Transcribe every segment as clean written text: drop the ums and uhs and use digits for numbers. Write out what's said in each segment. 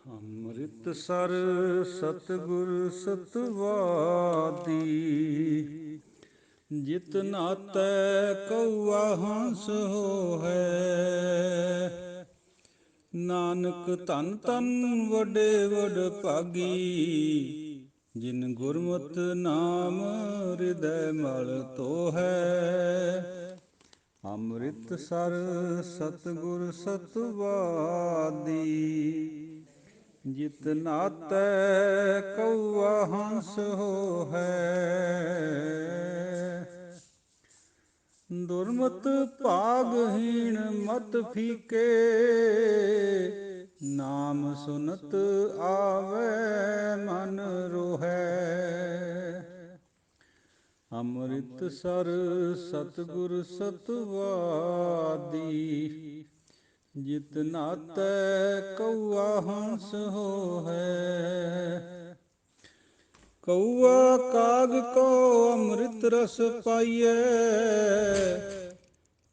ਅੰਮ੍ਰਿਤਸਰ ਸਤਿਗੁਰ ਸਤਵਾਦੀ, ਜਿਤ ਨਾਤੈ ਕਉਆ ਹੰਸ ਹੋਹੈ। ਨਾਨਕ ਧਨ ਧਨ ਵੱਡੇ ਵਡ ਭਾਗੀ, ਜਿਨ ਗੁਰਮਤਿ ਨਾਮ ਹਿਰਦੈ ਮਲ ਧੋਹੈ। ਅੰਮ੍ਰਿਤਸਰ ਸਤਿਗੁਰ ਸਤਵਾਦੀ, ਜਿਤ ਨਾਤੈ ਕਉਆ ਹੰਸ ਹੋਹੈ। ਦੁਰਮਤ ਭਾਗਹੀਣ ਮਤ ਫੀਕੇ, ਨਾਮ ਸੁਨਤ ਆਵੈ ਮਨ ਰੋਹੈ। ਅੰਮ੍ਰਿਤਸਰ ਸਤਿਗੁਰ ਸਤਵਾਦੀ, ਜਿਤ ਨਾਤੈ ਕਉਆ ਹੰਸ ਹੋਹੈ। ਕਉਆ ਕਾਗ ਕੋ ਅੰਮ੍ਰਿਤ ਰਸ ਪਾਈਐ,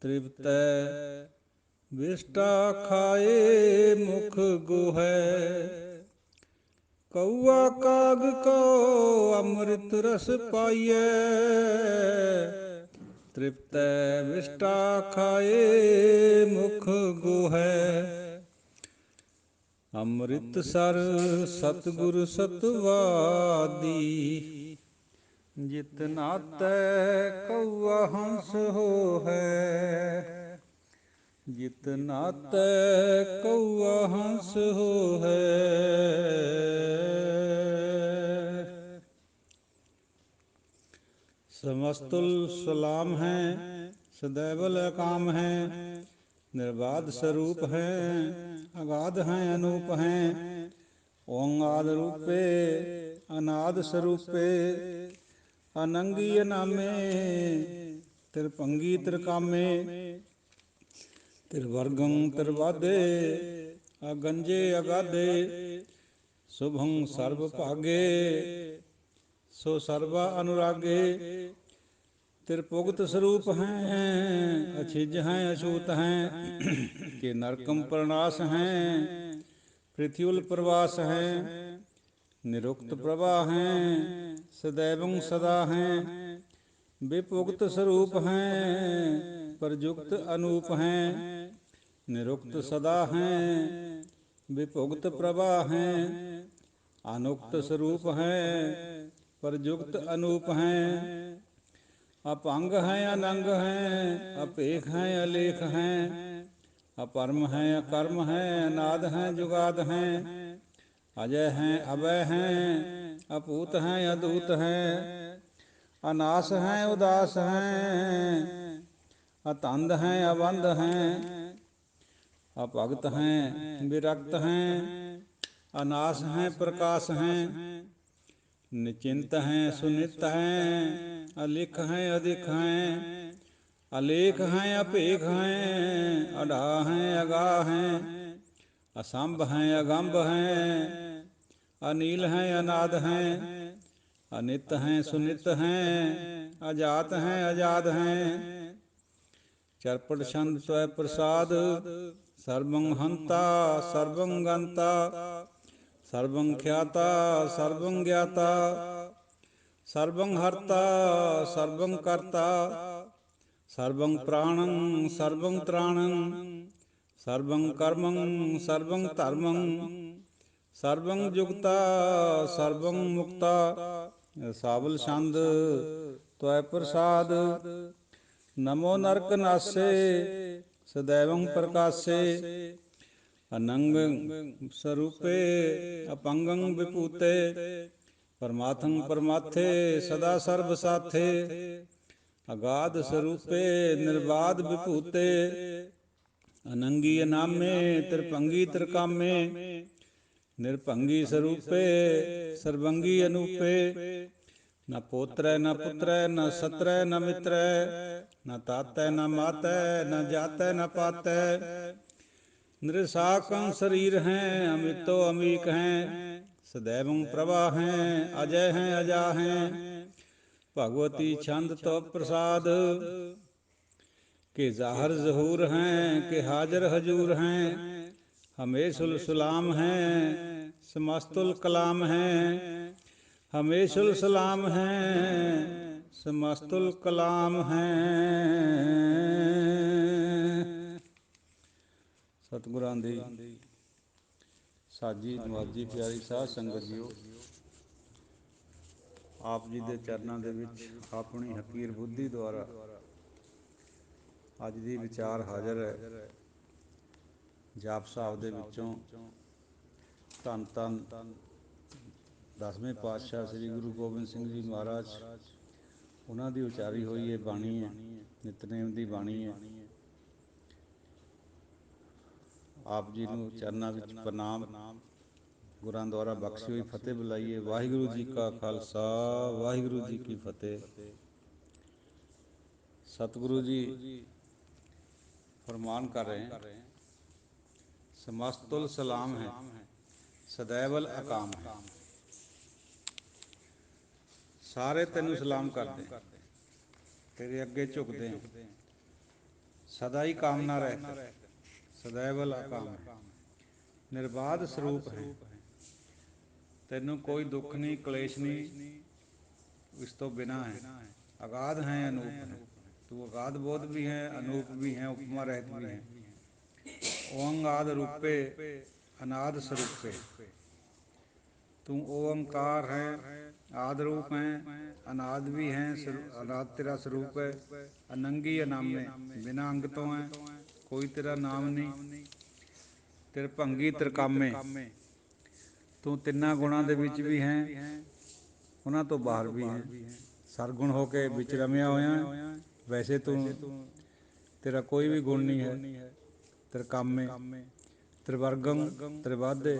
ਤ੍ਰਿਪਤੈ ਵਿਸ਼ਟਾ ਖਾਏ ਮੁਖ ਗੋਹੈ। ਕਉਆ ਕਾਗ ਕੋ ਅੰਮ੍ਰਿਤ ਰਸ ਪਾਈਐ, ਤ੍ਰਿਪਤੈ ਵਿਸ਼ਟਾ ਖਾਏ ਮੁਖ ਗੋਹੈ। ਅੰਮ੍ਰਿਤਸਰ ਸਤਿਗੁਰ ਸਤਵਾਦੀ, ਜਿਤ ਨਾਤੈ ਕਉਆ ਹੰਸ ਹੋਹੈ। ਜਿਤ ਨਾਤੈ ਕਉਆ ਹੰਸ ਹੋਹੈ। ਸਮਸਤੁਲ ਸਲਾਮ ਹੈ, ਸदैवल ਅਕਾਮ ਹੈ। ਨਿਰਬਾਧ ਸਰੂਪ ਹੈ, ਅਗਾਧ ਹੈ ਅਨੂਪ ਹੈ। ਓੰਕਾਰ ਰੂਪੇ ਅਨਾਦ ਸਰੂਪੇ, ਅਨੰਗੀ ਅਨਾਮੇ। ਤ੍ਰਿਭੰਗੀ ਤ੍ਰਿਕਾਮੇ, ਤ੍ਰਿਵਰਗੰ ਤ੍ਰਿਵਾਦੇ। ਅਗੰਜੇ ਅਗਾਧੇ, ਸ਼ੁਭੰ ਸਰਬ ਭਾਗੇ। ਸੋ ਸਰਬਾ ਅਨੁਰਾਗੇ। ਤ੍ਰਿਭੁਗਤ ਸਰੂਪ ਹੈ, ਅਛਿਜ ਹੈ ਅਛੂਤ ਹੈ। ਕਿ ਨਰਕਮ ਪ੍ਰਣਾਸ ਹੈ, ਪ੍ਰਿਥਿਵਲ ਪ੍ਰਵਾਸ ਹੈ। ਨਿਰੁਕਤ ਪ੍ਰਭਾ ਹੈ, ਸदैवੰ ਸਦਾ ਹੈ। ਵਿਭੁਗਤ ਸਰੂਪ ਹੈ, ਪ੍ਰਜੁਗਤ ਅਨੂਪ ਹੈ। ਨਿਰੁਕਤ ਸਦਾ ਹੈ, ਵਿਭੁਗਤ ਪ੍ਰਭਾ ਹੈ। ਅਨੁਕਤ ਸਰੂਪ ਹੈ, ਪ੍ਰਜੁਗਤ ਅਨੂਪ ਹੈ। ਅਭੰਗ ਹੈ ਅਨੰਗ ਹੈ, ਅਭੇਖ ਹੈ ਅਲੇਖ ਹੈ। ਅਪਰਮ ਹੈ ਅਕਰਮ ਹੈ, ਅਨਾਦ ਹੈ ਜੁਗਾਦ ਹੈ। ਅਜੈ ਹੈ ਅਭੈ ਹੈ, ਅਭੂਤ ਹੈ ਅਦੂਤ ਹੈ। ਅਨਾਸ ਹੈ ਉਦਾਸ ਹੈ, ਅਤੰਦ ਹੈ ਅਬੰਧ ਹੈ। ਅਭਗਤ ਹੈ ਵਿਰਕਤ ਹੈ, ਅਨਾਸ ਹੈ ਪ੍ਰਕਾਸ਼ ਹੈ। ਨਿਚਿੰਤ ਹੈ ਸੁਨਿਤ ਹੈ, ਅਲਿਖ ਹੈ ਅਦਿਖ ਹੈ। ਅਲੇਖ ਹੈ ਅਭੇਖ ਹੈ, ਅਢਾ ਹੈ ਅਗਾਹ ਹੈ। ਅਸੰਭ ਹੈ ਅਗੰਭ ਹੈ, ਅਨੀਲ ਹੈ ਅਨਾਦ ਹੈ। ਅਨਿਤ ਹੈ ਸੁਨਿਤ ਹੈ, ਅਜਾਤ ਹੈ ਅਜਾਦ ਹੈ। ਚਰਪਟ ਛੰਦ ਤਵੈ ਪ੍ਰਸਾਦ, ਸਰਬੰ ਹੰਤਾ ਸਰਬੰ ਗੰਤਾ। ਸਰਬੰ ਖਿਆਤਾ ਸਰਬੰ ਗਿਆਤਾ, ਸਰਬੰ ਹਰਤਾ ਸਰਬੰ ਕਰਤਾ। ਸਰਬੰ ਪ੍ਰਾਣੰ ਸਰਬੰ ਤ੍ਰਾਣੰ, ਸਰਬੰ ਕਰਮੰ ਸਰਬੰ ਧਰਮੰ। ਸਰਬੰ ਜੁਗਤਾ ਸਰਬੰ ਮੁਕਤਾ, ਰਸਾਵਲ ਛੰਦ ਤਵੈ ਪ੍ਰਸਾਦ। ਨਮੋ ਨਰਕ ਨਾਸੇ, ਸदैवੰ ਪ੍ਰਕਾਸੇ। ਅਨੰਗੰ ਸਰੂਪੇ, ਅਪੰਗੰ ਵਿਭੂਤੇ। ਪਰਮਾਥੰ ਪਰਮਾਥੇ, ਸਦਾ ਸਰਬ ਸਾਥੇ। ਅਗਾਧ ਸਰੂਪੇ, ਨਿਰਬਾਧ ਵਿਭੂਤੇ। ਅਨੰਗੀ ਅਨਾਮੇ, ਤ੍ਰਿਭੰਗੀ ਤ੍ਰਿਕਾਮੇ। ਨਿਰਭੰਗੀ ਸਰੂਪੇ, ਸਰਬੰਗੀ ਅਨੂਪੇ। ਨ ਪੋਤਰੈ ਨ ਪੁੱਤਰੈ ਨ ਸਤਰੈ ਨ ਮਿਤਰੈ। ਨ ਤਾਤੈ ਨ ਮਾਤੈ ਨ ਜਾਤੈ ਨ ਪਾਤੈ। ਨਿਰਸਾਕੰ ਸਰੀਰ ਹੈ, ਅਮਿਤੋ ਅਮੀਕ ਹੈ। ਸदैवੰ ਪ੍ਰਭਾ ਹੈ, ਅਜੈ ਹੈ ਅਜਾ ਹੈ। ਭਗਵਤੀ ਛੰਦ ਤਵ ਪ੍ਰਸਾਦ, ਕਿ ਜ਼ਾਹਰ ਜ਼ਹੂਰ ਹੈ, ਕਿ ਹਾਜ਼ਰ ਹਜੂਰ ਹੈ। ਹਮੇਸ਼ੁਲ ਸੁਲਾਮ ਹੈ, समस्तुल कलाम हैं, हमेशुल सलाम हैं, समस्तुल कलाम हैं। सतगुਰਾਂ ਦੀ ਸਾਜੀ ਨਵਾਜੀ ਪਿਆਰੀ ਸਾਧ ਸੰਗਤ ਜੀਓ, ਆਪ ਜੀ ਦੇ ਚਰਨਾਂ ਦੇ ਵਿੱਚ ਆਪਣੀ ਹਕੀਰ ਬੁੱਧੀ ਦੁਆਰਾ ਅੱਜ ਦੀ ਵਿਚਾਰ ਹਾਜ਼ਰ ਹੈ। ਜਾਪ ਸਾਹਿਬ ਦੇ ਵਿੱਚੋਂ ਧੰਨ ਧੰਨ 10ਵੇਂ ਪਾਤਸ਼ਾਹ ਸ੍ਰੀ ਗੁਰੂ ਗੋਬਿੰਦ ਸਿੰਘ ਜੀ ਮਹਾਰਾਜ, ਉਹਨਾਂ ਦੀ ਉਚਾਰੀ ਹੋਈ ਇਹ ਬਾਣੀ ਹੈ, ਨਿਤਨੇਮ ਦੀ ਬਾਣੀ ਹੈ। ਆਪ ਜੀ ਨੂੰ ਚਰਨਾਂ ਵਿੱਚ ਪ੍ਰਣਾਮ, ਗੁਰਾਂ ਦੁਆਰਾ ਬਖਸ਼ੀ ਹੋਈ ਫਤਿਹ ਬੁਲਾਈਏ। ਵਾਹਿਗੁਰੂ ਜੀ ਕਾ ਖਾਲਸਾ, ਵਾਹਿਗੁਰੂ ਜੀ ਕੀ ਫਤਿਹ। ਸਤਿਗੁਰੂ ਜੀ ਫਰਮਾਨ ਕਰ ਰਹੇ हैं, समस्तुल सलाम है, सदैवल अकाम है। ਸਾਰੇ ਤੈਨੂੰ ਸਲਾਮ ਕਰਦੇ, ਤੇਰੇ ਅੱਗੇ ਝੁਕਦੇ हैं, ਸਦਾ ਹੀ ਕਾਮਨਾ ਰਹਿਤ, ਸदैवल अकाम है। ਨਿਰਬਾਧ ਸਰੂਪ ਹੈ, ਤੈਨੂੰ ਕੋਈ ਦੁੱਖ ਨਹੀਂ, ਕਲੇਸ਼ ਨਹੀਂ, ਇਸ ਤੋਂ ਬਿਨਾਂ ਹੈ। ਅਗਾਧ ਹੈ, ਅਨੂਪ ਹੈ, ਤੂੰ ਅਗਾਧ ਬੋਧ ਵੀ ਹੈ, ਅਨੂਪ ਵੀ ਹੈ, ਉਪਮਾ ਰਹਿਤ ਵੀ ਹੈ। ਓੰਗਾਦ ਰੂਪੇ ਅਨਾਦ ਸਰੂਪੇ, ਤੂੰ ਓੰਕਾਰ ਹੈ, ਆਦ ਰੂਪ ਹੈ, ਅਨਾਦ ਵੀ ਹੈ, ਅਨਾਦ ਤੇਰਾ ਸਰੂਪ ਹੈ। ਅਨੰਗੀ ਅਨਾਮੇ, ਬਿਨਾਂ ਅੰਗ ਤੋਂ ਹੈ, ਕੋਈ ਤੇਰਾ ਨਾਮ ਨਹੀਂ। ਤਿਰਭੰਗੀ ਤਿਰਕਾਮੇ, ਤੂੰ ਤਿੰਨਾਂ ਗੁਣਾਂ ਦੇ ਵਿੱਚ ਵੀ ਹੈ, ਉਹਨਾਂ ਤੋਂ ਬਾਹਰ ਵੀ ਹੈ। ਸਰਗੁਣ ਹੋ ਕੇ ਵਿੱਚ ਰਮਿਆ ਹੋਇਆ, ਵੈਸੇ ਤੂੰ ਤੇਰਾ ਕੋਈ ਵੀ ਗੁਣ ਨਹੀਂ ਹੈ। ਤਿਰਕਾਮੇ, ਤ੍ਰਿਵਰਗਮ, ਤ੍ਰਿਵਾਦੇ,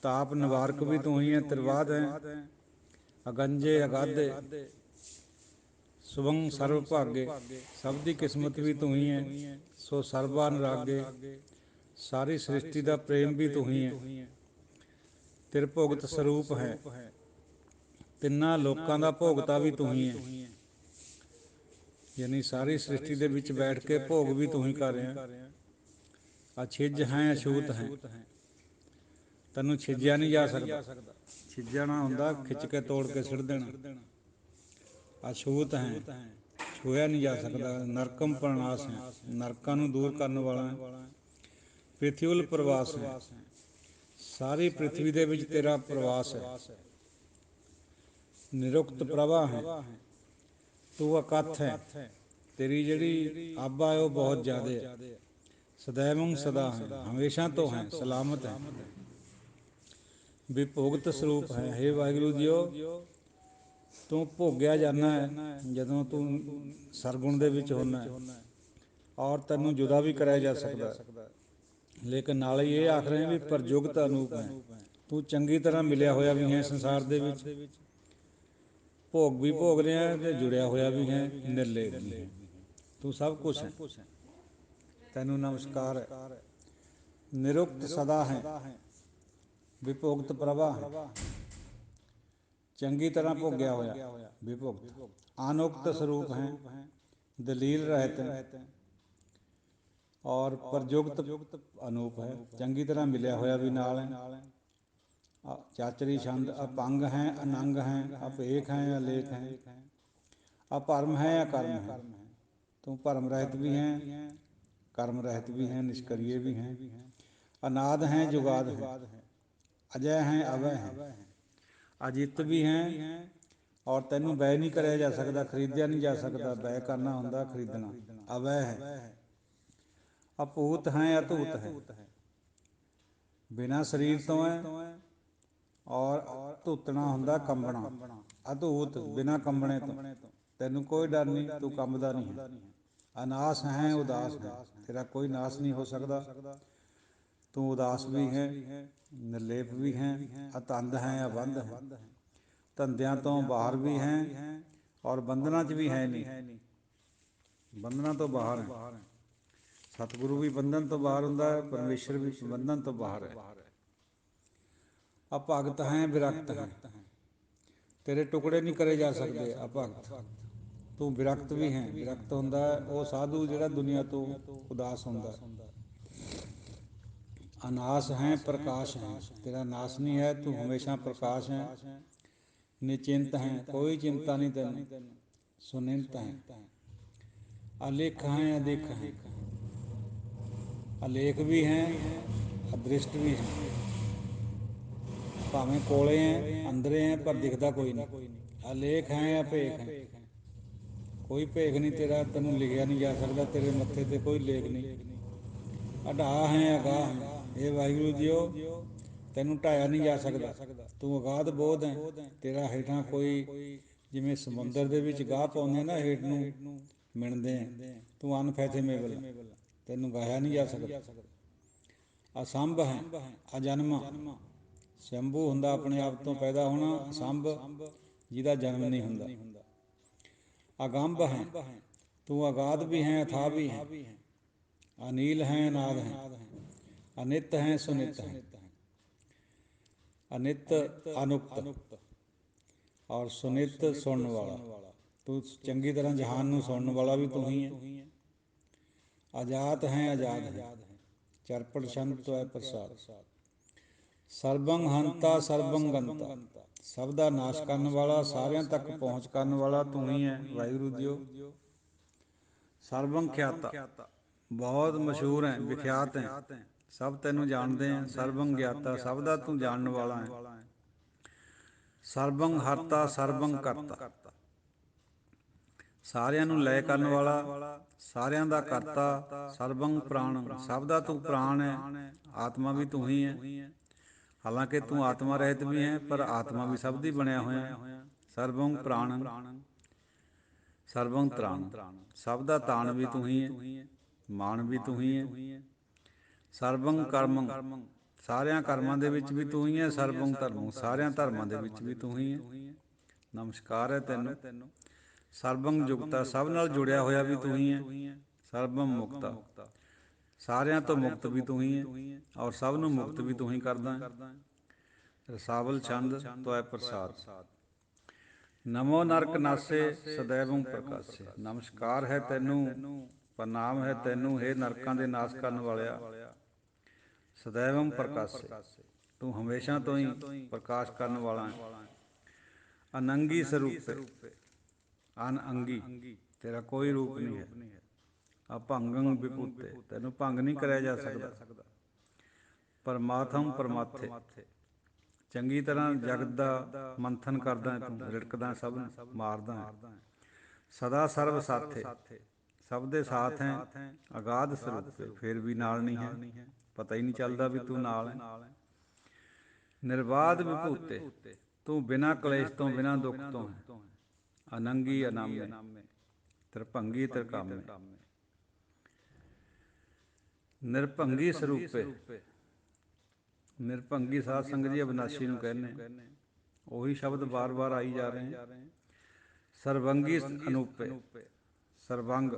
ਤਾਪ ਨਿਵਾਰਕ ਵੀ ਤੂੰ ਹੀ ਹੈ, ਤ੍ਰਿਵਾਦ ਹੈ। ਅਗੰਜੇ ਅਗਾਧੇ, ਸੁਭੰ ਸਰਵ ਭਾਗੇ, ਸਭ ਦੀ ਕਿਸਮਤ ਵੀ ਤੂੰ ਹੀ ਹੈ। ਸੋ ਸਰਬਾ ਅਨੁਰਾਗੇ, ਸਾਰੀ ਸ੍ਰਿਸ਼ਟੀ ਦਾ ਪ੍ਰੇਮ ਵੀ ਤੂੰ ਹੀ ਹੈ। ਤਿਰਭੁਗਤ ਸਰੂਪ ਹੈ, ਤਿੰਨਾਂ ਲੋਕਾਂ ਦਾ ਭੋਗਤਾ ਵੀ ਤੂੰ ਹੀ ਹੈ। ਯਾਨੀ ਸਾਰੀ ਸ੍ਰਿਸ਼ਟੀ ਦੇ ਵਿੱਚ ਬੈਠ ਕੇ ਭੋਗ ਵੀ ਤੂੰ ਹੀ ਕਰ ਰਿਹਾ। ਅਛਿੱਜ ਹੈ, ਅਛੂਤ ਹੈ, ਤੈਨੂੰ ਛਿੱਜਿਆ ਨਹੀਂ ਜਾ ਸਕਦਾ। ਛਿੱਜਣਾ ਹੁੰਦਾ ਖਿੱਚ ਕੇ ਤੋੜ ਕੇ ਸਿੱਟ ਦੇਣਾ। ਅਛੂਤ ਹੈ, ਛੂਇਆ ਨਹੀਂ ਜਾ ਸਕਦਾ। ਨਰਕਮ ਪ੍ਰਣਾਸ ਹੈ, ਨਰਕਾਂ ਨੂੰ ਦੂਰ ਕਰਨ ਵਾਲਾ ਹੈ। ਪ੍ਰਿਥਵੀਲ ਪ੍ਰਵਾਸ ਹੈ, ਸਾਰੀ ਪ੍ਰਿਥਵੀ ਦੇ ਵਿੱਚ ਤੇਰਾ ਪ੍ਰਵਾਸ ਹੈ। ਨਿਰੁਕਤ ਪ੍ਰਭਾ ਹੈ, ਤੂੰ ਅਕੱਥ ਹੈ, ਤੇਰੀ ਜਿਹੜੀ ਆਬਾ ਹੈ ਉਹ ਬਹੁਤ ਜ਼ਿਆਦਾ ਹੈ। ਸदैवं ਸਦਾ ਹੈ, ਹਮੇਸ਼ਾ ਤੋਂ ਹੈ, ਸਲਾਮਤ ਹੈ। ਵਿਭੋਗਤ ਸਰੂਪ ਹੈ, ਹੇ ਵਾਹਿਗੁਰੂ ਜੀਓ, ਤੂੰ ਭੋਗਿਆ ਜਾਂਦਾ ਹੈ ਜਦੋਂ ਤੂੰ ਸਰਗੁਣ ਦੇ ਵਿੱਚ ਹੁੰਦਾ ਹੈ, ਔਰ ਤੈਨੂੰ ਜੁਦਾ ਵੀ ਕਰਾਇਆ ਜਾ ਸਕਦਾ। ਲੇਕਿਨ ਨਾਲ ਹੀ ਇਹ ਆਖ ਰਹੇ ਵੀ ਪ੍ਰਯੁਗਤ ਅਨੂਪ ਹੈ, ਤੂੰ ਚੰਗੀ ਤਰ੍ਹਾਂ ਮਿਲਿਆ ਹੋਇਆ ਵੀ ਹੈ ਸੰਸਾਰ ਦੇ ਵਿੱਚ, ਭੋਗ ਵੀ ਭੋਗ ਰਿਹਾ ਅਤੇ ਜੁੜਿਆ ਹੋਇਆ ਵੀ ਹੈ, ਨਿਰਲੇਪ ਵੀ ਹੈ। ਤੂੰ ਸਭ ਕੁਛ ਹੈ, ਤੈਨੂੰ ਨਮਸਕਾਰ ਹੈ। ਨਿਰੁਕਤ ਸਦਾ ਹੈ, ਵਿਭੋਗਤ ਪ੍ਰਭਾ ਹੈ, ਚੰਗੀ ਤਰ੍ਹਾਂ ਭੋਗਿਆ ਹੋਇਆ ਵਿਭੋਗਤ। ਅਨੁਕਤ ਸਰੂਪ ਹੈ, ਦਲੀਲ ਰਹਿਤ ਹੈ, ਔਰ ਪ੍ਰਯੁਗਤ ਅਨੂਪ ਹੈ, ਚੰਗੀ ਤਰ੍ਹਾਂ ਮਿਲਿਆ ਹੋਇਆ ਵੀ ਨਾਲ ਹੈ। ਚਾਚਰੀ ਛੰਦ, ਅਪੰਗ ਹੈ, ਅਨੰਗ ਹੈ, ਅਭੇਖ ਹੈ, ਅਲੇਖ ਹੈ, ਅਪਰਮ ਹੈ, ਅਕਰਮ ਹੈ। ਤੂੰ ਭਰਮ ਰਹਿਤ ਵੀ ਹੈ, ਕਰਮ ਰਹਿਤ ਵੀ ਹੈ, ਨਿਸ਼ਕਰੀਏ ਵੀ ਹੈ। ਅਨਾਦ ਹੈ, ਜੁਗਾਦ ਹੈ, ਅਜੈ ਹੈ, ਅਵੈ ਹੈ, ਅਜਿੱਤ ਵੀ ਹੈ, ਔਰ ਤੈਨੂੰ ਬੈ ਨਹੀਂ ਕਰਿਆ ਜਾ ਸਕਦਾ, ਖਰੀਦਿਆ ਨਹੀਂ ਜਾ ਸਕਦਾ। ਬੈ ਕਰਨਾ ਹੁੰਦਾ ਖਰੀਦਣਾ। ਅਵੈ ਹੈ, ਅਭੂਤ ਹੈ, ਅਧੂਤ ਹੈ, ਬਿਨਾਂ ਸਰੀਰ ਤੋਂ ਹੈ, ਔਰ ਧੂਤਣਾ ਹੁੰਦਾ ਕੰਬਣਾ। ਅਧੂਤ, ਬਿਨਾਂ ਕੰਬਣੇ ਤੋਂ, ਤੈਨੂੰ ਕੋਈ ਡਰ ਨਹੀਂ, ਤੂੰ ਕੰਬਦਾ ਨਹੀਂ ਹੈ। ਅਨਾਸ ਹੈ, ਉਦਾਸ ਹੈ, ਤੇਰਾ ਕੋਈ ਨਾਸ ਨਹੀਂ ਹੋ ਸਕਦਾ। ਤੂੰ ਉਦਾਸ ਵੀ ਹੈ, ਨਿਰਲੇਪ ਵੀ ਹੈ, ਅਤੰਦ ਹੈ, ਅਬੰਧ ਹੈ, ਧੰਦਿਆਂ ਤੋਂ ਬਾਹਰ ਵੀ ਹੈ, ਔਰ ਬੰਧਨਾਂ 'ਚ ਵੀ ਹੈ ਨਹੀਂ। ਬੰਧਨਾਂ ਤੋਂ ਬਾਹਰ ਹੈ। ਸਤਿਗੁਰੂ ਵੀ ਬੰਧਨ ਤੋਂ ਬਾਹਰ ਹੁੰਦਾ ਹੈ, ਪਰਮੇਸ਼ਰ ਵੀ ਬੰਧਨ ਤੋਂ ਬਾਹਰ ਹੈ। ਅਭਗਤ ਹੈ, ਵਿਰਕਤ ਹੈ, ਤੇਰੇ ਟੁਕੜੇ ਨਹੀਂ ਕਰੇ ਜਾ ਸਕਦੇ। ਅਭਗਤ, ਤੂੰ ਵਿਰਕਤ ਵੀ ਹੈ। ਵਿਰਕਤ ਹੁੰਦਾ ਉਹ ਸਾਧੂ ਜਿਹੜਾ ਦੁਨੀਆ ਤੋਂ ਉਦਾਸ ਹੁੰਦਾ। अनाश हैं प्रकाश हैं, तेरा नाश नहीं है, तू हमेशा प्रकाश है। निचिंत हैं, कोई चिंता नहीं तेन, सुनिंत हैं। अलेख हैं अदेख हैं, अलेख भी हैं अदृष्ट भी हैं। भावें कोले हैं अंदरे हैं पर दिखदा कोई नहीं। अलेख हैं अभेख हैं, कोई भेख नहीं तेरा, तेनों लिखिया नहीं जा सकता, तेरे मत्थे ते कोई लेख नहीं। अढा हैं अगाह हैं, हे वाहिगुरू जीओ ਤੈਨੂੰ ਢਾਇਆ ਨਹੀਂ ਜਾ ਸਕਦਾ, ਤੂੰ ਅਗਾਧ ਬੋਧ ਹੈ। ਤੇਰਾ ਹੇਠਾਂ ਕੋਈ ਜਿਵੇਂ ਸਮੁੰਦਰ ਦੇ ਵਿੱਚ ਗਾਹ ਪਾਉਂਦੇ ਨਾ, ਹੇਠ ਨੂੰ ਮਿਣਦੇ ਆ, ਤੂੰ ਅਨਫੈਥੇਮੇਬਲ, ਤੈਨੂੰ ਗਾਇਆ ਨਹੀਂ ਜਾ ਸਕਦਾ। ਅਸੰਭ ਹੈ ਅਜਨਮ, ਸ਼ੰਭੂ ਹੁੰਦਾ ਆਪਣੇ ਆਪ ਤੋਂ ਪੈਦਾ ਹੋਣਾ, ਅਸੰਭ ਜਿਹਦਾ ਜਨਮ ਨਹੀਂ ਹੁੰਦਾ। ਅਗੰਭ ਹੈ, ਤੂੰ ਅਗਾਧ ਵੀ ਹੈ ਅਥਾਹ ਵੀ ਹੈ। ਅਨੀਲ ਹੈ ਅਨਾਦ ਹੈ, ਅਨਿਤ ਹੈ ਸੁਨਿਤ ਹੈ। ਅਨਿਤ ਅਨੁਕਤ ਔਰ ਸੁਨਿਤ ਸੁਣਨ ਵਾਲਾ, ਤੂੰ ਚੰਗੀ ਤਰ੍ਹਾਂ ਜਹਾਨ ਨੂੰ ਸੁਣਨ ਵਾਲਾ ਵੀ ਤੂੰ ਹੀ ਹੈ। ਆਜ਼ਾਤ ਹੈ ਆਜ਼ਾਦ ਹੈ, ਚਰਪਟ ਛੰਦ ਤਵੈ ਪ੍ਰਸਾਦ। ਸਰਬੰ ਹੰਤਾ ਸਰਬੰ ਗੰਤਾ, ਸਭ ਦਾ ਨਾਸ਼ ਕਰਨ ਵਾਲਾ, ਸਾਰਿਆਂ ਤੱਕ ਪਹੁੰਚ ਕਰਨ ਵਾਲਾ ਤੂੰ ਹੀ ਹੈ ਵਾਹਿਗੁਰੂ ਜੀਓ। ਸਰਬੰ ਖਿਆਤਾ, ਬਹੁਤ ਮਸ਼ਹੂਰ ਹੈ ਵਿਖਿਆਤ ਹੈ, ਸਭ ਤੈਨੂੰ ਜਾਣਦੇ ਹੈ। ਸਰਬੰ ਗਿਆਤਾ, ਸਭ ਦਾ ਤੂੰ ਜਾਣਨ ਵਾਲਾ ਹੈ। ਸਰਬੰ ਹਰਤਾ ਸਰਬੰ ਕਰਤਾ, ਸਾਰਿਆਂ ਨੂੰ ਲੈ ਕਰਨ ਵਾਲਾ, ਸਾਰਿਆਂ ਦਾ ਕਰਤਾ। ਸਰਬੰ ਪ੍ਰਾਣੰ, ਸਭ ਦਾ ਤੂੰ ਪ੍ਰਾਣ ਹੈ, ਆਤਮਾ ਵੀ ਤੂੰ ਹੀ ਹੈ। ਹਾਲਾਂਕਿ ਤੂੰ ਆਤਮਾ ਰਹਿਤ ਵੀ ਹੈ, ਪਰ ਆਤਮਾ ਵੀ ਸਭ ਦੀ ਬਣਿਆ ਹੋਇਆ। ਸਰਬੰ ਪ੍ਰਾਣੰ ਸਰਬੰ ਤ੍ਰਾਣੰ, ਸਭ ਦਾ ਤਾਣ ਵੀ ਤੂੰ ਹੀ ਹੈ, ਮਾਣ ਵੀ ਤੂੰ ਹੀ ਹੈ। ਸਰਬੰ ਕਰਮੰ, ਸਾਰਿਆਂ ਕਰਮਾਂ ਦੇ ਵਿੱਚ ਵੀ ਤੂੰ ਹੀ ਹੈ। ਸਰਬੰ ਧਰਮੰ, ਸਾਰਿਆਂ ਧਰਮਾਂ ਦੇ ਵਿੱਚ ਵੀ ਤੂੰ ਹੀ ਹੈ। ਨਮਸਕਾਰ ਹੈ ਤੈਨੂੰ। ਸਰਬੰ ਜੁਗਤਾ, ਸਭ ਨਾਲ ਜੁੜਿਆ ਹੋਇਆ ਵੀ ਤੂੰ ਹੀ ਹੈ। ਸਰਬੰ ਮੁਕਤਾ, ਸਾਰਿਆਂ ਤੋਂ ਮੁਕਤ ਵੀ ਤੂੰ ਹੀ ਹੈ, ਔਰ ਸਭ ਨੂੰ ਮੁਕਤ ਵੀ ਤੂੰ ਹੀ ਕਰਦਾ ਹੈ। ਰਸਾਵਲ ਛੰਦ ਤਵੈ ਪ੍ਰਸਾਦ। ਨਮੋ ਨਰਕ ਨਾਸੇ ਸਦੈਵੰ ਪ੍ਰਕਾਸ਼ੇ, ਨਮਸਕਾਰ ਹੈ ਤੈਨੂੰ, ਪ੍ਰਣਾਮ ਹੈ ਤੈਨੂੰ, ਹੇ ਨਰਕਾਂ ਦੇ ਨਾਸ਼ ਕਰਨ ਵਾਲਿਆ। ਸਦੈਵੰ ਪ੍ਰਕਾਸ਼ੇ, ਤੂੰ ਹਮੇਸ਼ਾ ਤੋਂ ਹੀ ਪ੍ਰਕਾਸ਼ ਕਰਨ ਵਾਲਾ ਹੈ। ਅਨੰਗੀ ਸਰੂਪੇ, ਅਨਅੰਗੀ, ਤੇਰਾ ਕੋਈ ਰੂਪ ਨਹੀਂ ਹੈ। ਅਭੰਗੰ ਵਿਭੂਤੇ, ਤੈਨੂੰ ਭੰਗ ਨਹੀਂ ਕਰਿਆ ਜਾ ਸਕਦਾ। ਪਰਮਾਤਮ ਪਰਮਾਥੇ, ਚੰਗੀ ਤਰ੍ਹਾਂ ਜਗਤ ਦਾ ਮੰਥਨ ਕਰਦਾ ਹੈ ਤੂੰ, ਰਿੜਕਦਾ ਸਭ ਨੂੰ, ਮਾਰਦਾ ਹੈ। ਸਦਾ ਸਰਬ ਸਾਥੇ, ਸਭ ਦੇ ਸਾਥ ਹੈ। ਅਗਾਧ ਸਰੂਪੇ, ਫਿਰ ਵੀ ਨਾਲ ਨਹੀਂ ਹੈ, ਪਤਾ ਹੀ ਨਹੀਂ ਚੱਲਦਾ ਵੀ ਤੂੰ ਨਾਲ ਹੈ। ਨਿਰਬਾਧ ਵਿਭੂਤੇ, ਤੂੰ ਬਿਨਾਂ ਕਲੇਸ਼ ਤੋਂ ਬਿਨਾਂ ਦੁੱਖ ਤੋਂ ਹੈ। ਅਨੰਗੀ ਅਨਾਮੇ, ਤ੍ਰਿਭੰਗੀ ਤ੍ਰਿਕਾਮੇ। ਨਿਰਭੰਗੀ ਸਰੂਪੇ, ਨਿਰਭੰਗੀ ਸਾਧ ਸੰਗਤ ਜੀ ਅਬਿਨਾਸ਼ੀ ਨੂੰ ਕਹਿੰਦੇ, ਉਹੀ ਸ਼ਬਦ ਵਾਰ ਵਾਰ ਆਈ ਜਾ ਰਹੇ। ਸਰਬੰਗੀ ਅਨੂਪੇ, ਸਰਬੰਗ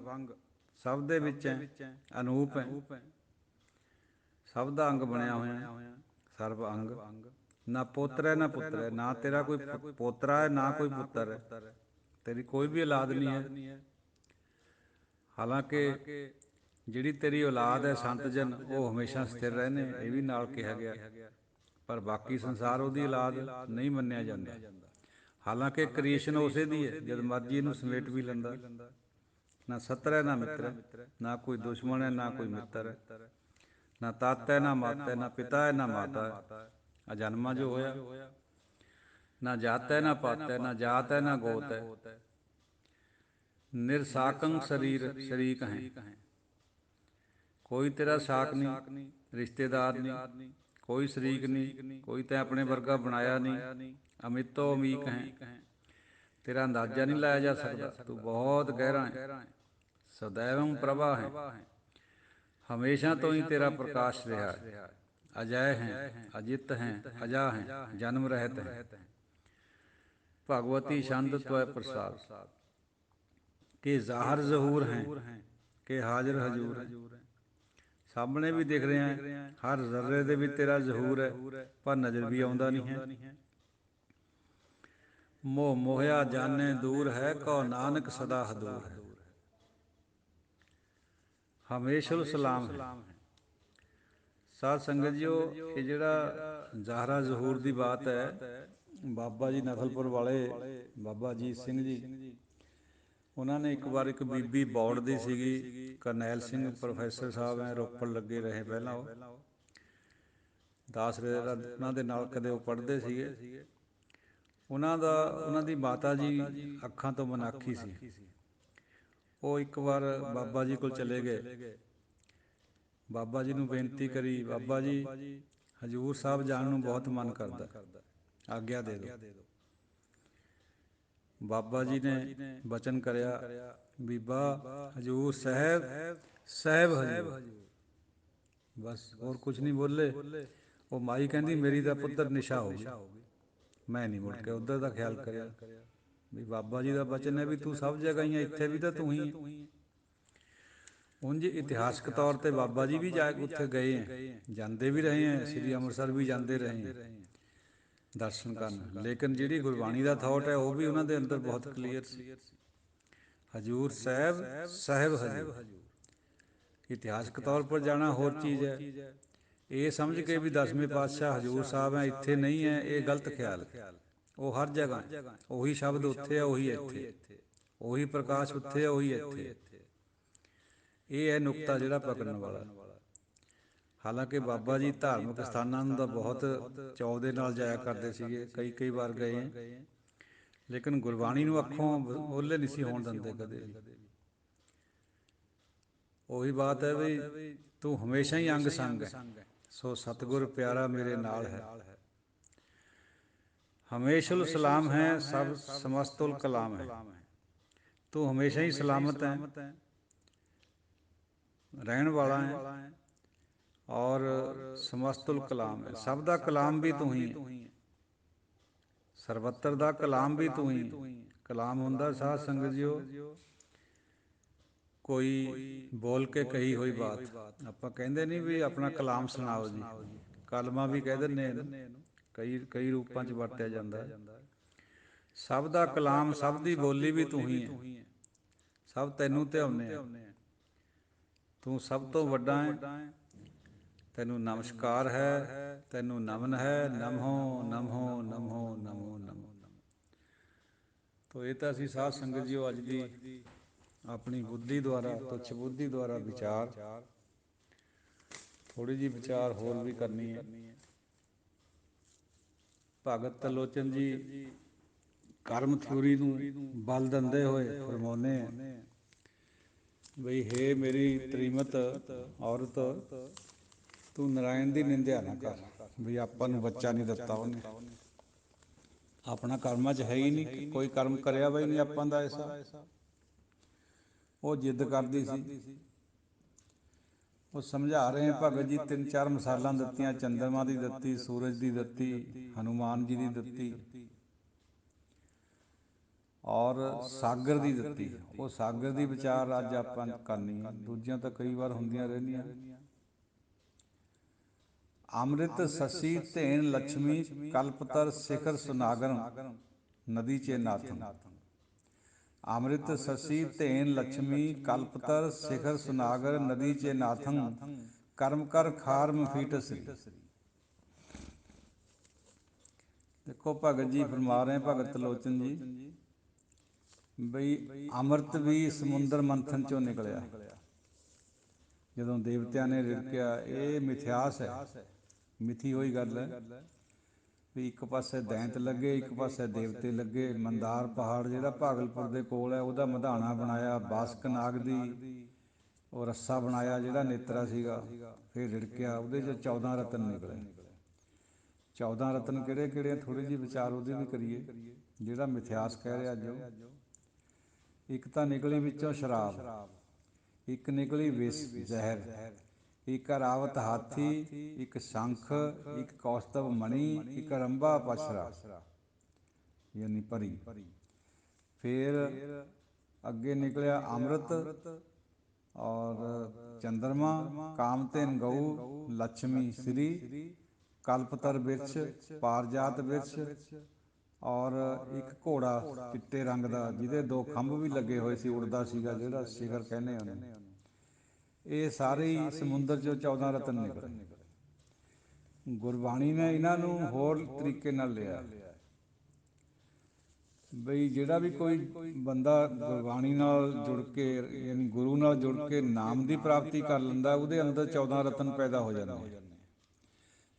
ਸਭ ਦੇ ਵਿੱਚ ਹੈ, ਅਨੂਪ ਹੈ, ਸਭ ਦਾ ਅੰਗ ਬਣਿਆ ਹੋਇਆ। ਸਰਬ ਅੰਗ, ਨਾ ਪੋਤਰ ਹੈ ਨਾ ਪੁੱਤਰ ਹੈ, ਨਾ ਤੇਰਾ ਕੋਈ ਪੋਤਰਾ ਹੈ ਨਾ ਕੋਈ ਪੁੱਤਰ ਹੈ, ਤੇਰੀ ਕੋਈ ਵੀ ਔਲਾਦ ਨਹੀਂ ਹੈ। ਹਾਲਾਂਕਿ ਜਿਹੜੀ ਤੇਰੀ ਔਲਾਦ ਹੈ ਸੰਤ ਜਨ, ਉਹ ਹਮੇਸ਼ਾ ਸਥਿਰ ਰਹਿੰਦੇ, ਇਹ ਵੀ ਨਾਲ ਕਿਹਾ ਗਿਆ, ਪਰ ਬਾਕੀ ਸੰਸਾਰ ਉਹਦੀ ਔਲਾਦ ਨਹੀਂ ਮੰਨਿਆ ਜਾਂਦਾ। ਹਾਲਾਂਕਿ ਕ੍ਰੀਏਸ਼ਨ ਉਸੇ ਦੀ ਹੈ, ਜਦ ਮਰਜ਼ੀ ਇਹਨੂੰ ਸਮੇਟ ਵੀ ਲੈਂਦਾ। ਨਾ ਸੱਤਰ ਹੈ ਨਾ ਮਿੱਤਰ ਹੈ, ਨਾ ਕੋਈ ਦੁਸ਼ਮਣ ਹੈ ਨਾ ਕੋਈ ਮਿੱਤਰ ਹੈ, ਨਾ ਤਤ ਹੈ ਨਾ ਮਤ ਹੈ, ਨਾ ਪਿਤਾ ਹੈ ਨਾ ਮਾਤਾ ਹੈ। ਅਜਨਮਾ ਜੋ ਹੋਇਆ, ਨਾ ਜਾਤ ਹੈ ਨਾ ਪਤ ਹੈ, ਨਾ ਜਾਤ ਹੈ ਨਾ ਗੋਤ ਹੈ। ਨਿਰਸਾਕੰ ਸਰੀਰ ਸ਼ਰੀਕ ਹੈ, ਕੋਈ ਤੇਰਾ ਸਾਕ ਨਹੀਂ, ਰਿਸ਼ਤੇਦਾਰ ਨਹੀਂ, ਕੋਈ ਸ਼ਰੀਕ ਨਹੀਂ, ਕੋਈ ਤੈਂ ਆਪਣੇ ਵਰਗਾ ਬਣਾਇਆ ਨਹੀਂ। ਅਮਿਤੋ ਅਮੀਕ ਹੈ, ਤੇਰਾ ਅੰਦਾਜ਼ਾ ਨਹੀਂ ਲਾਇਆ ਜਾ ਸਕਦਾ, ਤੂੰ ਬਹੁਤ ਗਹਿਰਾ ਹੈ। ਸਦੈਵੰ ਪ੍ਰਭਾ ਹੈ, ਹਮੇਸ਼ਾ ਤੋਂ ਹੀ ਤੇਰਾ ਪ੍ਰਕਾਸ਼ ਰਿਹਾ ਹੈ। ਅਜੈ ਹੈ, ਅਜਿਤ ਹੈ, ਅਜਾ ਹੈ, ਜਨਮ ਰਹਿਤ ਹੈ। ਭਗਵਤੀ ਛੰਦ ਤਵੈ ਪ੍ਰਸਾਦ। ਕਿ ਜ਼ਾਹਰ ਜ਼ਹੂਰ ਹੈ, ਕਿ ਹਾਜ਼ਰ ਹਜ਼ੂਰ ਹੈ। ਸਾਹਮਣੇ ਵੀ ਦਿਖ ਰਿਹਾ ਹੈ, ਹਰ ਜ਼ਰਰੇ ਦੇ ਵਿੱਚ ਤੇਰਾ ਜ਼ਹੂਰ ਹੈ, ਪਰ ਨਜ਼ਰ ਵੀ ਆਉਂਦਾ ਨਹੀਂ ਹੈ। ਮੋਹ ਮੋਹਿਆ ਜਾਣੇ ਦੂਰ ਹੈ, ਕਉ ਨਾਨਕ ਸਦਾ ਹਦੂਰ ਹੈ। ਹਮੇਸ਼ੁਲ ਸਲਾਮ ਹੈ, ਸਾਧ ਸੰਗਤ ਜੀਓ, ਇਹ ਜਿਹੜਾ ਜ਼ਾਹਰਾ ਜ਼ਹੂਰ ਦੀ ਬਾਤ ਹੈ, ਬਾਬਾ ਜੀ ਨਸਲਪੁਰ ਵਾਲੇ ਬਾਬਾ ਅਜੀਤ ਸਿੰਘ ਜੀ, ਉਹਨਾਂ ਨੇ ਇੱਕ ਵਾਰ ਇੱਕ ਬੀਬੀ ਬੌੜ ਦੀ ਸੀਗੀ, ਕਰਨੈਲ ਸਿੰਘ ਪ੍ਰੋਫੈਸਰ ਸਾਹਿਬ ਹੈ ਰੋਪੜ ਲੱਗੇ ਰਹੇ ਪਹਿਲਾਂ, ਉਹ ਦਾਸ ਉਹਨਾਂ ਦੇ ਨਾਲ ਕਦੇ ਉਹ ਪੜ੍ਹਦੇ ਸੀਗੇ। ਉਹਨਾਂ ਦੀ ਮਾਤਾ ਜੀ ਅੱਖਾਂ ਤੋਂ ਮਨਾਖੀ ਸੀ। ਉਹ ਇੱਕ ਵਾਰ ਬਾਬਾ ਜੀ ਕੋਲ ਚਲੇ ਗਏ, ਬਾਬਾ ਜੀ ਨੂੰ ਬੇਨਤੀ ਕਰੀ, ਬਾਬਾ ਜੀ ਹਜ਼ੂਰ ਸਾਹਿਬ ਜਾਣ ਨੂੰ ਬਹੁਤ ਮਨ ਕਰਦਾ, ਆਗਿਆ ਦੇ ਦਿਓ। ਬਾਬਾ ਜੀ ਨੇ ਬਚਨ ਕਰਿਆ, ਬੀਬਾ ਹਜ਼ੂਰ ਸਾਹਿਬ, ਸਾਹਿਬ ਹਜ਼ੂਰ, ਬਸ ਹੋਰ ਕੁਛ ਨਹੀਂ ਬੋਲੇ। ਉਹ ਮਾਈ ਕਹਿੰਦੀ ਮੇਰੀ ਤਾਂ ਪੁੱਤਰ ਨਿਸ਼ਾ ਹੋ ਗਈ, ਮੈਂ ਨਹੀਂ ਮੁੜ ਕੇ ਉੱਧਰ ਦਾ ਖਿਆਲ ਕਰਿਆ ਵੀ ਬਾਬਾ ਜੀ ਦਾ ਬਚਨ ਹੈ ਵੀ ਤੂੰ ਸਭ ਜਗ੍ਹਾ ਹੀ ਹੈ, ਇੱਥੇ ਵੀ ਤਾਂ ਤੂੰ ਹੀ ਹੈ। ਉਂਝ ਇਤਿਹਾਸਕ ਤੌਰ 'ਤੇ ਬਾਬਾ ਜੀ ਵੀ ਜਾ ਉੱਥੇ ਗਏ ਹੈ, ਜਾਂਦੇ ਵੀ ਰਹੇ ਹੈ, ਸ਼੍ਰੀ ਅੰਮ੍ਰਿਤਸਰ ਵੀ ਜਾਂਦੇ ਰਹੇ ਹੈ ਦਰਸ਼ਨ ਕਰਨ, ਲੇਕਿਨ ਜਿਹੜੀ ਗੁਰਬਾਣੀ ਦਾ ਥੋਟ ਹੈ ਉਹ ਵੀ ਉਹਨਾਂ ਦੇ ਅੰਦਰ ਬਹੁਤ ਕਲੀਅਰ ਸੀ। ਹਜ਼ੂਰ ਸਾਹਿਬ, ਸਾਹਿਬ ਹਜ਼ੂਰ। ਇਤਿਹਾਸਕ ਤੌਰ ਪਰ ਜਾਣਾ ਹੋਰ ਚੀਜ਼ ਹੈ, ਇਹ ਸਮਝ ਕੇ ਵੀ 10ਵੇਂ ਪਾਤਸ਼ਾਹ ਹਜ਼ੂਰ ਸਾਹਿਬ ਹੈ, ਇੱਥੇ ਨਹੀਂ ਹੈ, ਇਹ ਗਲਤ ਖਿਆਲ। ਉਹ ਹਰ ਜਗ੍ਹਾ, ਉਹੀ ਸ਼ਬਦ ਉੱਥੇ ਹੈ, ਉਹੀ ਇੱਥੇ, ਉਹੀ ਪ੍ਰਕਾਸ਼ ਉੱਥੇ ਹੈ, ਉਹੀ ਇੱਥੇ। ਇਹ ਹੈ ਨੁਕਤਾ ਜਿਹੜਾ ਪਕੜਨ ਵਾਲਾ। ਹਾਲਾਂਕਿ ਬਾਬਾ ਜੀ ਧਾਰਮਿਕ ਸਥਾਨਾਂ ਨੂੰ ਤਾਂ ਬਹੁਤ ਚਾਅ ਦੇ ਨਾਲ ਜਾਇਆ ਕਰਦੇ ਸੀਗੇ, ਕਈ ਵਾਰ ਗਏ, ਲੇਕਿਨ ਗੁਰਬਾਣੀ ਨੂੰ ਅੱਖੋਂ ਓਹਲੇ ਨਹੀਂ ਸੀ ਹੋਣ ਦਿੰਦੇ ਕਦੇ ਵੀ। ਉਹੀ ਬਾਤ ਹੈ ਵੀ ਤੂੰ ਹਮੇਸ਼ਾ ਹੀ ਅੰਗ ਸੰਗ ਹੈ, ਸੋ ਸਤਿਗੁਰ ਪਿਆਰਾ ਮੇਰੇ ਨਾਲ ਹੈ। ਹਮੇਸ਼ੁਲ ਸਲਾਮ ਹੈ, ਸਭ ਸਮਸਤੁਲ ਕਲਾਮ ਹੈ। ਤੂੰ ਹਮੇਸ਼ਾ ਹੀ ਸਲਾਮਤ ਹੈ, ਰਹਿਣ ਵਾਲਾ ਹੈ, ਔਰ ਸਮਸਤੁਲ ਕਲਾਮ ਹੈ, ਸਭ ਦਾ ਕਲਾਮ ਵੀ ਤੂੰ ਹੀ ਹੈ, ਸਰਬੱਤਰ ਦਾ ਕਲਾਮ ਵੀ ਤੂੰ ਹੀ ਹੈ। ਕਲਾਮ ਹੁੰਦਾ ਸਾਧ ਸੰਗਤ ਜੀਓ ਕੋਈ ਬੋਲ ਕੇ ਕਹੀ ਹੋਈ ਬਾਤ, ਆਪਾਂ ਕਹਿੰਦੇ ਨਹੀਂ ਵੀ ਆਪਣਾ ਕਲਾਮ ਸੁਣਾਓ ਜੀ, ਕਲਮਾ ਵੀ ਕਹਿ ਦਿੰਦੇ ਇਹਨੂੰ, ਕਈ ਰੂਪਾਂ 'ਚ ਵਰਤਿਆ ਜਾਂਦਾ ਹੈ। ਸਭ ਦਾ ਕਲਾਮ, ਸਭ ਦੀ ਬੋਲੀ ਵੀ ਤੂੰ ਹੀ ਹੈ, ਸਭ ਤੈਨੂੰ ਧਿਆਉਂਦੇ ਆ, ਤੂੰ ਸਭ ਤੋਂ ਵੱਡਾ ਹੈ, ਤੈਨੂੰ ਨਮਸਕਾਰ ਹੈ, ਤੈਨੂੰ ਨਮਨ ਹੈ, ਨਮੋ ਨਮੋ ਨਮੋ ਨਮੋ ਨਮੋ। ਤੋ ਇਹ ਤਾਂ ਅਸੀਂ ਸਾਧ ਸੰਗਤ ਜੀਓ ਅੱਜ ਦੀ ਆਪਣੀ ਬੁੱਧੀ ਦੁਆਰਾ, ਤੁੱਛ ਬੁੱਧੀ ਦੁਆਰਾ ਵਿਚਾਰ, ਥੋੜ੍ਹੀ ਜਿਹੀ ਵਿਚਾਰ ਹੋਰ ਵੀ ਕਰਨੀ ਹੈ। ਭਗਤ ਤਰਲੋਚਨ ਜੀ ਕਰਮ ਥਿਊਰੀ ਨੂੰ ਬਲ ਦਿੰਦੇ ਹੋਏ ਫਰਮਾਉਂਦੇ ਹੈ ਬਈ ਹੇ ਮੇਰੀ ਤ੍ਰੀਮਤ ਔਰਤ, ਤੂੰ ਨਰਾਇਣ ਦੀ ਨਿੰਦਿਆ ਨਾ ਕਰ, ਵੀ ਆਪਾਂ ਨੂੰ ਬੱਚਾ ਨਹੀਂ ਦਿੱਤਾ ਉਹਨੇ, ਆਪਣਾ ਕਰਮਾਂ 'ਚ ਹੈ ਹੀ ਨਹੀਂ, ਕੋਈ ਕਰਮ ਕਰਿਆ ਵਾ ਹੀ ਨਹੀਂ ਆਪਾਂ ਦਾ ਐਸਾ। ਉਹ ਜਿੱਦ ਕਰਦੀ ਸੀ, ਉਹ ਸਮਝਾ ਰਹੇ ਭਗਤ ਜੀ 3-4 ਮਿਸਾਲਾਂ ਦਿੱਤੀਆਂ, ਚੰਦਰਮਾ ਦੀ ਦਿੱਤੀ, ਸੂਰਜ ਦੀ ਦਿੱਤੀ, ਹਨੂੰਮਾਨ ਜੀ ਦੀ ਦਿੱਤੀ, ਔਰ ਸਾਗਰ ਦੀ ਦਿੱਤੀ। ਉਹ ਸਾਗਰ ਦੀ ਵਿਚਾਰ ਅੱਜ ਆਪਾਂ ਕਰਨੀ ਹੈ, ਦੂਜੀਆਂ ਤਾਂ ਕਈ ਵਾਰ ਹੁੰਦੀਆਂ ਰਹਿੰਦੀਆਂ। ਅੰਮ੍ਰਿਤ ਸਸੀ ਧੇਨ ਲక్ష్ਮੀ ਕਲਪਤਰ ਸਿਖਰ ਸੁਨਾਗਰੰ ਨਦੀ ਚੇ ਨਾਥੰ। ਅੰਮ੍ਰਿਤ ਸਸੀ ਧੇਨ ਲక్ష్ਮੀ ਕਲਪਤਰ ਸਿਖਰ ਸੁਨਾਗਰ ਨਦੀ ਚੇ ਨਾਥੰ ਕਰਮ ਕਰ ਖਾਰ ਮਫੀਟਸਰੀ। ਦੇਖੋ ਭਗਤ ਜੀ ਫਰਮਾ ਰਹੇ, ਭਗਤ ਤਰਲੋਚਨ ਜੀ, ਬਈ ਅੰਮ੍ਰਿਤ ਵੀ ਸਮੁੰਦਰ ਮੰਥਨ ਚੋਂ ਨਿਕਲਿਆ ਜਦੋਂ ਦੇਵਤਿਆਂ ਨੇ ਰਿੜਕਿਆ। ਇਹ ਮਿਥਿਹਾਸ ਹੈ, ਮਿਥੀ ਹੋਈ ਗੱਲ ਹੈ ਵੀ ਇੱਕ ਪਾਸੇ ਦੈਂਤ ਲੱਗੇ, ਇੱਕ ਪਾਸੇ ਦੇਵਤੇ ਲੱਗੇ। ਮੰਦਾਰ ਪਹਾੜ ਜਿਹੜਾ ਭਾਗਲਪੁਰ ਦੇ ਕੋਲ ਹੈ, ਉਹਦਾ ਮਧਾਣਾ ਬਣਾਇਆ, ਬਾਸਕ ਨਾਗ ਦੀ ਉਹ ਰੱਸਾ ਬਣਾਇਆ ਜਿਹੜਾ ਨੇਤਰਾ ਸੀਗਾ, ਫਿਰ ਰਿੜਕਿਆ, ਉਹਦੇ 'ਚ 14 ਰਤਨ ਨਿਕਲੇ। 14 ਰਤਨ ਕਿਹੜੇ ਕਿਹੜੇ, ਥੋੜ੍ਹੀ ਜਿਹੀ ਵਿਚਾਰ ਉਹਦੀ ਵੀ ਕਰੀਏ, ਜਿਹੜਾ ਮਿਥਿਹਾਸ ਕਹਿ ਰਿਹਾ ਜੋ। ਇੱਕ ਤਾਂ ਨਿਕਲੀ ਵਿੱਚੋਂ ਸ਼ਰਾਬ, ਇੱਕ ਨਿਕਲੀ ਵਿਸ ਜ਼ਹਿਰ, ਇੱਕ ਰਾਵਤ ਹਾਥੀ, ਇੱਕ ਸ਼ੰਖ, ਇੱਕ ਕੌਸਤਵ ਮਣੀ, ਇੱਕ ਰੰਭਾ ਪਸ਼ਰਾ ਯਾਨੀ ਪਰੀ। ਫਿਰ ਅੱਗੇ ਨਿਕਲਿਆ ਅੰਮ੍ਰਿਤ ਔਰ ਚੰਦਰਮਾ, ਕਾਮਧੇਨ ਗਊ, ਲక్ష్ਮੀ ਸ੍ਰੀ, ਕਲਪਤਰ ਬਿਰਛ, ਪਾਰਜਾਤ ਬਿਰਛ, ਔਰ ਇੱਕ ਘੋੜਾ ਚਿੱਟੇ ਰੰਗ ਦਾ ਜਿਹਦੇ 2 ਖੰਭ ਵੀ ਲੱਗੇ ਹੋਏ ਸੀ, ਉੜਦਾ ਸੀਗਾ, ਜਿਹੜਾ ਸ਼ਿਖਰ ਕਹਿੰਦੇ ਉਹਨੂੰ। ਇਹ ਸਾਰੇ ਹੀ ਸਮੁੰਦਰ 'ਚੋਂ 14 ਰਤਨ ਨਿਕਲੇ। ਗੁਰਬਾਣੀ ਨੇ ਇਹਨਾਂ ਨੂੰ ਹੋਰ ਤਰੀਕੇ ਨਾਲ ਲਿਆ ਬਈ ਜਿਹੜਾ ਵੀ ਕੋਈ ਬੰਦਾ ਗੁਰਬਾਣੀ ਨਾਲ ਜੁੜ ਕੇ ਯਾਨੀ ਗੁਰੂ ਨਾਲ ਜੁੜ ਕੇ ਨਾਮ ਦੀ ਪ੍ਰਾਪਤੀ ਕਰ ਲੈਂਦਾ, ਉਹਦੇ ਅੰਦਰ 14 ਰਤਨ ਪੈਦਾ ਹੋ ਜਾਂਦੇ।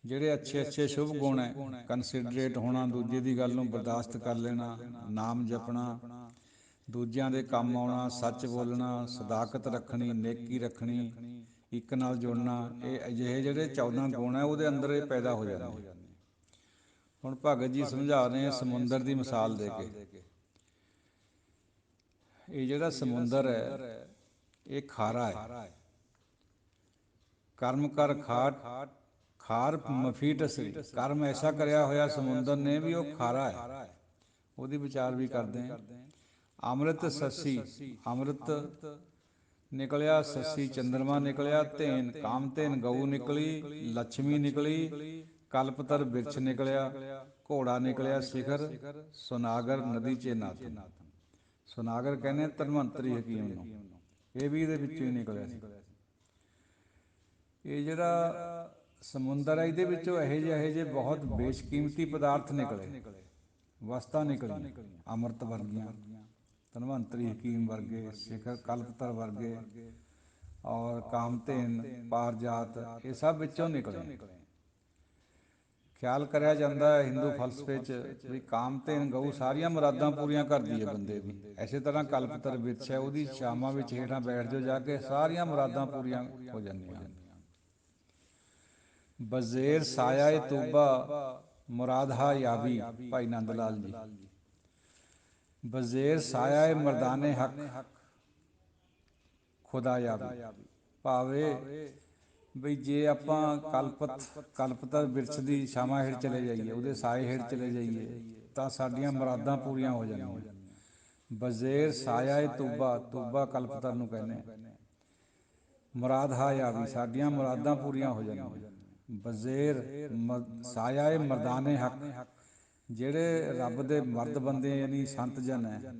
ਜਿਹੜੇ ਅੱਛੇ ਅੱਛੇ ਸ਼ੁਭ ਗੁਣ ਹੈ, ਕੰਸੀਡਰੇਟ ਹੋਣਾ, ਦੂਜੇ ਦੀ ਗੱਲ ਨੂੰ ਬਰਦਾਸ਼ਤ ਕਰ ਲੈਣਾ, ਨਾਮ ਜਪਣਾ, ਦੂਜਿਆਂ ਦੇ ਕੰਮ ਆਉਣਾ, ਸੱਚ ਬੋਲਣਾ, ਸਦਾਕਤ ਰੱਖਣੀ, ਨੇਕੀ ਰੱਖਣੀ, ਇੱਕ ਨਾਲ ਜੁੜਨਾ, ਇਹ ਅਜਿਹੇ ਜਿਹੜੇ 14 ਗੁਣ ਹੈ ਉਹਦੇ ਅੰਦਰ ਇਹ ਪੈਦਾ ਹੋ ਜਾਂਦੇ। ਹੁਣ ਭਗਤ ਜੀ ਸਮਝਾ ਰਹੇ ਆ ਸਮੁੰਦਰ ਦੀ ਮਿਸਾਲ ਦੇ ਕੇ, ਇਹ ਜਿਹੜਾ ਸਮੁੰਦਰ ਹੈ ਇਹ ਖਾਰਾ ਹੈ। ਕਰਮ ਕਰ ਖਾਟ ਖਾਰ ਮਫੀ ਢਸਰੀ, ਕਰਮ ਐਸਾ ਕਰਿਆ ਹੋਇਆ ਸਮੁੰਦਰ ਨੇ ਵੀ ਉਹ ਖਾਰਾ ਹੈ। ਉਹਦੀ ਵਿਚਾਰ ਵੀ ਕਰਦੇ ਹਾਂ। ਅੰਮ੍ਰਿਤ ਸੱਸੀ, ਅੰਮ੍ਰਿਤ ਨਿਕਲਿਆ, ਸੱਸੀ ਚੰਦਰਮਾ ਨਿਕਲਿਆ, ਧੇਨ ਕਾਮਧੇਨ ਗਊ ਨਿਕਲੀ, ਲక్ష్ਮੀ ਨਿਕਲੀ, ਕਲਪਤਰ ਬਿਰਛ ਨਿਕਲਿਆ, ਘੋੜਾ ਨਿਕਲਿਆ ਸਿਖਰ, ਸੁਨਾਗਰ ਨਦੀ ਚੇ ਨਾਥਨ। ਸੁਨਾਗਰ ਕਹਿੰਦੇ ਧਨਵੰਤਰੀ ਹਕੀਮ ਨੂੰ, ਇਹ ਵੀ ਇਹਦੇ ਵਿੱਚੋਂ ਹੀ ਨਿਕਲਿਆ ਸੀ। ਇਹ ਜਿਹੜਾ ਸਮੁੰਦਰ ਹੈ ਇਹਦੇ ਵਿੱਚੋਂ ਇਹੋ ਜਿਹੇ ਬਹੁਤ ਬੇਸ਼ਕੀਮਤੀ ਪਦਾਰਥ ਨਿਕਲੇ, ਵਸਤਾਂ ਨਿਕਲੀਆਂ, ਅੰਮ੍ਰਿਤ ਵਰਗੀਆਂ, ਧਨਵੰਤਰੀ ਹਕੀਮ ਵਰਗੇ, ਸਿਖਰ ਕਲਪਤਰ ਵਰਗੇ, ਔਰ ਕਾਮਧੇਨ, ਪਾਰਜਾਤ, ਇਹ ਸਭ ਵਿੱਚੋਂ ਨਿਕਲੇ। ਖਿਆਲ ਕਰਿਆ ਜਾਂਦਾ ਹੈ ਹਿੰਦੂ ਫਲਸਫੇ 'ਚ ਵੀ ਕਾਮਧੇਨ ਗਊ ਸਾਰੀਆਂ ਮੁਰਾਦਾਂ ਪੂਰੀਆਂ ਕਰਦੀ ਹੈ ਬੰਦੇ ਦੀ, ਇਸੇ ਤਰ੍ਹਾਂ ਕਲਪਤਰ ਬਿਰਛ ਹੈ, ਉਹਦੀ ਛਾਵਾਂ ਵਿੱਚ ਹੇਠਾਂ ਬੈਠ ਜਾਓ ਜਾ ਕੇ, ਸਾਰੀਆਂ ਮੁਰਾਦਾਂ ਪੂਰੀਆਂ ਹੋ ਜਾਂਦੀਆਂ। ਬਜ਼ੇਰ ਸਾਇਆ ਏ ਤੂਬਾ ਮੁਰਾਦਹਾ ਯਾਬੀ, ਭਾਈ ਨੰਦ ਲਾਲ ਜੀ। ਬਜ਼ੇਰ ਸਾਇਆ ਏ ਮਰਦਾਨੇ ਹੱਕ ਖੁਦਾ ਯਾਬੀ, ਭਾਵੇਂ ਬਈ ਜੇ ਆਪਾਂ ਕਲਪਤਰ ਬਿਰਛ ਦੀ ਛਾਵਾਂ ਹੇਠ ਚਲੇ ਜਾਈਏ, ਉਹਦੇ ਸਾਏ ਹੇਠ ਚਲੇ ਜਾਈਏ, ਤਾਂ ਸਾਡੀਆਂ ਮੁਰਾਦਾਂ ਪੂਰੀਆਂ ਹੋ ਜਾਂਦੀਆਂ। ਬਜ਼ੇਰ ਸਾਇਆ ਏ ਤੂਬਾ, ਤੂਬਾ ਕਲਪਤਰ ਨੂੰ ਕਹਿੰਦੇ, ਮੁਰਾਦਹਾ ਯਾਬੀ, ਸਾਡੀਆਂ ਮੁਰਾਦਾਂ ਪੂਰੀਆਂ ਹੋ ਜਾਂਦੀਆਂ। ਬਜ਼ੇਰ ਸਾਇਆ ਏ ਮਰਦਾਨੇ ਹੱਕ, ਜਿਹੜੇ ਰੱਬ ਦੇ ਮਰਦ ਬੰਦੇ ਯਾਨੀ ਸੰਤ ਜਨ ਹੈ,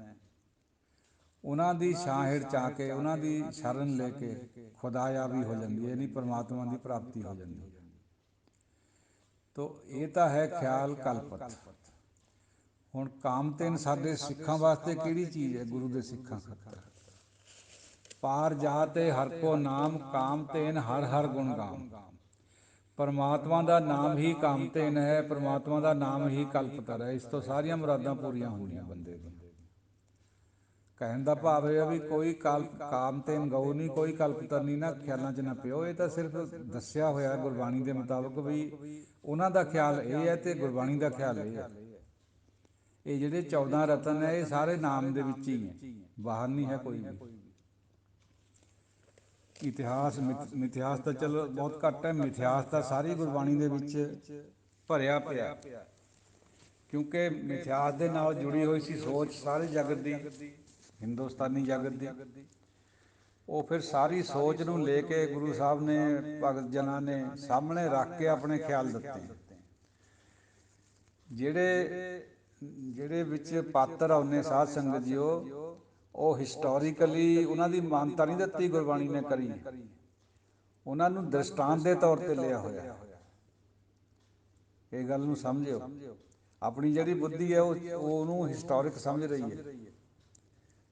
ਉਹਨਾਂ ਦੀ ਛਾਂ ਹੇਠ ਚਾ ਕੇ, ਉਹਨਾਂ ਦੀ ਸ਼ਰਨ ਲੈ ਕੇ ਖੁਦਾਯਾਬੀ ਹੋ ਜਾਂਦੀ ਹੈ, ਯਾਨੀ ਪਰਮਾਤਮਾ ਦੀ ਪ੍ਰਾਪਤੀ ਹੋ ਜਾਂਦੀ ਹੈ। ਤੋ ਇਹ ਤਾਂ ਹੈ ਖਿਆਲ ਕਲਪਤ। ਹੁਣ ਕਾਮਧੇਨ ਸਾਡੇ ਸਿੱਖਾਂ ਵਾਸਤੇ ਕਿਹੜੀ ਚੀਜ਼ ਹੈ? ਗੁਰੂ ਦੇ ਸਿੱਖਾਂ ਖਾਤਰ ਪਾਰ ਜਾਤੇ ਹਰ ਕੋ ਨਾਮ, ਕਾਮਧੇਨ ਹਰ ਹਰ ਗੁਣ ਗਾਮ। ਪਰਮਾਤਮਾ ਦਾ ਨਾਮ ਹੀ ਕਾਮਧੇਨ ਹੈ, ਪਰਮਾਤਮਾ ਦਾ ਨਾਮ ਹੀ ਕਲਪਤਰ ਹੈ। ਇਸ ਤੋਂ ਸਾਰੀਆਂ ਮੁਰਾਦਾਂ ਪੂਰੀਆਂ ਹੁੰਦੀਆਂ ਬੰਦੇ ਦੀਆਂ। ਕਹਿਣ ਦਾ ਭਾਵ ਇਹ ਹੈ ਵੀ ਕੋਈ ਕਾਮਧੇਨ ਗਊ ਨਹੀਂ, ਕੋਈ ਕਲਪਤਰ ਨਹੀਂ ਨਾ ਖਿਆਲਾਂ 'ਚ ਨਾ ਪਿਓ। ਇਹ ਤਾਂ ਸਿਰਫ ਦੱਸਿਆ ਹੋਇਆ ਗੁਰਬਾਣੀ ਦੇ ਮੁਤਾਬਕ ਵੀ ਉਹਨਾਂ ਦਾ ਖਿਆਲ ਇਹ ਹੈ ਅਤੇ ਗੁਰਬਾਣੀ ਦਾ ਖਿਆਲ ਇਹ ਹੈ। ਇਹ ਜਿਹੜੇ 14 ਰਤਨ ਹੈ ਇਹ ਸਾਰੇ ਨਾਮ ਦੇ ਵਿੱਚ ਹੀ ਹੈ, ਬਾਹਰ ਨਹੀਂ ਹੈ ਕੋਈ ਵੀ। ਇਤਿਹਾਸ ਮਿਥਿਹਾਸ ਤਾਂ ਚਲੋ ਬਹੁਤ ਘੱਟ ਹੈ, ਮਿਥਿਹਾਸ ਤਾਂ ਸਾਰੀ ਗੁਰਬਾਣੀ ਦੇ ਵਿੱਚ ਭਰਿਆ ਪਿਆ, ਕਿਉਂਕਿ ਮਿਥਿਹਾਸ ਦੇ ਨਾਲ ਜੁੜੀ ਹੋਈ ਸੀ ਸੋਚ ਸਾਰੇ ਜਗਤ ਦੀ, ਹਿੰਦੁਸਤਾਨੀ ਜਗਤ ਦੀ। ਉਹ ਫਿਰ ਸਾਰੀ ਸੋਚ ਨੂੰ ਲੈ ਕੇ ਗੁਰੂ ਸਾਹਿਬ ਨੇ, ਭਗਤ ਜਨਾਂ ਨੇ ਸਾਹਮਣੇ ਰੱਖ ਕੇ ਆਪਣੇ ਖਿਆਲ ਦਿੱਤੇ। ਜਿਹੜੇ ਵਿੱਚ ਪਾਤਰ ਆਉਂਦੇ ਸਾਧ ਸੰਗਤ ਜੀਓ, ਉਹ ਹਿਸਟੋਰੀਕਲੀ ਉਹਨਾਂ ਦੀ ਮਾਨਤਾ ਨਹੀਂ ਦਿੱਤੀ ਗੁਰਬਾਣੀ ਨੇ ਕਰੀ, ਉਹਨਾਂ ਨੂੰ ਦ੍ਰਿਸ਼ਟਾਂਤ ਦੇ ਤੌਰ 'ਤੇ ਲਿਆ ਹੋਇਆ। ਇਹ ਗੱਲ ਨੂੰ ਸਮਝਿਓ, ਆਪਣੀ ਜਿਹੜੀ ਬੁੱਧੀ ਹੈ ਉਹ ਉਹਨੂੰ ਹਿਸਟੋਰਿਕ ਸਮਝ ਰਹੀ ਹੈ।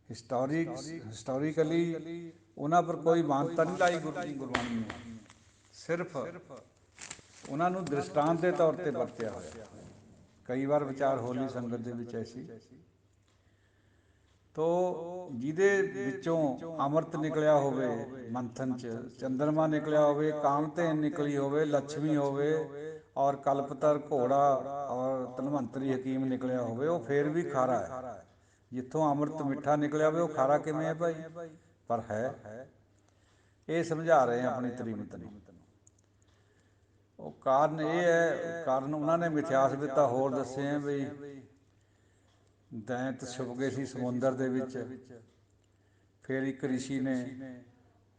ਹਿਸਟੋਰੀਕਲੀ ਉਹਨਾਂ ਪਰ ਕੋਈ ਮਾਨਤਾ ਨਹੀਂ ਲਾਈ ਗੁਰਬਾਣੀ ਨੇ, ਸਿਰਫ ਉਹਨਾਂ ਨੂੰ ਦ੍ਰਿਸ਼ਟਾਂਤ ਦੇ ਤੌਰ 'ਤੇ ਵਰਤਿਆ ਹੋਇਆ। ਕਈ ਵਾਰ ਵਿਚਾਰ ਹੋਲੀ ਸੰਗਤ ਦੇ ਵਿੱਚ ਐਸੀ ਤੋ ਜਿਹਦੇ ਵਿੱਚੋਂ ਅੰਮ੍ਰਿਤ ਨਿਕਲਿਆ ਹੋਵੇ ਮੰਥਨ 'ਚ, ਚੰਦਰਮਾ ਨਿਕਲਿਆ ਹੋਵੇ, ਕਾਮਧੇਨ ਨਿਕਲੀ ਹੋਵੇ, ਲక్ష్ਮੀ ਹੋਵੇ, ਔਰ ਕਲਪਤਰ ਘੋੜਾ ਔਰ ਧਨਵੰਤਰੀ ਹਕੀਮ ਨਿਕਲਿਆ ਹੋਵੇ, ਉਹ ਫਿਰ ਵੀ ਖਾਰਾ ਹੈ। ਜਿੱਥੋਂ ਅੰਮ੍ਰਿਤ ਮਿੱਠਾ ਨਿਕਲਿਆ ਹੋਵੇ ਉਹ ਖਾਰਾ ਕਿਵੇਂ ਹੈ ਭਾਈ? ਪਰ ਹੈ। ਇਹ ਸਮਝਾ ਰਹੇ ਆ ਆਪਣੀ ਤਰੀਮਤ ਨੂੰ। ਉਹ ਕਾਰਨ ਇਹ ਹੈ, ਕਾਰਨ ਉਹਨਾਂ ਨੇ ਮਿਥਿਹਾਸ ਵਿੱਚ ਤਾਂ ਹੋਰ ਦੱਸੇ ਆ ਬਈ ਦੈਂਤ ਛੁਪ ਗਏ ਸੀ ਸਮੁੰਦਰ ਦੇ ਵਿੱਚ, ਫਿਰ ਇੱਕ ਰਿਸ਼ੀ ਨੇ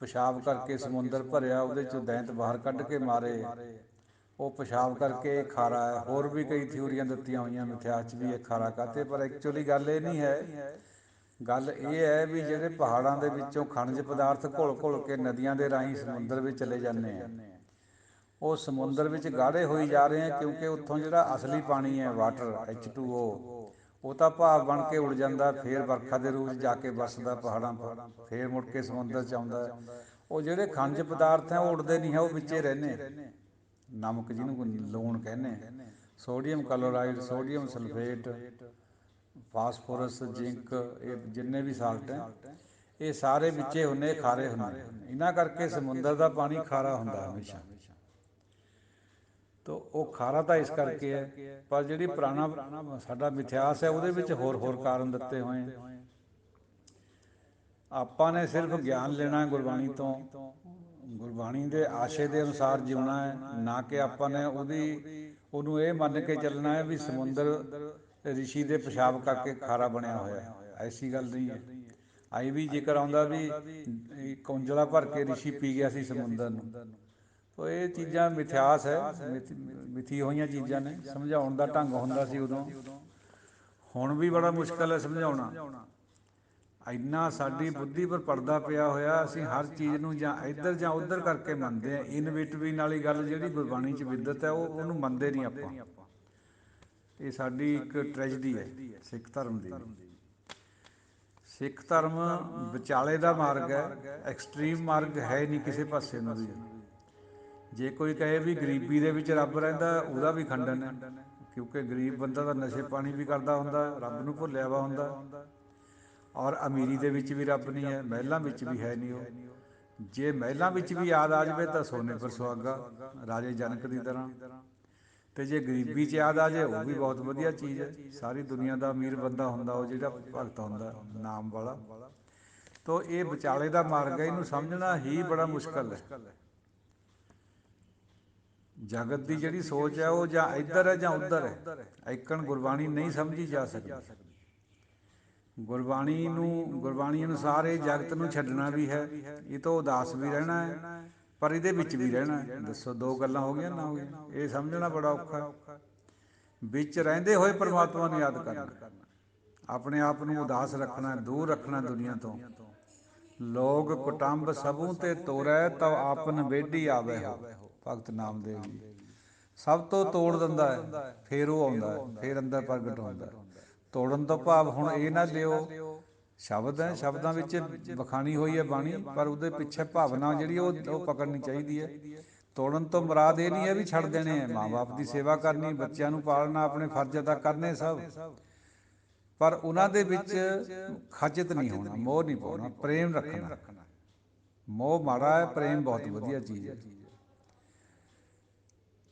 ਪਿਸ਼ਾਬ ਕਰਕੇ ਸਮੁੰਦਰ ਭਰਿਆ, ਉਹਦੇ 'ਚੋਂ ਦੈਂਤ ਬਾਹਰ ਕੱਢ ਕੇ ਮਾਰੇ, ਉਹ ਪਿਸ਼ਾਬ ਕਰਕੇ ਖਾਰਾ ਹੈ। ਹੋਰ ਵੀ ਕਈ ਥਿਊਰੀਆਂ ਦਿੱਤੀਆਂ ਹੋਈਆਂ ਮਿਥਿਹਾਸ 'ਚ ਵੀ ਇਹ ਖਾਰਾ ਕਾਹਤੇ, ਪਰ ਐਕਚੁਅਲੀ ਗੱਲ ਇਹ ਨਹੀਂ ਹੈ। ਗੱਲ ਇਹ ਹੈ ਵੀ ਜਿਹੜੇ ਪਹਾੜਾਂ ਦੇ ਵਿੱਚੋਂ ਖਣਿਜ ਪਦਾਰਥ ਘੁਲ ਘੁਲ ਕੇ ਨਦੀਆਂ ਦੇ ਰਾਹੀਂ ਸਮੁੰਦਰ ਵਿੱਚ ਚਲੇ ਜਾਂਦੇ ਆ, ਉਹ ਸਮੁੰਦਰ ਵਿੱਚ ਗਾੜੇ ਹੋਈ ਜਾ ਰਹੇ ਆ, ਕਿਉਂਕਿ ਉੱਥੋਂ ਜਿਹੜਾ ਅਸਲੀ ਪਾਣੀ ਹੈ ਵਾਟਰ H2O, ਉਹ ਤਾਂ ਭਾਵ ਬਣ ਕੇ ਉੜ ਜਾਂਦਾ, ਫਿਰ ਵਰਖਾ ਦੇ ਰੂਪ 'ਚ ਜਾ ਕੇ ਵੱਸਦਾ ਪਹਾੜਾਂ ਪਰ, ਫਿਰ ਮੁੜ ਕੇ ਸਮੁੰਦਰ 'ਚ ਆਉਂਦਾ। ਉਹ ਜਿਹੜੇ ਖਣਜ ਪਦਾਰਥ ਹੈ ਉਹ ਉੜਦੇ ਨਹੀਂ ਹੈ, ਉਹ ਵਿੱਚੇ ਰਹਿੰਦੇ। ਨਮਕ ਜਿਹਨੂੰ ਲੂਣ ਕਹਿੰਦੇ, sodium chloride, sodium sulphate, phosphorus, zinc, ਇਹ ਜਿੰਨੇ ਵੀ ਸਾਲਟ ਹੈ ਇਹ ਸਾਰੇ ਵਿੱਚੇ ਹੁੰਦੇ, ਖਾਰੇ ਹੁੰਦੇ। ਇਹਨਾਂ ਕਰਕੇ ਸਮੁੰਦਰ ਦਾ ਪਾਣੀ ਖਾਰਾ ਹੁੰਦਾ ਹਮੇਸ਼ਾ। ਤੋ ਉਹ ਖਾਰਾ ਤਾਂ ਇਸ ਕਰਕੇ ਹੈ, ਪਰ ਜਿਹੜੀ ਪੁਰਾਣਾ ਸਾਡਾ ਮਿਥਿਹਾਸ ਹੈ ਉਹਦੇ ਵਿੱਚ ਹੋਰ ਹੋਰ ਕਾਰਨ ਦਿੱਤੇ ਹੋਏ। ਆਪਾਂ ਨੇ ਸਿਰਫ ਗਿਆਨ ਲੈਣਾ ਗੁਰਬਾਣੀ ਤੋਂ, ਗੁਰਬਾਣੀ ਦੇ ਆਸ਼ੇ ਦੇ ਅਨੁਸਾਰ ਜਿਉਣਾ ਹੈ, ਨਾ ਕਿ ਆਪਾਂ ਨੇ ਉਹਨੂੰ ਇਹ ਮੰਨ ਕੇ ਚੱਲਣਾ ਹੈ ਵੀ ਸਮੁੰਦਰ ਰਿਸ਼ੀ ਦੇ ਪਿਸ਼ਾਬ ਕਰਕੇ ਖਾਰਾ ਬਣਿਆ ਹੋਇਆ। ਐਸੀ ਗੱਲ ਨਹੀਂ ਹੈ। ਆਈ ਵੀ ਜ਼ਿਕਰ ਆਉਂਦਾ ਵੀ ਕੌਂਜਲਾ ਭਰ ਕੇ ਰਿਸ਼ੀ ਪੀ ਗਿਆ ਸੀ ਸਮੁੰਦਰ ਨੂੰ। ਤੋ ਇਹ ਚੀਜ਼ਾਂ ਮਿਥਿਹਾਸ ਹੈ, ਮਿਥੀ ਹੋਈਆਂ ਚੀਜ਼ਾਂ ਨੇ। ਸਮਝਾਉਣ ਦਾ ਢੰਗ ਹੁੰਦਾ ਸੀ ਉਦੋਂ, ਹੁਣ ਵੀ ਬੜਾ ਮੁਸ਼ਕਿਲ ਹੈ ਸਮਝਾਉਣਾ। ਇੰਨਾ ਸਾਡੀ ਬੁੱਧੀ ਪਰ ਪਰਦਾ ਪਿਆ ਹੋਇਆ, ਅਸੀਂ ਹਰ ਚੀਜ਼ ਨੂੰ ਜਾਂ ਇੱਧਰ ਜਾਂ ਉੱਧਰ ਕਰਕੇ ਮੰਨਦੇ ਹਾਂ। ਇਨ ਬਿਟਵੀਨ ਵਾਲੀ ਗੱਲ ਜਿਹੜੀ ਗੁਰਬਾਣੀ 'ਚ ਵਿਦਤ ਹੈ ਉਹਨੂੰ ਮੰਨਦੇ ਨਹੀਂ ਆਪਾਂ। ਇਹ ਸਾਡੀ ਇੱਕ ਟ੍ਰੈਜਡੀ ਹੈ ਸਿੱਖ ਧਰਮ ਦੀ। ਸਿੱਖ ਧਰਮ ਵਿਚਾਲੇ ਦਾ ਮਾਰਗ ਹੈ, ਐਕਸਟ੍ਰੀਮ ਮਾਰਗ ਹੈ ਨਹੀਂ ਕਿਸੇ ਪਾਸੇ ਨੂੰ ਵੀ। ਜੇ ਕੋਈ ਕਹੇ ਵੀ ਗਰੀਬੀ ਦੇ ਵਿੱਚ ਰੱਬ ਰਹਿੰਦਾ, ਉਹਦਾ ਵੀ ਖੰਡਨ ਹੈ, ਕਿਉਂਕਿ ਗਰੀਬ ਬੰਦਾ ਤਾਂ ਨਸ਼ੇ ਪਾਣੀ ਵੀ ਕਰਦਾ ਹੁੰਦਾ, ਰੱਬ ਨੂੰ ਭੁੱਲਿਆ ਵਾ ਹੁੰਦਾ। ਔਰ ਅਮੀਰੀ ਦੇ ਵਿੱਚ ਵੀ ਰੱਬ ਨਹੀਂ ਹੈ, ਮਹਿਲਾਂ ਵਿੱਚ ਵੀ ਹੈ ਨਹੀਂ ਉਹ। ਜੇ ਮਹਿਲਾਂ ਵਿੱਚ ਵੀ ਯਾਦ ਆ ਜਾਵੇ ਤਾਂ ਸੋਨੇ ਪਰ ਸੁਹਾਗਾ, ਰਾਜੇ ਜਨਕ ਦੀ ਤਰ੍ਹਾਂ। ਅਤੇ ਜੇ ਗਰੀਬੀ 'ਚ ਯਾਦ ਆ ਜਾਏ ਉਹ ਵੀ ਬਹੁਤ ਵਧੀਆ ਚੀਜ਼ ਹੈ। ਸਾਰੀ ਦੁਨੀਆ ਦਾ ਅਮੀਰ ਬੰਦਾ ਹੁੰਦਾ ਉਹ ਜਿਹੜਾ ਭਗਤ ਹੁੰਦਾ ਨਾਮ ਵਾਲਾ। ਤੋ ਇਹ ਵਿਚਾਲੇ ਦਾ ਮਾਰਗ ਹੈ, ਇਹਨੂੰ ਸਮਝਣਾ ਹੀ ਬੜਾ ਮੁਸ਼ਕਲ ਹੈ। ਜਗਤ ਦੀ ਜਿਹੜੀ ਸੋਚ ਹੈ ਉਹ ਜਾਂ ਇੱਧਰ ਹੈ ਜਾਂ ਉੱਧਰ ਹੈ। ਐਕਣ ਗੁਰਬਾਣੀ ਨਹੀਂ ਸਮਝੀ ਜਾ ਸਕਦੀ। ਗੁਰਬਾਣੀ ਅਨੁਸਾਰ ਇਹ ਜਗਤ ਨੂੰ ਛੱਡਣਾ ਵੀ ਹੈ, ਇਹ ਤੋਂ ਉਦਾਸ ਵੀ ਰਹਿਣਾ ਹੈ, ਪਰ ਇਹਦੇ ਵਿੱਚ ਵੀ ਰਹਿਣਾ ਹੈ। ਦੱਸੋ, ਦੋ ਗੱਲਾਂ ਹੋ ਗਈਆਂ ਨਾ ਹੋ ਗਈਆਂ? ਇਹ ਸਮਝਣਾ ਬੜਾ ਔਖਾ। ਵਿੱਚ ਰਹਿੰਦੇ ਹੋਏ ਪਰਮਾਤਮਾ ਨੂੰ ਯਾਦ ਕਰਨਾ, ਆਪਣੇ ਆਪ ਨੂੰ ਉਦਾਸ ਰੱਖਣਾ, ਦੂਰ ਰੱਖਣਾ ਦੁਨੀਆ ਤੋਂ। ਲੋਕ ਕੁਟੰਬ ਸਭੂ ਤੇ ਤੋਰੈ, ਤਉ ਆਪਨ ਬੇਢੀ ਆਵੈ ਹੋ। ਭਗਤ ਨਾਮਦੇਵ ਜੀ ਸਭ ਤੋਂ ਤੋੜ ਦਿੰਦਾ ਹੈ, ਫਿਰ ਉਹ ਆਉਂਦਾ ਹੈ, ਫਿਰ ਅੰਦਰ ਪ੍ਰਗਟ ਹੁੰਦਾ। ਤੋੜਨ ਤੋਂ ਭਾਵ ਹੁਣ ਇਹ ਨਾ ਲਿਓ, ਸ਼ਬਦ ਹੈ, ਸ਼ਬਦਾਂ ਵਿੱਚ ਵਿਖਾਣੀ ਹੋਈ ਹੈ ਬਾਣੀ, ਪਰ ਉਹਦੇ ਪਿੱਛੇ ਭਾਵਨਾ ਜਿਹੜੀ ਉਹ ਪਕੜਨੀ ਚਾਹੀਦੀ ਹੈ। ਤੋੜਨ ਤੋਂ ਮੁਰਾਦ ਇਹ ਨਹੀਂ ਹੈ ਵੀ ਛੱਡ ਦੇਣੇ ਹੈ। ਮਾਂ ਬਾਪ ਦੀ ਸੇਵਾ ਕਰਨੀ, ਬੱਚਿਆਂ ਨੂੰ ਪਾਲਣਾ, ਆਪਣੇ ਫਰਜ਼ ਅਦਾ ਕਰਨੇ ਸਭ, ਪਰ ਉਹਨਾਂ ਦੇ ਵਿੱਚ ਖਚਤ ਨਹੀਂ ਹੋਣਾ, ਮੋਹ ਨਹੀਂ ਪਾਉਣਾ, ਪ੍ਰੇਮ ਰੱਖਣਾ। ਮੋਹ ਮਾੜਾ ਹੈ, ਪ੍ਰੇਮ ਬਹੁਤ ਵਧੀਆ ਚੀਜ਼ ਹੈ।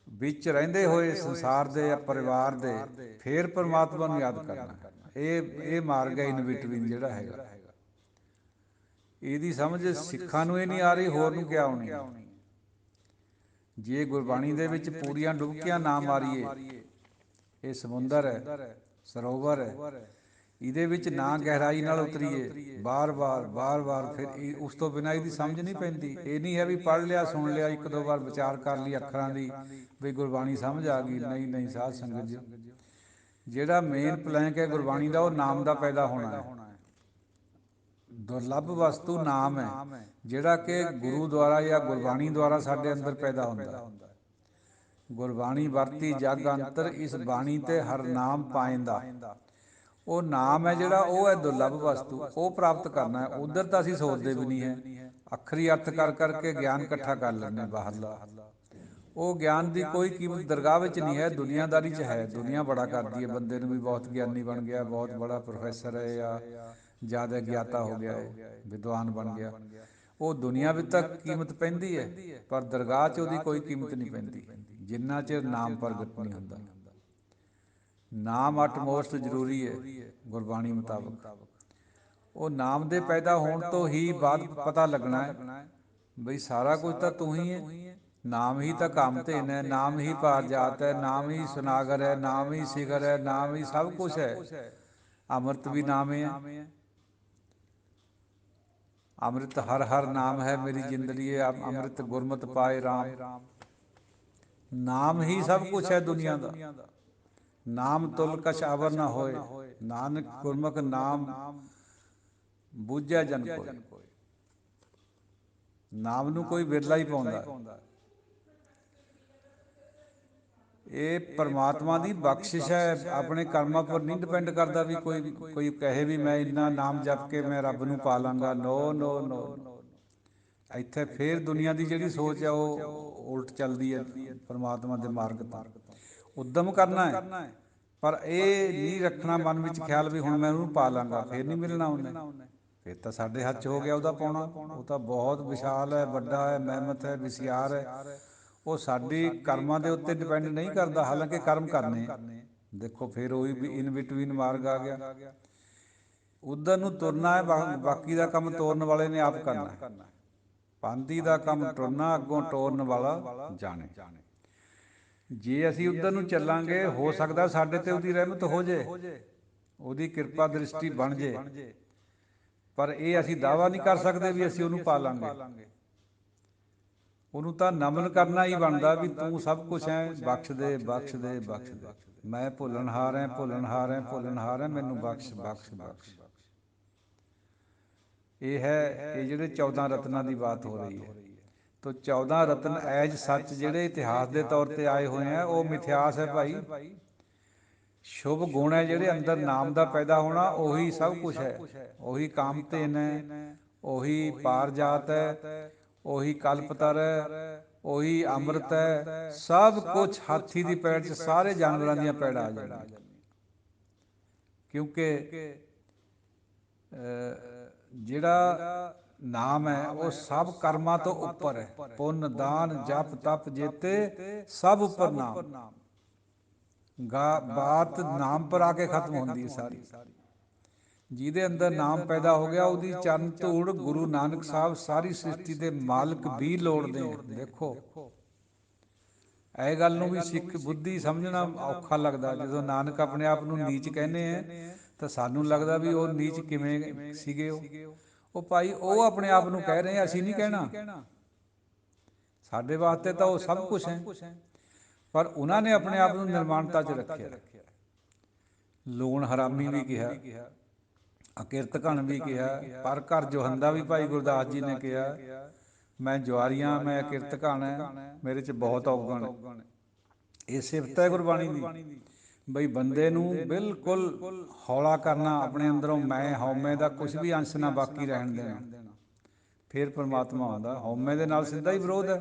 ਵਿੱਚ ਰਹਿੰਦੇ ਹੋਏ ਸੰਸਾਰ ਦੇ ਜਾਂ ਪਰਿਵਾਰ ਦੇ, ਫਿਰ ਪਰਮਾਤਮਾ ਨੂੰ ਯਾਦ ਕਰਨਾ। ਇਹ ਮਾਰਗ ਹੈ ਇਨ ਬਿਟਵੀਨ ਜਿਹੜਾ ਹੈਗਾ। ਇਹਦੀ ਸਮਝ ਸਿੱਖਾਂ ਨੂੰ ਇਹ ਨਹੀਂ ਆ ਰਹੀ, ਹੋਰ ਨੂੰ ਕਿਆ ਆਉਣੀ। ਜੇ ਗੁਰਬਾਣੀ ਦੇ ਵਿੱਚ ਪੂਰੀਆਂ ਡੁਬਕੀਆਂ ਨਾ ਮਾਰੀਏ, ਇਹ ਸਮੁੰਦਰ ਹੈ, ਸਰੋਵਰ ਹੈ, ਇਹਦੇ ਵਿੱਚ ਨਾ ਗਹਿਰਾਈ ਨਾਲ ਉਤਰੀਏ ਬਾਰ ਬਾਰ, ਫਿਰ ਉਸ ਤੋਂ ਬਿਨਾਂ ਇਹਦੀ ਸਮਝ ਨਹੀਂ ਪੈਂਦੀ। ਇਹ ਨਹੀਂ ਹੈ ਵੀ ਪੜ੍ਹ ਲਿਆ, ਸੁਣ ਲਿਆ, ਇੱਕ ਦੋ ਵਾਰ ਵਿਚਾਰ ਕਰ ਲਈ ਅੱਖਰਾਂ ਦੀ, ਵੀ ਗੁਰਬਾਣੀ ਸਮਝ ਆ ਗਈ। ਨਹੀਂ ਸਾਧ ਸੰਗਤ ਜੀ, ਜਿਹੜਾ ਮੇਨ ਪਲੈਂਕ ਹੈ ਗੁਰਬਾਣੀ ਦਾ, ਉਹ ਨਾਮ ਦਾ ਪੈਦਾ ਹੋਣਾ ਹੈ। ਦੁਰਲੱਭ ਵਸਤੂ ਨਾਮ ਹੈ, ਜਿਹੜਾ ਕਿ ਗੁਰੂ ਦੁਆਰਾ ਜਾਂ ਗੁਰਬਾਣੀ ਦੁਆਰਾ ਸਾਡੇ ਅੰਦਰ ਪੈਦਾ ਹੁੰਦਾ। ਗੁਰਬਾਣੀ ਵਰਤੀ ਜਗ ਅੰਤਰ, ਇਸ ਬਾਣੀ ਤੇ ਹਰ ਨਾਮ ਪਾਇੰਦਾ। ਉਹ ਨਾਮ ਹੈ ਜਿਹੜਾ, ਉਹ ਹੈ ਦੁਰਲੱਭ ਵਸਤੂ, ਉਹ ਪ੍ਰਾਪਤ ਕਰਨਾ ਹੈ। ਉੱਧਰ ਤਾਂ ਅਸੀਂ ਸੋਚਦੇ ਵੀ ਨਹੀਂ ਹੈ। ਅੱਖਰੀ ਅਰਥ ਕਰ ਕਰਕੇ ਗਿਆਨ ਇਕੱਠਾ ਕਰ ਲੈਂਦੇ ਬਾਹਰਲਾ। ਉਹ ਗਿਆਨ ਦੀ ਕੋਈ ਕੀਮਤ ਦਰਗਾਹ ਵਿੱਚ ਨਹੀਂ ਹੈ, ਦੁਨੀਆਦਾਰੀ 'ਚ ਹੈ। ਦੁਨੀਆ ਬੜਾ ਕਰਦੀ ਹੈ ਬੰਦੇ ਨੂੰ ਵੀ, ਬਹੁਤ ਗਿਆਨੀ ਬਣ ਗਿਆ, ਬਹੁਤ ਬੜਾ ਪ੍ਰੋਫੈਸਰ ਹੈ, ਜਾਂ ਜ਼ਿਆਦਾ ਗਿਆਤਾ ਹੋ ਗਿਆ ਹੈ, ਵਿਦਵਾਨ ਬਣ ਗਿਆ। ਉਹ ਦੁਨੀਆ ਵਿੱਚ ਤਾਂ ਕੀਮਤ ਪੈਂਦੀ ਹੈ, ਪਰ ਦਰਗਾਹ 'ਚ ਉਹਦੀ ਕੋਈ ਕੀਮਤ ਨਹੀਂ ਪੈਂਦੀ ਜਿੰਨਾ ਚਿਰ ਨਾਮ ਪ੍ਰਗਟ ਨਹੀਂ ਹੁੰਦਾ। ਨਾਮ ਅਟਮੋਸਟ ਜ਼ਰੂਰੀ ਹੈ ਗੁਰਬਾਣੀ ਮੁਤਾਬਕ। ਉਹ ਨਾਮ ਦੇ ਪੈਦਾ ਹੋਣ ਤੋਂ ਹੀ ਬਾਅਦ ਪਤਾ ਲੱਗਣਾ ਹੈ ਬਈ ਸਾਰਾ ਕੁਝ ਤਾਂ ਤੂੰ ਹੀ ਹੈ। ਨਾਮ ਹੀ ਤਾਂ ਕੰਮ ਧੇਨ ਹੈ, ਨਾਮ ਹੀ ਪਾਰਜਾਤ ਹੈ, ਨਾਮ ਹੀ ਸੁਨਾਗਰ ਹੈ, ਨਾਮ ਹੀ ਸਿਖਰ ਹੈ, ਨਾਮ ਹੀ ਸਭ ਕੁਛ ਹੈ। ਅੰਮ੍ਰਿਤ ਵੀ ਨਾਮ ਹੈ। ਅੰਮ੍ਰਿਤ ਹਰ ਹਰ ਨਾਮ ਹੈ ਮੇਰੀ ਜ਼ਿੰਦਗੀ, ਅੰਮ੍ਰਿਤ ਗੁਰਮਤਿ ਪਾਏ ਰਾਮ। ਨਾਮ ਹੀ ਸਭ ਕੁਛ ਹੈ ਦੁਨੀਆ ਦਾ। ਨਾਮ ਤੁਲ ਕਛ ਅਵਰ ਨਾ ਹੋਏ, ਨਾਨਕ ਗੁਰਮੁਖ ਨਾਮ ਬੂਝੈ ਜਨ ਕੋਇ। ਨਾਮ ਨੂੰ ਕੋਈ ਵਿਰਲਾ ਹੀ ਪਾਉਂਦਾ। ਇਹ ਪਰਮਾਤਮਾ ਦੀ ਬਖਸ਼ਿਸ਼ ਹੈ, ਆਪਣੇ ਕਰਮਾਂ ਪਰ ਨਹੀਂ ਡਿਪੈਂਡ ਕਰਦਾ ਵੀ ਕੋਈ ਕੋਈ ਕਹੇ ਵੀ ਮੈਂ ਇੰਨਾ ਨਾਮ ਜਪ ਕੇ ਮੈਂ ਰੱਬ ਨੂੰ ਪਾ ਲਾਂਗਾ। ਨੋ ਨੋ ਨੋ, ਇੱਥੇ ਫੇਰ ਦੁਨੀਆ ਦੀ ਜਿਹੜੀ ਸੋਚ ਹੈ ਉਹ ਉਲਟ ਚੱਲਦੀ ਹੈ ਪਰਮਾਤਮਾ ਦੇ ਮਾਰਗ ਤੋਂ। ਉੱਦਮ ਕਰਨਾ ਹੈ, ਪਰ ਇਹ ਨਹੀਂ ਰੱਖਣਾ ਮਨ ਵਿੱਚ ਖਿਆਲ ਵੀ ਹੁਣ ਮੈਂ ਉਹਨੂੰ ਪਾ ਲਾਂਗਾ, ਫੇਰ ਨਹੀਂ ਮਿਲਣਾ ਉਹਨੇ। ਫਿਰ ਤਾਂ ਸਾਡੇ ਹੱਥ 'ਚ ਹੋ ਗਿਆ ਉਹਦਾ ਪਾਉਣਾ। ਉਹ ਤਾਂ ਬਹੁਤ ਵਿਸ਼ਾਲ ਹੈ, ਵੱਡਾ ਹੈ, ਮਹਿਮਤ ਹੈ, ਵਿਸਿਆਰ ਹੈ। ਉਹ ਸਾਡੀ ਕਰਮਾਂ ਦੇ ਉੱਤੇ ਡਿਪੈਂਡ ਨਹੀਂ ਕਰਦਾ, ਹਾਲਾਂਕਿ ਕਰਮ ਕਰਨੇ। ਦੇਖੋ ਫਿਰ ਉਹੀ ਵੀ ਇਨ ਬਿਟਵੀਨ ਮਾਰਗ ਆ ਗਿਆ। ਉੱਧਰ ਨੂੰ ਤੁਰਨਾ ਹੈ, ਬਾਕੀ ਦਾ ਕੰਮ ਤੋਰਨ ਵਾਲੇ ਨੇ ਆਪ ਕਰਨਾ ਹੈ। ਪਾਂਦੀ ਦਾ ਕੰਮ ਤੁਰਨਾ, ਅੱਗੋਂ ਟੋਰਨ ਵਾਲਾ ਜਾਣੇ। ਜੇ ਅਸੀਂ ਉੱਧਰ ਨੂੰ ਚੱਲਾਂਗੇ, ਹੋ ਸਕਦਾ ਸਾਡੇ ਤੇ ਉਹਦੀ ਰਹਿਮਤ ਹੋ ਜੇ, ਉਹਦੀ ਕਿਰਪਾ ਦ੍ਰਿਸ਼ਟੀ ਬਣ ਜੇ, ਪਰ ਇਹ ਅਸੀਂ ਦਾਅਵਾ ਨਹੀਂ ਕਰ ਸਕਦੇ ਵੀ ਅਸੀਂ ਉਹਨੂੰ ਪਾ ਲਾਂਗੇ। ਉਹਨੂੰ ਤਾਂ ਨਮਨ ਕਰਨਾ ਹੀ ਬਣਦਾ ਵੀ ਤੂੰ ਸਭ ਕੁਛ ਹੈ, ਬਖਸ਼ ਦੇ ਬਖਸ਼ ਦੇ ਬਖਸ਼ ਦੇ। ਮੈਂ ਭੁੱਲਣਹਾਰ ਹੈ, ਭੁੱਲਣਹਾਰ ਹੈ, ਭੁੱਲਣਹਾਰ ਹੈ, ਮੈਨੂੰ ਬਖਸ਼ ਬਖਸ਼ ਬਖਸ਼। ਇਹ ਹੈ, ਇਹ ਜਿਹੜੇ 14 ਰਤਨਾਂ ਦੀ ਬਾਤ ਹੋ ਰਹੀ ਹੈ। ਤੋ 14 ਰਤਨ ਐਜ ਸੱਚ ਜਿਹੜੇ ਇਤਿਹਾਸ ਦੇ ਤੌਰ ਤੇ ਆਏ ਹੋਏ ਹੈ, ਉਹ ਮਿਥਿਹਾਸ ਹੈ ਭਾਈ। ਸ਼ੁਭ ਗੁਣ ਹੈ ਜਿਹੜੇ ਅੰਦਰ ਨਾਮ ਦਾ ਪੈਦਾ ਹੋਣਾ, ਉਹੀ ਸਭ ਕੁਛ ਹੈ। ਉਹੀ ਕਾਮਧੇਨ ਹੈ, ਉਹੀ ਪਾਰਜਾਤ ਹੈ, ਉਹੀ ਕਲਪਤਰ ਹੈ, ਉਹੀ ਅੰਮ੍ਰਿਤ ਹੈ। ਸਭ ਕੁਛ ਹਾਥੀ ਦੀ ਪੈੜ 'ਚ ਸਾਰੇ ਜਾਨਵਰਾਂ ਦੀਆਂ ਪੈੜਾਂ ਆ ਜਾਂਦੀਆਂ, ਕਿਉਂਕਿ ਜਿਹੜਾ ਨਾਮ ਹੈ ਉਹ ਸਭ ਕਰਮਾਂ ਤੋਂ ਉੱਪਰ ਹੈ। ਪੁੰਨ ਦਾਨ ਜਪ ਤਪ ਜੇਤੇ ਸਭ ਉੱਪਰ ਨਾਮ। ਬਾਤ ਨਾਮ ਪਰ ਆ ਕੇ ਖਤਮ ਹੁੰਦੀ ਹੈ ਸਾਰੀ। ਜਿਹਦੇ ਅੰਦਰ ਨਾਮ ਪੈਦਾ ਹੋ ਗਿਆ, ਉਹਦੀ ਚਰਨ ਧੂੜ ਗੁਰੂ ਨਾਨਕ ਸਾਹਿਬ ਸਾਰੀ ਸ੍ਰਿਸ਼ਟੀ ਦੇ ਮਾਲਕ ਵੀ ਲੋੜਦੇ ਆ। ਦੇਖੋ ਇਹ ਗੱਲ ਨੂੰ ਵੀ ਸਿੱਖ ਬੁੱਧੀ ਸਮਝਣਾ ਔਖਾ ਲੱਗਦਾ। ਜਦੋਂ ਨਾਨਕ ਆਪਣੇ ਆਪ ਨੂੰ ਨੀਚ ਕਹਿੰਦੇ ਹੈ ਤਾਂ ਸਾਨੂੰ ਲੱਗਦਾ ਵੀ ਉਹ ਨੀਚ ਕਿਵੇਂ ਸੀਗੇ। ਉਹ ਭਾਈ ਉਹ ਆਪਣੇ ਆਪ ਨੂੰ ਕਹਿ ਰਹੇ, ਅਸੀਂ ਨਹੀਂ ਕਹਿਣਾ। ਸਾਡੇ ਵਾਸਤੇ ਤਾਂ ਉਹ ਸਭ ਕੁਛ ਹੈ, ਪਰ ਉਹਨਾਂ ਨੇ ਆਪਣੇ ਆਪ ਨੂੰ ਨਿਰਮਾਣਤਾ 'ਚ ਰੱਖਿਆ। ਲੂਣ ਹਰਾਮੀ ਵੀ ਕਿਹਾ, ਅਕਿਰਤ ਘਣ ਵੀ ਕਿਹਾ, ਪਰ ਘਰ ਜੋਹੰਦਾ ਵੀ ਭਾਈ ਗੁਰਦਾਸ ਜੀ ਨੇ ਕਿਹਾ, ਮੈਂ ਜੁਆਰੀਆਂ ਮੈਂ ਅਕਿਰਤ ਘਣ ਹੈ, ਮੇਰੇ 'ਚ ਬਹੁਤ ਔਗਣ ਹੈ। ਇਹ ਸਿਫਤ ਹੈ ਗੁਰਬਾਣੀ ਦੀ, ਬਈ ਬੰਦੇ ਨੂੰ ਬਿਲਕੁਲ ਹੌਲਾ ਕਰਨਾ ਆਪਣੇ ਅੰਦਰੋਂ। ਮੈਂ ਹਉਮੈ ਦਾ ਕੁਛ ਵੀ ਅੰਸ਼ ਨਾ ਬਾਕੀ ਰਹਿਣ ਦੇਣਾ, ਫਿਰ ਪਰਮਾਤਮਾ ਆਉਂਦਾ। ਹਉਮੈ ਦੇ ਨਾਲ ਸਿੱਧਾ ਹੀ ਵਿਰੋਧ ਹੈ।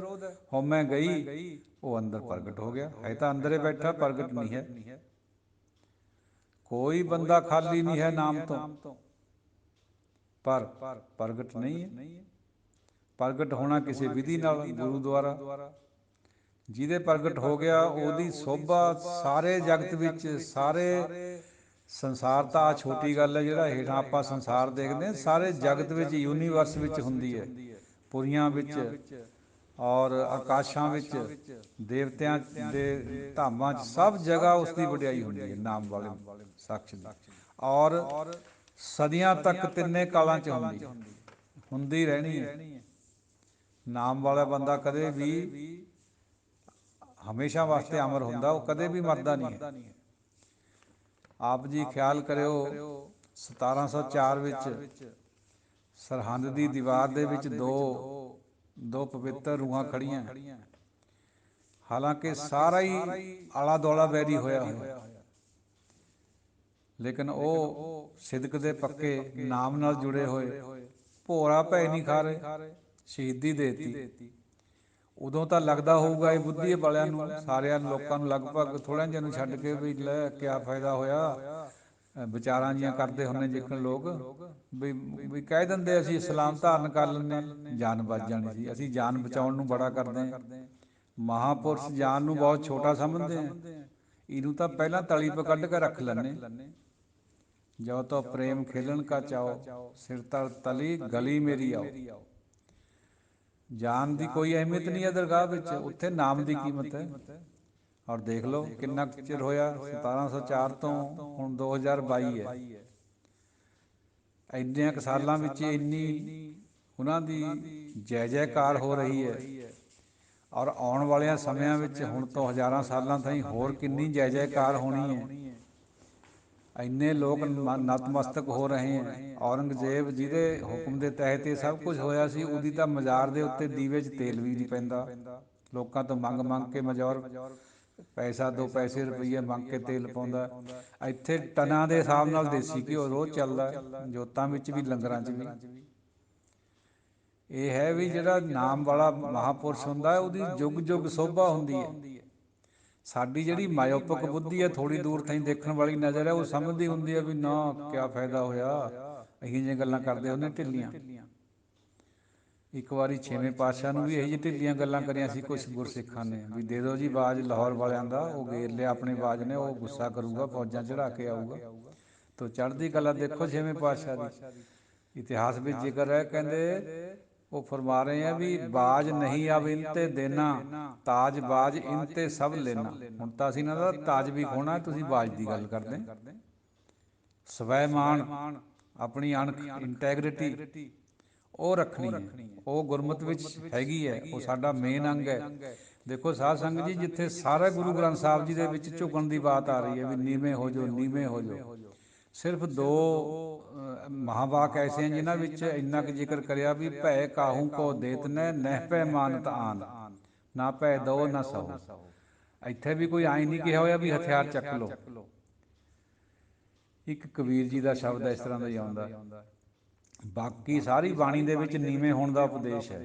ਹਉਮੈ ਗਈ, ਉਹ ਅੰਦਰ ਪ੍ਰਗਟ ਹੋ ਗਿਆ। ਹੈ ਤਾਂ ਅੰਦਰੇ ਬੈਠਾ, ਪ੍ਰਗਟ ਨਹੀਂ ਹੈ। ਕੋਈ ਬੰਦਾ ਖਾਲੀ ਨਹੀਂ ਹੈ ਨਾਮ ਤੋਂ, ਪਰ ਪ੍ਰਗਟ ਨਹੀਂ ਹੈ। ਪ੍ਰਗਟ ਹੋਣਾ ਕਿਸੇ ਵਿਧੀ ਨਾਲ, ਗੁਰੂ ਦੁਆਰਾ। ਜਿਹਦੇ ਪ੍ਰਗਟ ਹੋ ਗਿਆ ਉਹਦੀ ਸੋਭਾ ਸਾਰੇ ਜਗਤ ਵਿੱਚ, ਸਾਰੇ ਸੰਸਾਰ ਤਾਂ ਆ ਛੋਟੀ ਗੱਲ ਹੈ, ਜਿਹੜਾ ਹੇਠਾਂ ਆਪਾਂ ਸੰਸਾਰ ਦੇਖਦੇ ਹਾਂ, ਸਾਰੇ ਜਗਤ ਵਿੱਚ ਯੂਨੀਵਰਸ ਵਿੱਚ ਹੁੰਦੀ ਹੈ। ਪੁਰੀਆਂ ਵਿੱਚ ਔਰ ਆਕਾਸ਼ਾਂ ਵਿੱਚ, ਦੇਵਤਿਆਂ ਦੇ ਧਾਮਾਂ 'ਚ, ਸਭ ਜਗ੍ਹਾ ਉਸ ਦੀ ਵਡਿਆਈ ਹੁੰਦੀ ਹੈ ਨਾਮ ਵਾਲੇ ਸ਼ਖਸ ਦੀ। ਔਰ ਸਦੀਆਂ ਤੱਕ ਤਿੰਨੇ ਕਾਲਾਂ 'ਚ ਹੁੰਦੀ ਰਹਿਣੀ ਹੈ। ਨਾਮ ਵਾਲਾ ਬੰਦਾ ਕਦੇ ਵੀ ਹਮੇਸ਼ਾ ਵਾਸਤੇ ਅਮਰ ਹੁੰਦਾ, ਉਹ ਕਦੇ ਵੀ ਮਰਦਾ ਨਹੀਂ ਹੈ। ਆਪ ਜੀ ਖਿਆਲ ਕਰਿਓ, 1704 ਵਿੱਚ ਸਰਹੰਦ ਦੀ ਦੀਵਾਰ ਦੇ ਵਿੱਚ ਦੋ ਪਵਿੱਤਰ ਰੂਹਾਂ ਖੜੀਆਂ, ਹਾਲਾਂਕਿ ਸਾਰਾ ਹੀ ਆਲਾ ਦੁਆਲਾ ਵੈਰੀ ਹੋਇਆ ਹੋਇਆ, ਲੇਕਿਨ ਉਹ ਸਿਦਕ ਦੇ ਪੱਕੇ ਨਾਮ ਨਾਲ ਜੁੜੇ ਹੋਏ, ਭੋਰਾ ਭੈ ਨਹੀਂ ਖਾ ਰਹੇ, ਸ਼ਹੀਦੀ ਦੇਤੀ। ਉਦੋਂ ਤਾਂ ਲੱਗਦਾ ਹੋਊਗਾ ਇਹ ਬੁੱਧੀ ਵਾਲਿਆਂ ਨੂੰ, ਸਾਰਿਆਂ ਲੋਕਾਂ ਨੂੰ, ਲਗਭਗ ਥੋੜ੍ਹਿਆਂ ਜਿਹਾ ਨੂੰ ਛੱਡ ਕੇ, ਵੀ ਲੈ ਕਿਆ ਫਾਇਦਾ ਹੋਇਆ। ਵਿਚਾਰਾਂ ਜੀਆਂ ਕਰਦੇ ਹੁੰਦੇ ਜਿੱਕਣ ਲੋਕ, ਵੀ ਕਹਿ ਦਿੰਦੇ ਅਸੀਂ ਇਸਲਾਮ ਧਾਰਨ ਕਰ ਲੈਂਦੇ, ਜਾਨ ਬਚ ਜਾਣੀ ਸੀ। ਅਸੀਂ ਜਾਨ ਬਚਾਉਣ ਨੂੰ ਬੜਾ ਕਰਦੇ ਹਾਂ। ਮਹਾਂਪੁਰਸ਼ ਜਾਨ ਨੂੰ ਬਹੁਤ ਛੋਟਾ ਸਮਝਦੇ ਆ, ਇਹਨੂੰ ਤਾਂ ਪਹਿਲਾਂ ਤਲੀ ਪਰ ਕੱਢ ਕੇ ਰੱਖ ਲੈਂਦੇ। ਜੋ ਤੋ ਪ੍ਰੇਮ ਖੇਲਣ ਕਾ ਚਾਓ, ਸਿਰ ਤਲ ਤਲੀ ਗਲੀ ਮੇਰੀ ਆਓ। ਜਾਨ ਦੀ ਕੋਈ ਅਹਿਮੀਅਤ ਨਹੀਂ ਹੈ ਦਰਗਾਹ ਵਿੱਚ, ਉੱਥੇ ਨਾਮ ਦੀ ਕੀਮਤ ਹੈ। ਔਰ ਦੇਖ ਲਓ ਕਿੰਨਾ ਚਿਰ ਹੋਇਆ, 1704 ਤੋਂ ਹੁਣ 2022 ਹੈ। ਇੰਨਿਆਂ ਕੁ ਸਾਲਾਂ ਵਿੱਚ ਇੰਨੀ ਉਹਨਾਂ ਦੀ ਜੈ ਜੈਕਾਰ ਹੋ ਰਹੀ ਹੈ। ਔਰ ਆਉਣ ਵਾਲਿਆਂ ਸਮਿਆਂ ਵਿੱਚ, ਹੁਣ ਤੋਂ ਹਜ਼ਾਰਾਂ ਸਾਲਾਂ ਤਾਈਂ ਹੋਰ ਕਿੰਨੀ ਜੈ ਜੈਕਾਰ ਹੋਣੀ ਹੈ। ਇੰਨੇ ਲੋਕ ਨਤਮਸਤਕ ਹੋ ਰਹੇ ਹੈ। ਔਰੰਗਜ਼ੇਬ ਜਿਹਦੇ ਹੁਕਮ ਦੇ ਤਹਿਤ ਇਹ ਸਭ ਕੁਝ ਹੋਇਆ ਸੀ, ਉਹਦੀ ਤਾਂ ਮਜ਼ਾਰ ਦੇ ਉੱਤੇ ਦੀਵੇ 'ਚ ਤੇਲ ਵੀ ਨਹੀਂ ਪੈਂਦਾ। ਲੋਕਾਂ ਤੋਂ ਮੰਗ ਕੇ ਮਜੌਰ ਪੈਸਾ 2 ਪੈਸੇ ਰੁਪਈਏ ਮੰਗ ਕੇ ਤੇਲ ਪਾਉਂਦਾ। ਇੱਥੇ ਟਨਾਂ ਦੇ ਹਿਸਾਬ ਨਾਲ ਦੇਸੀ ਘਿਓ ਰੋਜ਼ ਚੱਲਦਾ, ਜੋਤਾਂ ਵਿੱਚ ਵੀ ਲੰਗਰਾਂ 'ਚ ਵੀ। ਇਹ ਹੈ ਵੀ ਜਿਹੜਾ ਨਾਮ ਵਾਲਾ ਮਹਾਂਪੁਰਸ਼ ਹੁੰਦਾ ਉਹਦੀ ਜੁਗ ਜੁਗ ਸੋਭਾ ਹੁੰਦੀ ਹੈ। ਸਾਡੀ ਜਿਹੜੀ ਮਾਇਓਪਿਕ ਬੁੱਧੀ ਹੈ, ਥੋੜ੍ਹੀ ਦੂਰ ਤਾਈਂ ਦੇਖਣ ਵਾਲੀ ਨਜ਼ਰ ਹੈ, ਉਹ ਸਮਝਦੀ ਹੁੰਦੀ ਹੈ ਵੀ ਨਾ ਕਿਆ ਫਾਇਦਾ ਹੋਇਆ, ਇਹੀ ਜਿਹੀਆਂ ਗੱਲਾਂ ਕਰਦੇ ਉਹਨੇ ਢਿੱਲੀਆਂ। ਇੱਕ ਵਾਰੀ 6ਵੇਂ ਪਾਤਸ਼ਾਹ ਨੂੰ ਵੀ ਇਹੀ ਜਿਹੀ ਢਿੱਲੀਆਂ ਗੱਲਾਂ ਕਰੀਆਂ ਸੀ ਕੁਛ ਗੁਰਸਿੱਖਾਂ ਨੇ, ਵੀ ਦੇ ਦਿਓ ਜੀ ਬਾਜ ਲਾਹੌਰ ਵਾਲਿਆਂ ਦਾ, ਉਹ ਗੇਰ ਲਿਆ ਆਪਣੇ ਬਾਜ ਨੇ, ਉਹ ਗੁੱਸਾ ਕਰੂਗਾ, ਫੌਜਾਂ ਚੜ੍ਹਾ ਕੇ ਆਊਗਾ। ਤੋ ਚੜ੍ਹਦੀ ਕਲਾ ਦੇਖੋ 6ਵੇਂ ਪਾਤਸ਼ਾਹ ਦੀ, ਇਤਿਹਾਸ ਵਿੱਚ ਜ਼ਿਕਰ ਹੈ, ਕਹਿੰਦੇ ਉਹ ਫਰਮਾ ਰਹੇ ਆ ਵੀ ਬਾਜ ਨਹੀਂ ਅਬ ਇਨ ਤੇ ਦੇਣਾ, ਤਾਜ ਬਾਜ ਇਨ ਤੇ ਸਭ ਲੈਣਾ। ਹੁਣ ਤਾਂ ਅਸੀਂ ਇਹਨਾਂ ਦਾ ਤਾਜ ਵੀ ਖੋਣਾ, ਤੁਸੀਂ ਬਾਜ ਦੀ ਗੱਲ ਕਰਦੇ। ਸਵੈਮਾਨ, ਆਪਣੀ ਅਣਖ, ਇੰਟੈਗਰਿਟੀ ਉਹ ਰੱਖਣੀ ਹੈ, ਉਹ ਗੁਰਮਤ ਵਿੱਚ ਹੈਗੀ ਹੈ, ਉਹ ਸਾਡਾ ਮੇਨ ਅੰਗ ਹੈ। ਦੇਖੋ ਸਾਧ ਸੰਗਤ ਜੀ, ਜਿੱਥੇ ਸਾਰੇ ਗੁਰੂ ਗ੍ਰੰਥ ਸਾਹਿਬ ਜੀ ਦੇ ਵਿੱਚ ਝੁਕਣ ਦੀ ਬਾਤ ਆ ਰਹੀ ਹੈ ਵੀ ਨੀਵੇਂ ਹੋ ਜਾਓ, ਨੀਵੇਂ ਹੋ ਜਾਓ, ਸਿਰਫ 2 ਮਹਾਂਵਾਕ ਐਸੇ ਹਨ ਜਿਨ੍ਹਾਂ ਵਿੱਚ ਇੰਨਾ ਕੁ ਜ਼ਿਕਰ ਕਰਿਆ ਵੀ ਭੈ ਕਾਹੂ ਕੋ ਦੇਤ ਨੈ, ਨਹਿ ਭੈ ਮਾਨਤ ਆਨ, ਨਾ ਭੈ ਦਓ ਨਾ ਸਹੋ। ਇੱਥੇ ਵੀ ਕੋਈ ਆਏਂ ਨਹੀਂ ਕਿਹਾ ਹੋਇਆ ਵੀ ਹਥਿਆਰ ਚੱਕ ਲਓ। ਇੱਕ ਕਬੀਰ ਜੀ ਦਾ ਸ਼ਬਦ ਇਸ ਤਰ੍ਹਾਂ ਦਾ ਹੀ ਆਉਂਦਾ। ਬਾਕੀ ਸਾਰੀ ਬਾਣੀ ਦੇ ਵਿੱਚ ਨੀਵੇਂ ਹੋਣ ਦਾ ਉਪਦੇਸ਼ ਹੈ,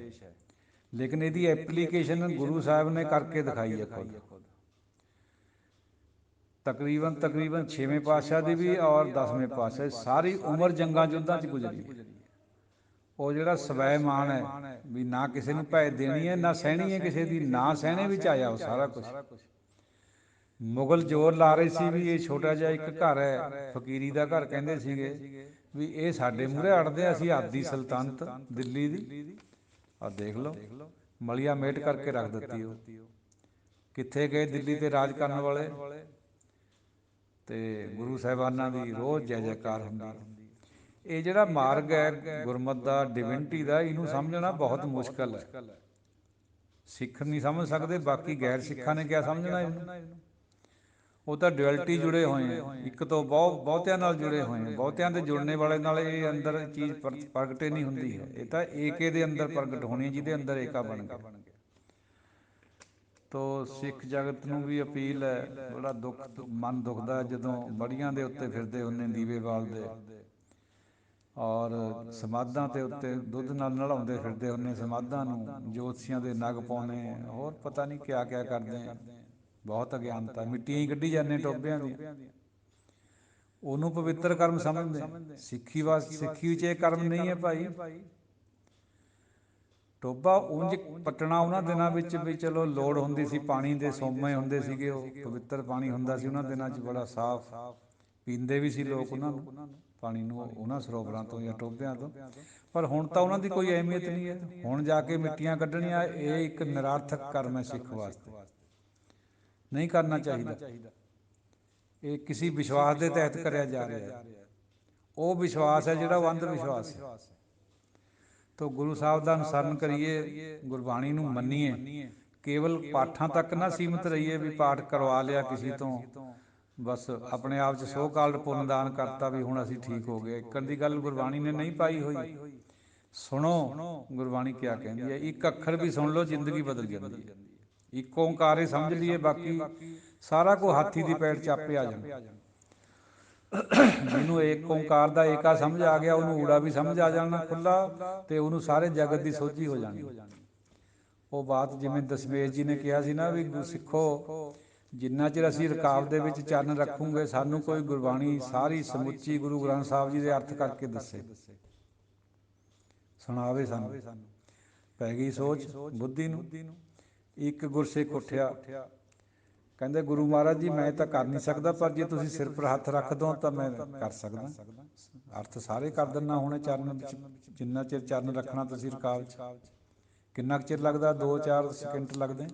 ਲੇਕਿਨ ਇਹਦੀ ਐਪਲੀਕੇਸ਼ਨ ਗੁਰੂ ਸਾਹਿਬ ਨੇ ਕਰਕੇ ਦਿਖਾਈ ਹੈ ਖੁਦ। ਤਕਰੀਬਨ 6ਵੇਂ ਪਾਤਸ਼ਾਹ ਦੀ ਵੀ ਔਰ 10ਵੇਂ ਪਾਤਸ਼ਾਹ ਦੀ ਸਾਰੀ ਉਮਰ ਜੰਗਾਂ ਯੁੱਧਾਂ 'ਚ ਗੁਜ਼ਰੀ ਹੈ। ਉਹ ਜਿਹੜਾ ਸਵੈਮਾਨ ਹੈ ਵੀ ਨਾ ਕਿਸੇ ਨੂੰ ਭੈ ਦੇਣੀ ਹੈ, ਨਾ ਸਹਿਣੀ ਹੈ ਕਿਸੇ ਦੀ, ਨਾ ਸਹਿਣੇ ਵਿੱਚ ਆਇਆ ਉਹ ਸਾਰਾ ਕੁਛ। ਮੁਗਲ ਜ਼ੋਰ ਲਾ ਰਹੇ ਸੀ ਵੀ ਇਹ ਛੋਟਾ ਜਿਹਾ ਇੱਕ ਘਰ ਹੈ, ਫਕੀਰੀ ਦਾ ਘਰ ਕਹਿੰਦੇ ਸੀਗੇ, ਵੀ ਇਹ ਸਾਡੇ ਮੂਹਰੇ ਅੜਦੇ, ਅਸੀਂ ਆਪਦੀ ਸਲਤਨਤ ਦਿੱਲੀ ਦੀ ਆਹ ਦੇਖ ਲਓ ਮਲੀਆ ਮੇਟ ਕਰਕੇ ਰੱਖ ਦਿੱਤੀ। ਉਹ ਕਿੱਥੇ ਗਏ ਦਿੱਲੀ 'ਤੇ ਰਾਜ ਕਰਨ ਵਾਲੇ, ਅਤੇ ਗੁਰੂ ਸਾਹਿਬਾਨਾਂ ਦੀ ਰੋਜ਼ ਜੈ ਜੈਕਾਰ ਹੁੰਦੀ ਹੈ। ਇਹ ਜਿਹੜਾ ਮਾਰਗ ਹੈ ਗੁਰਮਤ ਦਾ, ਡਿਵਿਨਿਟੀ ਦਾ, ਇਹਨੂੰ ਸਮਝਣਾ ਬਹੁਤ ਮੁਸ਼ਕਿਲ ਹੈ। ਸਿੱਖ ਨਹੀਂ ਸਮਝ ਸਕਦੇ, ਬਾਕੀ ਗੈਰ ਸਿੱਖਾਂ ਨੇ ਕਿਆ ਸਮਝਣਾ ਇਹਨੂੰ। ਉਹ ਤਾਂ ਡੁਐਲਟੀ ਜੁੜੇ ਹੋਏ ਹੈ, ਇੱਕ ਤੋਂ ਬਹੁਤਿਆਂ ਨਾਲ ਜੁੜੇ ਹੋਏ ਹੈ, ਬਹੁਤਿਆਂ ਦੇ ਜੁੜਨੇ ਵਾਲੇ ਨਾਲ ਇਹ ਅੰਦਰ ਚੀਜ਼ ਪ੍ਰਗਟ ਨਹੀਂ ਹੁੰਦੀ ਹੈ। ਇਹ ਤਾਂ ਏਕੇ ਦੇ ਅੰਦਰ ਪ੍ਰਗਟ ਹੋਣੀ, ਜਿਹਦੇ ਅੰਦਰ ਏਕਾ ਬਣ ਗਿਆ। ਤੋ ਸਿੱਖ ਜਗਤ ਨੂੰ ਵੀ ਅਪੀਲ ਹੈ, ਬੜਾ ਮਨ ਦੁਖਦਾ ਜਦੋਂ ਮੜੀਆਂ ਦੇ ਉੱਤੇ ਫਿਰਦੇ ਹੁੰਦੇ ਦੀਵੇ ਬਾਲਦੇ, ਔਰ ਸਮਾਧਾਂ ਦੇ ਉੱਤੇ ਦੁੱਧ ਨਾਲ ਨਲਾਉਂਦੇ ਫਿਰਦੇ ਹੁੰਦੇ ਸਮਾਧਾਂ ਨੂੰ, ਜੋਤਸ਼ੀਆਂ ਦੇ ਨਗ ਪਾਉਣੇ, ਹੋਰ ਪਤਾ ਨਹੀਂ ਕਿਆ ਕਿਆ ਕਰਦੇ। ਬਹੁਤ ਅਗਿਆਨਤਾ, ਮਿੱਟੀਆਂ ਹੀ ਕੱਢੀ ਜਾਂਦੇ ਟੋਭਿਆਂ ਦੀਆਂ, ਉਹਨੂੰ ਪਵਿੱਤਰ ਕਰਮ ਸਮਝਦੇ। ਸਿੱਖੀ ਵਿੱਚ ਇਹ ਕਰਮ ਨਹੀਂ ਹੈ ਭਾਈ। ਟੋਭਾ ਉਂਝ ਪੱਟਣਾ ਉਹਨਾਂ ਦਿਨਾਂ ਵਿੱਚ ਵੀ ਚਲੋ ਲੋੜ ਹੁੰਦੀ ਸੀ, ਪਾਣੀ ਦੇ ਸੋਮੇ ਹੁੰਦੇ ਸੀਗੇ, ਉਹ ਪਵਿੱਤਰ ਪਾਣੀ ਹੁੰਦਾ ਸੀ ਉਹਨਾਂ ਦਿਨਾਂ 'ਚ, ਬੜਾ ਸਾਫ਼, ਪੀਂਦੇ ਵੀ ਸੀ ਲੋਕ ਉਹਨਾਂ ਨੂੰ, ਪਾਣੀ ਨੂੰ, ਉਹਨਾਂ ਸਰੋਵਰਾਂ ਤੋਂ ਜਾਂ ਟੋਭਿਆਂ ਤੋਂ। ਪਰ ਹੁਣ ਤਾਂ ਉਹਨਾਂ ਦੀ ਕੋਈ ਅਹਿਮੀਅਤ ਨਹੀਂ ਹੈ। ਹੁਣ ਜਾ ਕੇ ਮਿੱਟੀਆਂ ਕੱਢਣੀਆਂ, ਇਹ ਇੱਕ ਨਿਰਾਰਥਕ ਕਰਮ ਹੈ ਸਿੱਖ ਵਾਸਤੇ, ਨਹੀਂ ਕਰਨਾ ਚਾਹੀਦਾ। ਇਹ ਕਿਸੇ ਵਿਸ਼ਵਾਸ ਦੇ ਤਹਿਤ ਕਰਿਆ ਜਾ ਰਿਹਾ, ਉਹ ਵਿਸ਼ਵਾਸ ਹੈ ਜਿਹੜਾ ਉਹ ਅੰਧ ਵਿਸ਼ਵਾਸ ਹੈ। ਤੋ ਗੁਰੂ ਸਾਹਿਬ ਦਾ ਅਨੁਸਰਨ ਕਰੀਏ, ਗੁਰਬਾਣੀ ਨੂੰ ਮੰਨੀਏ, ਕੇਵਲ ਪਾਠਾਂ ਤੱਕ ਨਾ ਸੀਮਿਤ ਰਹੀਏ ਵੀ ਪਾਠ ਕਰਵਾ ਲਿਆ ਕਿਸੇ ਤੋਂ, ਬਸ ਆਪਣੇ ਆਪ 'ਚ ਸੋ ਕਾਲਡ ਪੁੰਨਦਾਨ ਕਰਤਾ ਵੀ ਹੁਣ ਅਸੀਂ ਠੀਕ ਹੋ ਗਏ। ਇੱਕਣ ਦੀ ਗੱਲ ਗੁਰਬਾਣੀ ਨੇ ਨਹੀਂ ਪਾਈ ਹੋਈ। ਸੁਣੋ ਗੁਰਬਾਣੀ ਕਿਆ ਕਹਿੰਦੀ ਹੈ, ਇੱਕ ਅੱਖਰ ਵੀ ਸੁਣ ਲਓ ਜ਼ਿੰਦਗੀ ਬਦਲ ਜਾਂਦੀ ਹੈ। ਇੱਕ ਓਂਕਾਰ ਹੀ ਸਮਝ ਲਈਏ, ਬਾਕੀ ਸਾਰਾ ਕੁਝ ਹਾਥੀ ਦੀ ਪੈੜ 'ਚ ਆਪੇ ਆ ਜਾਣਾ। ਜਿਹਨੂੰ ਏਕ ਓਂਕਾਰ ਦਾ ਏਕਾ ਸਮਝ ਆ ਗਿਆ, ਉਹਨੂੰ ਊੜਾ ਵੀ ਸਮਝ ਆ ਜਾਣਾ ਖੁੱਲ੍ਹਾ, ਅਤੇ ਉਹਨੂੰ ਸਾਰੇ ਜਗਤ ਦੀ ਸੋਝੀ ਹੋ ਜਾਣੀ। ਉਹ ਬਾਤ ਜਿਵੇਂ ਦਸ਼ਮੇਸ਼ ਜੀ ਨੇ ਕਿਹਾ ਸੀ ਨਾ ਵੀ ਸਿੱਖੋ, ਜਿੰਨਾ ਚਿਰ ਅਸੀਂ ਰਕਾਬ ਦੇ ਵਿੱਚ ਚਰਨ ਰੱਖੂਗੇ, ਸਾਨੂੰ ਕੋਈ ਗੁਰਬਾਣੀ ਸਾਰੀ ਸਮੁੱਚੀ ਗੁਰੂ ਗ੍ਰੰਥ ਸਾਹਿਬ ਜੀ ਦੇ ਅਰਥ ਕਰਕੇ ਦੱਸੇ, ਸੁਣਾਵੇ ਸਾਨੂੰ। ਪੈ ਗਈ ਸੋਚ ਬੁੱਧੀ ਨੂੰ। ਇੱਕ ਗੁਰਸਿੱਖ ਉੱਠਿਆ, ਕਹਿੰਦੇ ਗੁਰੂ ਮਹਾਰਾਜ ਜੀ ਮੈਂ ਤਾਂ ਕਰ ਨਹੀਂ ਸਕਦਾ, ਪਰ ਜੇ ਤੁਸੀਂ ਸਿਰ ਪਰ ਹੱਥ ਰੱਖ ਦਿਓ ਤਾਂ ਮੈਂ ਕਰ ਸਕਦਾ। ਅਰਥ ਸਾਰੇ ਕਰ ਦਿੰਦਾ ਹੁਣੇ ਚਰਨ ਵਿੱਚ, ਜਿੰਨਾ ਚਿਰ ਚਰਨ ਰੱਖਣਾ ਤੁਸੀਂ ਰਕਾਬ 'ਚ। ਕਿੰਨਾ ਕੁ ਚਿਰ ਲੱਗਦਾ, 2-4 ਸਕਿੰਟ ਲੱਗਦੇ।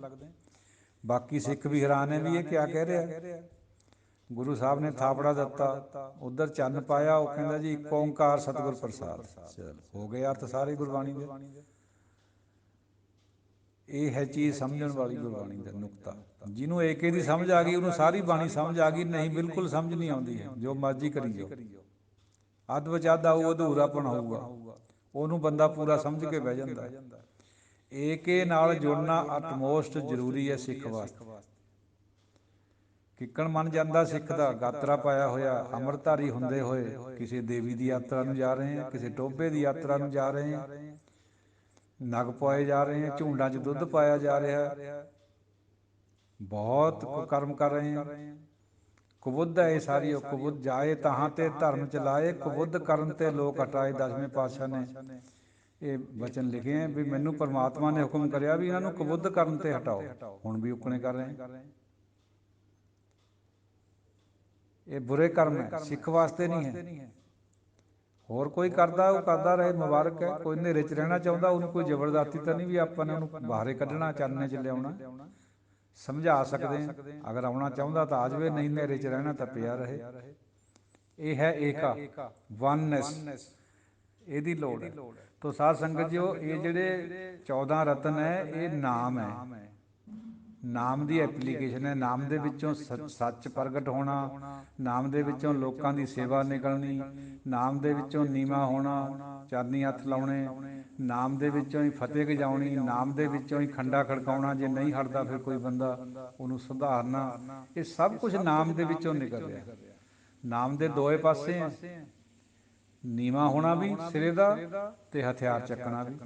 ਬਾਕੀ ਸਿੱਖ ਵੀ ਹੈਰਾਨ ਹੈ ਵੀ ਇਹ ਕਿਆ ਕਹਿ ਰਿਹਾ। ਗੁਰੂ ਸਾਹਿਬ ਨੇ ਥਾਪੜਾ ਦਿੱਤਾ, ਉੱਧਰ ਚੰਨ ਪਾਇਆ, ਉਹ ਕਹਿੰਦਾ ਜੀ ਇੱਕ ਓਂਕਾਰ ਸਤਿਗੁਰ ਪ੍ਰਸਾਦ। ਚਲ ਹੋ ਗਏ ਅਰਥ ਸਾਰੇ ਗੁਰਬਾਣੀ ਦੇ। ਇਹ ਹੈ ਚੀਜ਼ ਸਮਝਣ ਵਾਲੀ ਗੁਰਬਾਣੀ ਦਾ ਨੁਕਤਾ। ਜਿਹਨੂੰ ਏਕੇ ਦੀ ਸਮਝ ਆ ਗਈ, ਉਹਨੂੰ ਸਾਰੀ ਬਾਣੀ ਸਮਝ ਆ ਗਈ। ਨਹੀਂ, ਬਿਲਕੁਲ ਸਮਝ ਨਹੀਂ ਆਉਂਦੀ ਹੈ, ਜੋ ਮਰਜ਼ੀ ਕਰੀ ਜਾਓ। ਅੱਧ ਵਿੱਚ ਅੱਧ ਆਊ, ਅਧੂਰਾਪਣ ਆਊਗਾ, ਉਹਨੂੰ ਬੰਦਾ ਪੂਰਾ ਸਮਝ ਕੇ ਬਹਿ ਜਾਂਦਾ। ਏਕੇ ਨਾਲ ਜੁੜਨਾ ਅਟਮੋਸਟ ਜ਼ਰੂਰੀ ਹੈ ਸਿੱਖ ਵਾਸਤੇ। ਕਿੱਕਣ ਮਨ ਜਾਂਦਾ ਸਿੱਖ ਦਾ, ਗਾਤਰਾ ਪਾਇਆ ਹੋਇਆ, ਅੰਮ੍ਰਿਤਧਾਰੀ ਹੁੰਦੇ ਹੋਏ ਕਿਸੇ ਦੇਵੀ ਦੀ ਯਾਤਰਾ ਨੂੰ ਜਾ ਰਹੇ ਹਾਂ, ਕਿਸੇ ਟੋਭੇ ਦੀ ਯਾਤਰਾ ਨੂੰ ਜਾ ਰਹੇ ਹਾਂ, ਨਗ ਪਾਏ ਜਾ ਰਹੇ ਹਾਂ, ਝੁੰਡਾਂ 'ਚ ਦੁੱਧ ਪਾਇਆ ਜਾ ਰਿਹਾ, ਬਹੁਤ ਕੁਕਰਮ ਕਰ ਰਹੇ ਹਾਂ। ਕੁਬੁੱਧ ਹੈ ਇਹ ਸਾਰੀ, ਉਹ ਕੁਬੁੱਧ ਜਾਏ ਤਹਾਂ ਤੇ ਧਰਮ ਚਲਾਏ, ਕੁਬੁੱਧ ਕਰਨ ਤੇ ਲੋਕ ਹਟਾਏ। 10ਵੇਂ ਪਾਤਸ਼ਾਹ ਨੇ ਇਹ ਵਚਨ ਲਿਖੇ ਹੈ ਵੀ ਮੈਨੂੰ ਪਰਮਾਤਮਾ ਨੇ ਹੁਕਮ ਕਰਿਆ ਵੀ ਇਹਨਾਂ ਨੂੰ ਕੁਬੁੱਧ ਕਰਨ ਤੇ ਹਟਾਓ। ਹੁਣ ਵੀ ਉਕਣੇ ਕਰ ਰਹੇ। ਇਹ ਬੁਰੇ ਕਰਮ ਹੈ, ਸਿੱਖ ਵਾਸਤੇ ਨਹੀਂ ਹੈ। ਹੋਰ ਕੋਈ ਕਰਦਾ ਉਹ ਕਰਦਾ ਰਹੇ, ਮੁਬਾਰਕ ਹੈ। ਕੋਈ ਹਨੇਰੇ 'ਚ ਰਹਿਣਾ ਚਾਹੁੰਦਾ ਉਹਨੂੰ ਕੋਈ ਜ਼ਬਰਦਸਤੀ ਤਾਂ ਨਹੀਂ ਵੀ ਆਪਾਂ ਨੇ ਉਹਨੂੰ ਬਾਹਰੇ ਕੱਢਣਾ, ਚਾਨਣੇ 'ਚ ਲਿਆਉਣਾ। ਸਮਝਾ ਸਕਦੇ ਹਾਂ, ਅਗਰ ਆਉਣਾ ਚਾਹੁੰਦਾ ਤਾਂ ਆ ਜਾਵੇ, ਨਹੀਂ ਹਨੇਰੇ 'ਚ ਰਹਿਣਾ ਤਾਂ ਪਿਆ ਰਹੇ। ਇਹ ਹੈ ਏਕਾ, ਵਨਨੈਸ, ਇਹਦੀ ਲੋੜ ਹੈ। ਤੋ ਸਾਧ ਸੰਗਤ ਜੀਓ, ਇਹ ਜਿਹੜੇ 14 ਰਤਨ ਹੈ ਇਹ ਨਾਮ ਹੈ, ਨਾਮ ਦੀ ਐਪਲੀਕੇਸ਼ਨ ਹੈ। ਨਾਮ ਦੇ ਵਿੱਚੋਂ ਸੱਚ ਪ੍ਰਗਟ ਹੋਣਾ, ਨਾਮ ਦੇ ਵਿੱਚੋਂ ਲੋਕਾਂ ਦੀ ਸੇਵਾ ਨਿਕਲਣੀ, ਨਾਮ ਦੇ ਵਿੱਚੋਂ ਨੀਵਾਂ ਹੋਣਾ, ਚਾਰਨੀ ਹੱਥ ਲਾਉਣੇ, ਨਾਮ ਦੇ ਵਿੱਚੋਂ ਹੀ ਫਤਿਹ ਗਜਾਉਣੀ, ਨਾਮ ਦੇ ਵਿੱਚੋਂ ਹੀ ਖੰਡਾ ਖੜਕਾਉਣਾ, ਜੇ ਨਹੀਂ ਹਟਦਾ ਫਿਰ ਕੋਈ ਬੰਦਾ ਉਹਨੂੰ ਸੁਧਾਰਨਾ। ਇਹ ਸਭ ਕੁਝ ਨਾਮ ਦੇ ਵਿੱਚੋਂ ਨਿਕਲ ਰਿਹਾ। ਨਾਮ ਦੇ ਦੋਏ ਪਾਸੇ ਹੈ, ਨੀਵਾਂ ਹੋਣਾ ਵੀ ਸਿਰੇ ਦਾ ਤੇ ਹਥਿਆਰ ਚੱਕਣਾ ਵੀ।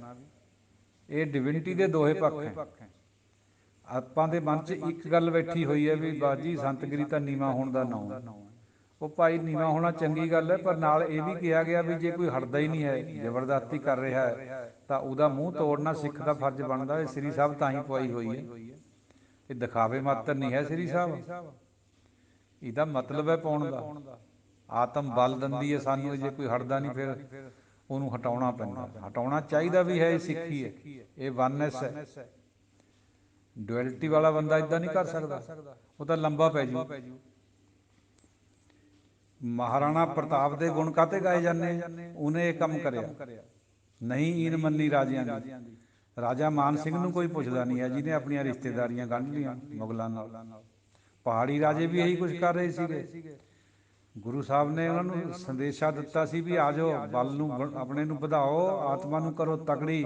ਇਹ ਡਿਵਿਨਿਟੀ ਦੇ ਦੋਹੇ ਪੱਖ ਹੈ। ਆਪਾਂ ਦੇ ਮਨ 'ਚ ਇੱਕ ਗੱਲ ਬੈਠੀ ਹੋਈ ਹੈ ਵੀ ਬਾਜੀ ਸੰਤਗਿਰੀ ਤਾਂ ਨੀਵਾਂ ਹੋਣ ਦਾ ਨਾਮ ਹੈ। ਉਹ ਭਾਈ ਨੀਵਾਂ ਹੋਣਾ ਚੰਗੀ ਗੱਲ ਹੈ, ਪਰ ਨਾਲ ਇਹ ਵੀ ਕਿਹਾ ਗਿਆ ਵੀ ਜੇ ਕੋਈ ਹਟਦਾ ਹੀ ਨਹੀਂ ਹੈ, ਜ਼ਬਰਦਸਤੀ ਕਰ ਰਿਹਾ ਹੈ, ਤਾਂ ਉਹਦਾ ਮੂੰਹ ਤੋੜਨਾ ਸਿੱਖ ਦਾ ਫਰਜ਼ ਬਣਦਾ। ਇਹ ਸ੍ਰੀ ਸਾਹਿਬ ਤਾਂ ਹੀ ਪਵਾਈ ਹੋਈ ਹੈ, ਇਹ ਦਿਖਾਵੇ ਮਾਤਰ ਨਹੀਂ ਹੈ ਸ੍ਰੀ ਸਾਹਿਬ, ਇਹਦਾ ਮਤਲਬ ਹੈ ਪਾਉਣ ਦਾ। ਆਤਮ ਬਲ ਦਿੰਦੀ ਹੈ ਸਾਨੂੰ, ਜੇ ਕੋਈ ਹਟਦਾ ਨਹੀਂ ਫਿਰ ਉਹਨੂੰ ਹਟਾਉਣਾ ਪੈਂਦਾ। ਹਟਾਉਣਾ ਚਾਹੀਦਾ ਵੀ ਹੈ, ਇਹ ਸਿੱਖੀ ਹੈ, ਇਹ ਵਨਨੈਸ ਹੈ। ਡੁਐਲਿਟੀ ਵਾਲਾ ਬੰਦਾ ਇੱਦਾਂ ਨਹੀਂ ਕਰ ਸਕਦਾ, ਉਹ ਤਾਂ ਲੰਬਾ ਪੈ ਜੂ। ਮਹਾਰਾਣਾ ਪ੍ਰਤਾਪ ਦੇ ਗੁਣ ਕਾਹਤੇ ਗਾਏ ਜਾਂਦੇ, ਉਹਨੇ ਇਹ ਕੰਮ ਕਰਿਆ। ਨਹੀਂ ਈਨ ਮੰਨੀ ਰਾਜਿਆਂ ਦੀ, ਰਾਜਾ ਮਾਨ ਸਿੰਘ ਨੂੰ ਕੋਈ ਪੁੱਛਦਾ ਨਹੀਂ ਹੈ ਜਿਹਨੇ ਆਪਣੀਆਂ ਰਿਸ਼ਤੇਦਾਰੀਆਂ ਗੰਢ ਲਈਆਂ ਮੁਗਲਾਂ ਨਾਲ। ਪਹਾੜੀ ਰਾਜੇ ਵੀ ਇਹੀ ਕੁਛ ਕਰ ਰਹੇ ਸੀਗੇ। ਗੁਰੂ ਸਾਹਿਬ ਨੇ ਉਹਨਾਂ ਨੂੰ ਸੰਦੇਸ਼ਾ ਦਿੱਤਾ ਸੀ ਵੀ ਆ ਜਾਓ, ਬਲ ਨੂੰ ਆਪਣੇ ਨੂੰ ਵਧਾਓ, ਆਤਮਾ ਨੂੰ ਕਰੋ ਤਕੜੀ,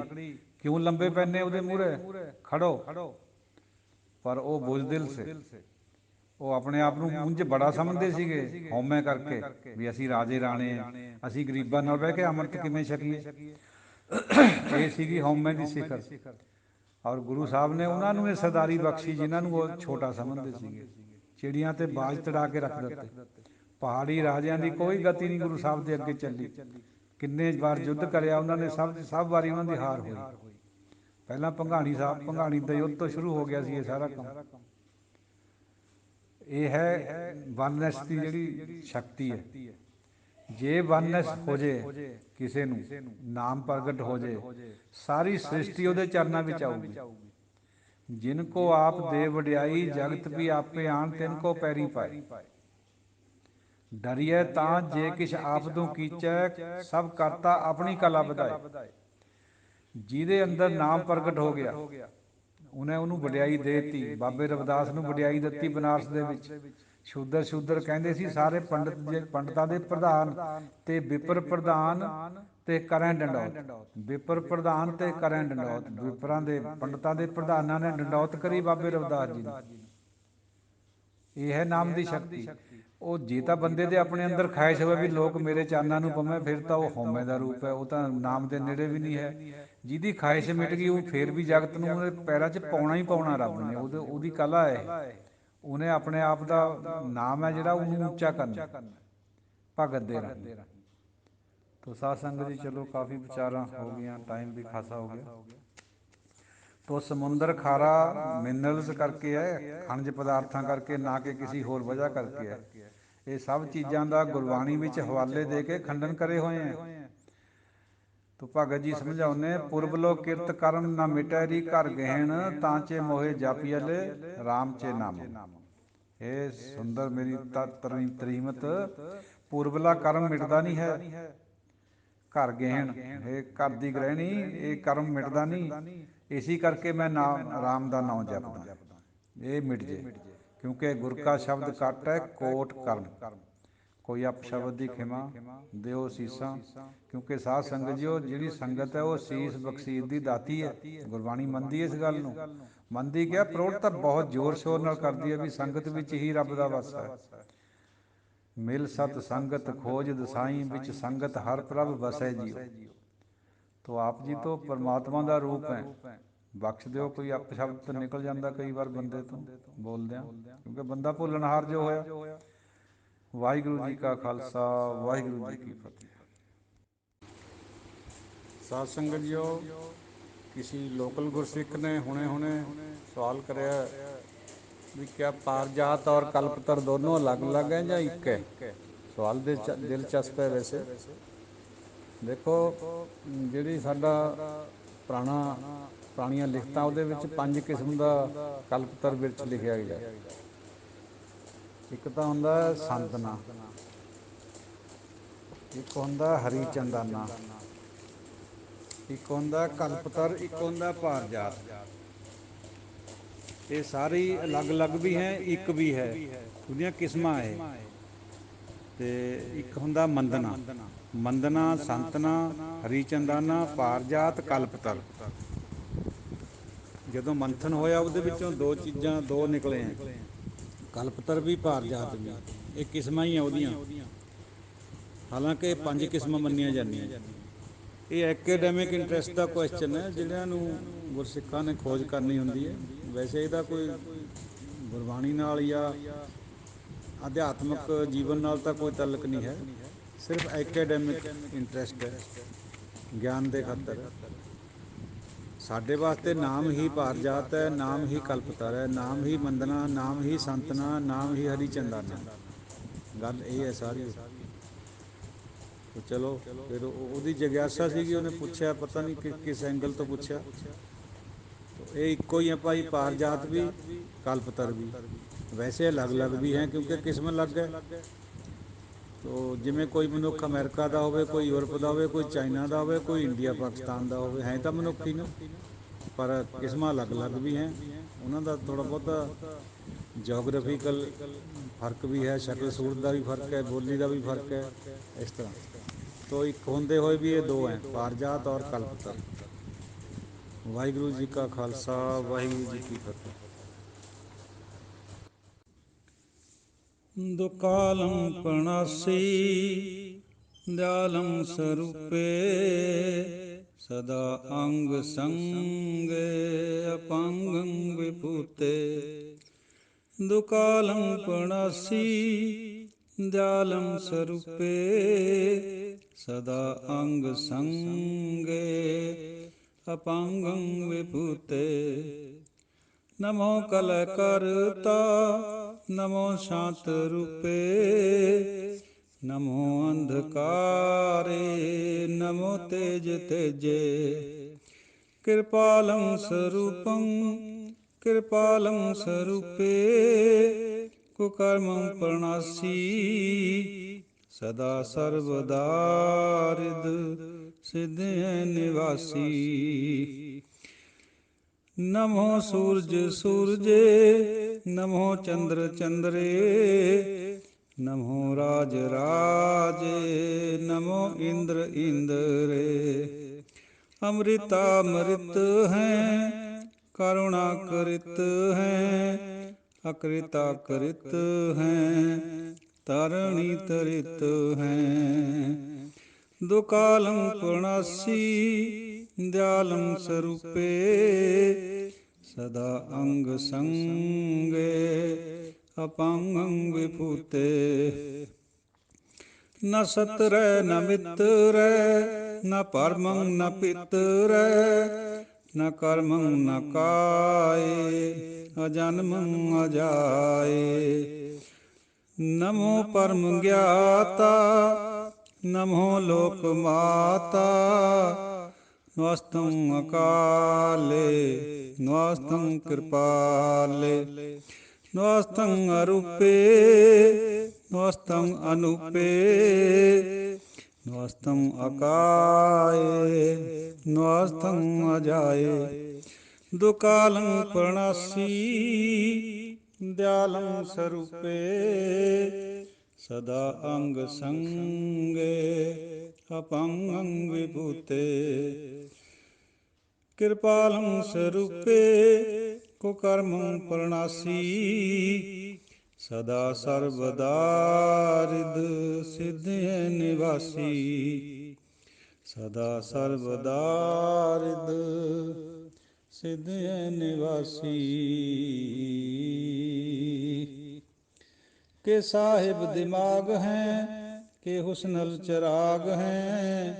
ਕਿਉਂ ਲੰਬੇ ਪੈਨੇ ਉਹਦੇ ਮੂਹਰੇ, ਖੜੋ। ਪਰ ਉਹ ਬੁਜ਼ਦਿਲ ਸੇ, ਉਹ ਆਪਣੇ ਆਪ ਨੂੰ ਉਂਝ ਬੜਾ ਸਮਝਦੇ ਸੀਗੇ, ਹਉਮੈ ਕਰਕੇ ਵੀ ਅਸੀਂ ਰਾਜੇ ਰਾਣੇ, ਅਸੀਂ ਗਰੀਬਾਂ ਨਾਲ ਬਹਿ ਕੇ ਅੰਮ੍ਰਿਤ ਕਿਵੇਂ ਛਕੀਏ। ਇਹ ਸੀਗੀ ਹਉਮੈ ਦੀ ਸਿਖਰ। ਔਰ ਗੁਰੂ ਸਾਹਿਬ ਨੇ ਉਹਨਾਂ ਨੂੰ ਇਹ ਸਰਦਾਰੀ ਬਖਸ਼ੀ ਜਿਨ੍ਹਾਂ ਨੂੰ ਉਹ ਛੋਟਾ ਸਮਝਦੇ ਸੀਗੇ। ਚਿੜੀਆਂ ਤੇ ਬਾਜ ਤੜਾ ਕੇ ਰੱਖ ਦਿੱਤੇ। ਪਹਾੜੀ ਰਾਜਿਆਂ ਦੀ ਕੋਈ ਗਤੀ ਨਹੀਂ ਗੁਰੂ ਸਾਹਿਬ ਦੇ ਅੱਗੇ ਚੱਲੀ। ਕਿੰਨੇ ਵਾਰ ਯੁੱਧ ਕਰਿਆ ਉਹਨਾਂ ਨੇ, ਸਭ ਵਾਰੀ ਉਹਨਾਂ ਦੀ ਹਾਰ ਹੋਈ। ਪਹਿਲਾਂ ਭੰਗਾਣੀ ਦਾ ਯੁੱਧ ਤੋਂ ਸ਼ੁਰੂ ਹੋ ਗਿਆ ਸੀ ਇਹ ਸਾਰਾ ਕੰਮ। ਇਹ ਹੈ ਵਨਨੈਸ ਦੀ ਜਿਹੜੀ ਸ਼ਕਤੀ ਹੈ। ਜੇ ਵਨਨੈਸ ਹੋ ਜੇ ਕਿਸੇ ਨੂੰ, ਨਾਮ ਪ੍ਰਗਟ ਹੋ ਜੇ, ਸਾਰੀ ਸ੍ਰਿਸ਼ਟੀ ਉਹਦੇ ਚਰਨਾਂ ਵਿੱਚ ਆਊਗੀ। ਜਿਨ ਕੋ ਆਪ ਦੇ ਵਡਿਆਈ, ਜਗਤ ਵੀ ਆਪੇ ਆਣ ਤਿਨ ਕੋ ਪੈਰੀ ਪਾਏ। ਡਰੀਏ ਤਾਂ ਜੇ ਕਿਛ ਆਪ ਤੋਂ ਕੀਚੈ, ਸਭ ਕਰਤਾ ਆਪਣੀ ਕਲਾ ਵਧਾਏ। ਜਿਹਦੇ ਅੰਦਰ ਨਾਮ ਪ੍ਰਗਟ ਹੋ ਗਿਆ, ਉਹਨੇ ਉਹਨੂੰ ਵਡਿਆਈ ਦੇ ਦਿੱਤੀ। ਬਾਬੇ ਰਵਿਦਾਸ ਨੂੰ ਵਡਿਆਈ ਦਿੱਤੀ ਬਨਾਰਸ ਦੇ ਵਿੱਚ। ਸ਼ੂਦਰ ਕਹਿੰਦੇ ਸੀ ਸਾਰੇ ਪੰਡਤਾਂ ਦੇ ਪ੍ਰਧਾਨ ਤੇ ਵਿਪਰ ਪ੍ਰਧਾਨ ਤੇ ਕਰੈ ਡੰਡੌਤ। ਵਿਪਰ ਪ੍ਰਧਾਨ ਤੇ ਕਰੈ ਡੰਡੌਤ, ਵਿਪਰਾਂ ਦੇ ਪੰਡਤਾਂ ਦੇ ਪ੍ਰਧਾਨਾਂ ਨੇ ਡੰਡੌਤ ਕਰੀ ਬਾਬੇ ਰਵਿਦਾਸ ਜੀ ਨੂੰ। ਇਹ ਹੈ ਨਾਮ ਦੀ ਸ਼ਕਤੀ। ਉਹ ਜੇ ਤਾਂ ਬੰਦੇ ਦੇ ਆਪਣੇ ਅੰਦਰ ਖਾਹਿਸ਼ ਹੋਵੇ ਵੀ ਲੋਕ ਮੇਰੇ ਚਰਨਾਂ ਨੂੰ ਪਵੇਂ, ਫਿਰ ਤਾਂ ਉਹ ਹਉਮੈ ਦਾ ਰੂਪ ਹੈ, ਉਹ ਤਾਂ ਨਾਮ ਦੇ ਨੇੜੇ ਵੀ ਨਹੀਂ ਹੈ। ਜਿਹਦੀ ਖਾਹਿਸ਼ ਮਿਟ ਗਈ ਉਹ ਫਿਰ ਵੀ ਜਗਤ ਨੂੰ ਉਹਦੇ ਪੈਰਾਂ 'ਚ ਪਾਉਣਾ ਹੀ ਪਾਉਣਾ ਰੱਬ ਨੇ। ਉਹਦੀ ਕਲਾ ਹੈ, ਉਹਨੇ ਆਪਣੇ ਆਪ ਦਾ ਨਾਮ ਹੈ ਜਿਹੜਾ ਉਹਨੂੰ ਉੱਚਾ ਕਰਨਾ ਭਗਤ ਦੇ ਰਾਹੀਂ। ਤੋ ਸਾਧ ਸੰਗਤ ਜੀ ਚਲੋ ਕਾਫੀ ਵਿਚਾਰਾਂ ਹੋ ਗਈਆਂ, ਟਾਈਮ ਵੀ ਖਾਸਾ ਹੋ ਗਿਆ। ਤੋ ਸਮੁੰਦਰ ਖਾਰਾ ਮਿਨਰਲਸ ਕਰਕੇ ਹੈ, ਖਣਜ ਪਦਾਰਥਾਂ ਕਰਕੇ, ਨਾ ਕਿ ਕਿਸੇ ਹੋਰ ਵਜ੍ਹਾ ਕਰਕੇ ਹੈ। ਇਹ ਸਭ ਚੀਜ਼ਾਂ ਦਾ ਗੁਰਬਾਣੀ ਵਿੱਚ ਹਵਾਲੇ ਦੇ ਕੇ ਖੰਡਨ ਕਰੇ ਹੋਏ ਹੈ। ਤੋ ਭਗਤ ਜੀ ਸਮਝਾਉਂਦੇ, ਪੁਰਬਲੋ ਕਿਰਤ ਕਰਮ ਨਾ ਮਿਟੈ ਰੀ, ਘਰ ਗਹਿਣ ਤਾਂ ਚੇ ਮੋਹੇ ਜਾਪੀਐਲੇ, ਰਾਮ ਚੇ ਨਾਮ। ਇਹ ਸੁੰਦਰ ਮੇਰੀ ਤਰੀਮਤ, ਪੁਰਬਲਾ ਕਰਮ ਮਿਟਦਾ ਨਹੀਂ ਹੈ। ਘਰ ਗਹਿਣ, ਇਹ ਘਰ ਦੀ ਗ੍ਰਹਿਣੀ, ਇਹ ਕਰਮ ਮਿਟਦਾ ਨਹੀਂ। ਇਸੀ ਕਰਕੇ ਮੈਂ ਰਾਮ ਦਾ ਨਾਮ ਜਪਦਾ, ਇਹ ਮਿਟ ਜੇ। ਕਿਉਂਕਿ ਗੁਰ ਕਾ ਸ਼ਬਦ ਘੱਟ ਹੈ, ਕੋਟ ਕਰਮ। ਕੋਈ ਅਪਸ਼ਬਦ ਦੀ ਖਿਮਾ ਦਿਓ ਸੀਸਾਂ। ਕਿਉਂਕਿ ਸਾਧ ਸੰਗਤ ਜੀ, ਉਹ ਜਿਹੜੀ ਸੰਗਤ ਹੈ ਉਹ ਸੀਸ ਬਖਸ਼ੀਸ਼ ਦੀ ਦਾਤੀ ਹੈ। ਗੁਰਬਾਣੀ ਮੰਨਦੀ ਹੈ ਇਸ ਗੱਲ ਨੂੰ। ਮੰਨਦੀ ਕਿਹਾ ਪ੍ਰੋੜ ਤਾਂ ਬਹੁਤ ਜ਼ੋਰ ਸ਼ੋਰ ਨਾਲ ਕਰਦੀ ਹੈ ਵੀ ਸੰਗਤ ਵਿੱਚ ਹੀ ਰੱਬ ਦਾ ਵਾਸ ਹੈ। ਮਿਲ ਸਤ ਸੰਗਤ ਖੋਜ ਦਸਾਈ ਵਿੱਚ ਸੰਗਤ ਹਰ ਪ੍ਰਭ ਵਸੈ ਜੀਓ। ਤੋ ਆਪ ਜੀ ਤੋਂ ਪਰਮਾਤਮਾ ਦਾ ਰੂਪ ਹੈ। ਬਖਸ਼ ਦਿਓ, ਕੋਈ ਅਪਸ਼ਬਦ ਤਾਂ ਨਿਕਲ ਜਾਂਦਾ ਕਈ ਵਾਰ ਬੰਦੇ ਤੋਂ ਬੋਲਦਿਆਂ, ਕਿਉਂਕਿ ਬੰਦਾ ਭੁੱਲਣਹਾਰ ਜੋ ਹੋਇਆ। ਵਾਹਿਗੁਰੂ ਜੀ ਕਾ ਖਾਲਸਾ, ਵਾਹਿਗੁਰੂ ਜੀ ਕੀ ਫਤਿਹ। ਸਾਧ ਸੰਗਤ ਜੀਓ, ਕਿਸੇ ਲੋਕਲ ਗੁਰਸਿੱਖ ਨੇ ਹੁਣੇ ਸਵਾਲ ਕਰਿਆ ਵੀ ਕਿਆ ਪਾਰਜਾਤ ਔਰ ਕਲਪਤਰ ਦੋਨੋਂ ਅਲੱਗ-ਅਲੱਗ ਹੈ ਜਾਂ ਇੱਕ ਹੈ। ਸਵਾਲ ਦਿਲਚਸਪ ਹੈ। ਵੈਸੇ ਦੇਖੋ, ਜਿਹੜੀ ਸਾਡਾ ਪੁਰਾਣੀਆਂ ਲਿਖਤਾਂ ਉਹਦੇ ਵਿੱਚ 5 ਕਿਸਮ ਦਾ ਕਲਪਤਰ ਬਿਰਛ ਲਿਖਿਆ ਗਿਆ। ਇੱਕ ਤਾਂ ਹੁੰਦਾ ਸੰਤਨਾ, ਇੱਕ ਹੁੰਦਾ ਹਰੀ ਚੰਦਾਨਾ, ਇੱਕ ਹੁੰਦਾ ਕਲਪਤਰ, ਇੱਕ ਹੁੰਦਾ ਪਾਰਜਾਤ। ਇਹ ਸਾਰੇ ਅਲੱਗ-ਅਲੱਗ ਵੀ ਹੈ, ਇੱਕ ਵੀ ਹੈ, ਉਹਦੀਆਂ ਕਿਸਮਾਂ ਇਹ। ਅਤੇ ਇੱਕ ਹੁੰਦਾ ਮੰਦਨਾ, ਸੰਤਨਾ, ਹਰੀ ਚੰਦਾਨਾ, ਪਾਰਜਾਤ, ਕਲਪਤਰ। ਜਦੋਂ ਮੰਥਨ ਹੋਇਆ ਉਹਦੇ ਵਿੱਚੋਂ ਦੋ ਨਿਕਲੇ ਹੈ, ਕਲਪਤਰ ਵੀ ਪਾਰਜਾਤ ਵੀ। ਇਹ ਕਿਸਮਾਂ ਹੀ ਆ ਉਹਦੀਆਂ, ਹਾਲਾਂਕਿ 5 ਕਿਸਮਾਂ ਮੰਨੀਆਂ ਜਾਂਦੀਆਂ। ਇਹ ਐਕੈਡੈਮਿਕ ਇੰਟਰਸਟ ਦਾ ਕੁਐਸਚਨ ਹੈ, ਜਿਹੜਿਆਂ ਨੂੰ ਗੁਰਸਿੱਖਾਂ ਨੇ ਖੋਜ ਕਰਨੀ ਹੁੰਦੀ ਹੈ। ਵੈਸੇ ਇਹਦਾ ਕੋਈ ਗੁਰਬਾਣੀ ਨਾਲ ਜਾਂ ਅਧਿਆਤਮਿਕ ਜੀਵਨ ਨਾਲ ਤਾਂ ਕੋਈ ਤਾਲੁਕ ਨਹੀਂ ਹੈ, ਸਿਰਫ ਐਕੈਡੈਮਿਕ ਇੰਟਰਸਟ ਹੈ, ਗਿਆਨ ਦੇ ਖਾਤਰ। ਸਾਡੇ ਵਾਸਤੇ ਨਾਮ ਹੀ ਪਾਰਜਾਤ ਹੈ, ਨਾਮ ਹੀ ਕਲਪਤਰ ਹੈ, ਨਾਮ ਹੀ ਮੰਦਨਾ, ਨਾਮ ਹੀ ਸੰਤਨਾ, ਨਾਮ ਹੀ ਹਰੀ ਚੰਦਾਨਾ। ਗੱਲ ਇਹ ਹੈ ਸਾਰੀ। ਚਲੋ ਫਿਰ ਉਹਦੀ ਜਗਿਆਸਾ ਸੀਗੀ, ਉਹਨੇ ਪੁੱਛਿਆ, ਪਤਾ ਨਹੀਂ ਕਿਸ ਐਂਗਲ ਤੋਂ ਪੁੱਛਿਆ। ਇਹ ਇੱਕੋ ਹੀ ਹੈ ਭਾਈ, ਪਾਰਜਾਤ ਵੀ ਕਲਪਤਰ ਵੀ। ਵੈਸੇ ਅਲੱਗ-ਅਲੱਗ ਵੀ ਹੈ ਕਿਉਂਕਿ ਕਿਸਮ ਅਲੱਗ ਹੈ। ਤੋ ਜਿਵੇਂ ਕੋਈ ਮਨੁੱਖ ਅਮਰੀਕਾ ਦਾ ਹੋਵੇ, ਕੋਈ ਯੂਰਪ ਦਾ ਹੋਵੇ, ਕੋਈ ਚਾਈਨਾ ਦਾ ਹੋਵੇ, ਕੋਈ ਇੰਡੀਆ ਪਾਕਿਸਤਾਨ ਦਾ ਹੋਵੇ, ਹੈ ਤਾਂ ਮਨੁੱਖ ਹੀ ਨਾ, ਪਰ ਕਿਸਮਾਂ ਅਲੱਗ-ਅਲੱਗ ਵੀ ਹੈ। ਉਹਨਾਂ ਦਾ ਥੋੜ੍ਹਾ ਬਹੁਤਾ ਜੋਗਰਾਫੀਕਲ ਫਰਕ ਵੀ ਹੈ, ਸ਼ਕਲ ਸੂਰਤ ਦਾ ਵੀ ਫਰਕ ਹੈ, ਬੋਲੀ ਦਾ ਵੀ ਫਰਕ ਹੈ, ਇਸ ਤਰ੍ਹਾਂ। ਤੋ ਇੱਕ ਹੁੰਦੇ ਹੋਏ ਵੀ ਇਹ ਦੋ ਹੈ, ਪਾਰਜਾਤ ਔਰ ਕਲਪਤਰ। ਵਾਹਿਗੁਰੂ ਜੀ ਕਾ ਖਾਲਸਾ, ਵਾਹਿਗੁਰੂ ਜੀ ਕੀ ਫਤਿਹ। ਦੁਕਾਲੰ ਪ੍ਰਣਾਸੀ ਦਿਆਲੰ ਸਰੂਪੇ ਸਦਾ ਅੰਗ ਸੰਗੇ ਅਪੰਗੰ ਵਿਭੂਤੇ। ਦੁਕਾਲੰ ਪ੍ਰਣਾਸੀ ਦਿਆਲੰ ਸਰੂਪੇ ਸਦਾ ਅੰਗ ਸੰਗੇ ਅਪੰਗੰ ਵਿਭੂਤੇ। ਨਮੋ ਕਲੈ ਕਰਤਾ ਨਮੋ ਸ਼ਾਂਤ ਰੂਪੇ ਨਮੋ ਅੰਧਕਾਰੇ ਨਮੋ ਤੇਜ ਤੇਜੇ। ਕਿਰਪਾਲੰ ਸਰੂਪੰ ਕਿਰਪਾਲੰ ਸਰੂਪੇ ਕੁਕਰਮੰ ਪ੍ਰਣਾਸੀ ਸਦਾ ਸਰਬਦਾ ਰਿਦ ਸਿਧਿ ਨਿਵਾਸੀ। ਨਮੋ ਸੂਰਜ ਸੂਰਜੇ ਨਮੋ ਚੰਦਰ ਚੰਦਰੇ ਨਮੋ ਰਾਜ ਰਾਜੇ ਨਮੋ ਇੰਦਰ ਇੰਦਰੇ। ਅੰਮ੍ਰਿਤਾ ਅੰਮ੍ਰਿਤ ਹੈ ਕਰੁਣਾ ਕਰਿਤ ਹੈ ਅਕ੍ਰਿਤਾ ਕਰਿਤ ਹੈ ਤਰਣੀ ਤਰਿਤ ਹੈ। ਦੁਕਾਲੰ ਪ੍ਰਣਾਸੀ ਦਿਆਲੰ ਸਰੂਪੇ ਸਦਾ ਅੰਗ ਸੰਗੇ ਅਪੰਗੰ ਵਿਭੂਤੇ। ਨ ਸਤਰੈ ਨ ਮਿਤਰੈ ਨ ਪਰਮੰ ਨ ਪਿਤਰੈ ਨ ਕਰਮੰ ਨ ਕਾਏ ਅਜਨਮੰ ਅਜਾਏ। ਨਮੋ ਪਰਮ ਗਿਆਤਾ ਨਮੋ ਲੋਕ ਮਾਤਾ ਨਮਸਤੰ ਅਕਾਲੇ ਨਮਸਤੰ ਕਿਰਪਾਲੇ ਨਮਸਤੰ ਅਰੂਪੇ ਨਮਸਤੰ ਅਨੂਪੇ ਨਮਸਤੰ ਅਕਾਏ ਨਮਸਤੰ ਅਜਾਏ। ਦੁਕਾਲੰ ਪ੍ਰਣਾਸੀ ਦਿਆਲੰ ਸਰੂਪੇ ਸਦਾ ਅੰਗ ਸੰਗੇ ਅਪੰਗੰ ਵਿਭੂਤੇ। ਕਿਰਪਾਲੰ ਸਰੂਪੇ कुकर्मं प्रणासी सदा सर्वदा रिद्ध सिद्ध निवासी सदा सर्वदा रिद्ध सिद्ध निवासी के साहिब दिमाग हैं के हुस्नल चिराग हैं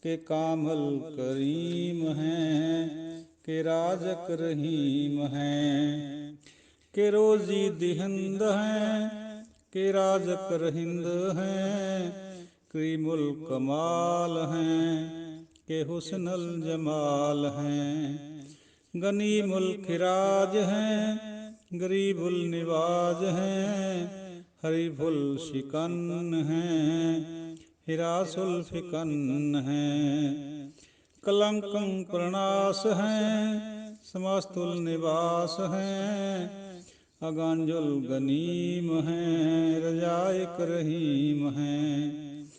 के कामल करीम हैं के राजक रहीम हैं के रोजी दिहिंद हैं के राजक रहिंद हैं क्रीमुल कमाल हैं के हुस्नल जमाल हैं गनीमुल खिराज हैं गरीबुल निवाज हैं हरीफुल शिकन हैं हिरासुल फिकन हैं कलंकं प्रणास हैं समस्तुल निवास हैं अगांजुल गनीम हैं रजाइक रहीम हैं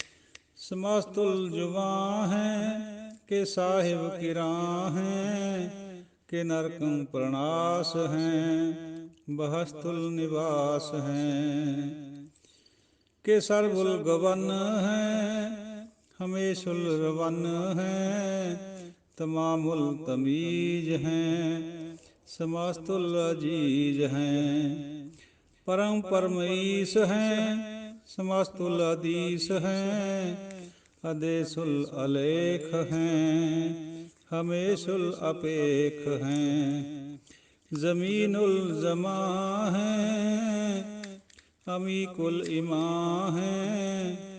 समस्तुल जुबां हैं के साहिब किरां हैं के नरकं प्रणास हैं बहस्तुल निवास हैं के सर्वुल गवन हैं हमेशुल रवन हैं तमामुल तमीज हैं समस्तुल अजीज हैं परम परमईस हैं समस्तुल अदीस हैं अदेशुल अलेख हैं हमेशुल अपेख हैं ज़मीनुल ज़मा हैं अमीकुल इमा हैं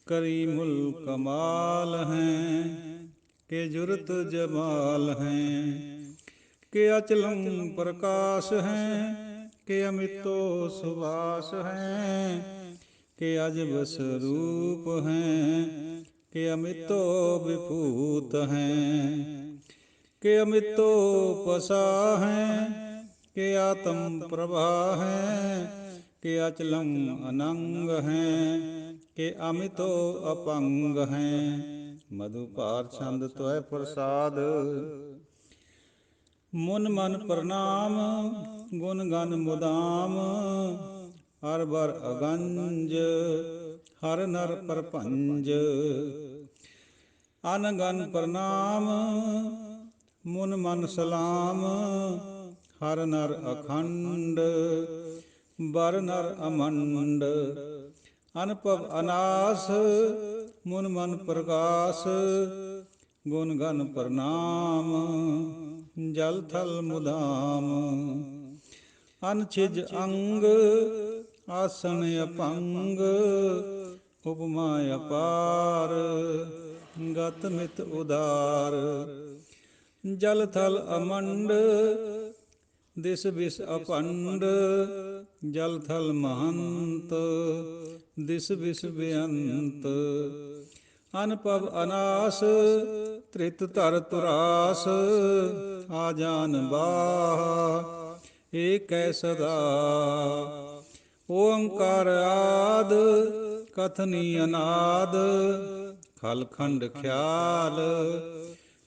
करीमुल कमाल हैं के जुरत जमाल हैं के अचलम प्रकाश हैं के अमितो सुभाष हैं के अजब स्वरूप हैं के अमितो विभूत हैं के अमितो पसा हैं के आत्म प्रभा हैं के अचलम अनंग हैं के अमितो अपंग हैं मधुपार छंद त्वय प्रसाद मुन मन प्रणाम गुण गन मुदाम हर बर अगंज हर नर परपंज अनगन प्रणाम मुन मन सलाम हर नर अखंड बर नर अमंड अनपव अनास मुन मन प्रकाश गुण गन प्रणाम जल थल मुदाम अनछिज अंग आसन अपंग उपमा अपार गत मित उदार जल थल अमंड दिस बिस अपंड जल थल महंत दिस बिस बेअंत अनपव अनास त्रित तर तुरास आजान बाह एक सदा ओंकार आद कथनी अनाद खलखंड ख्याल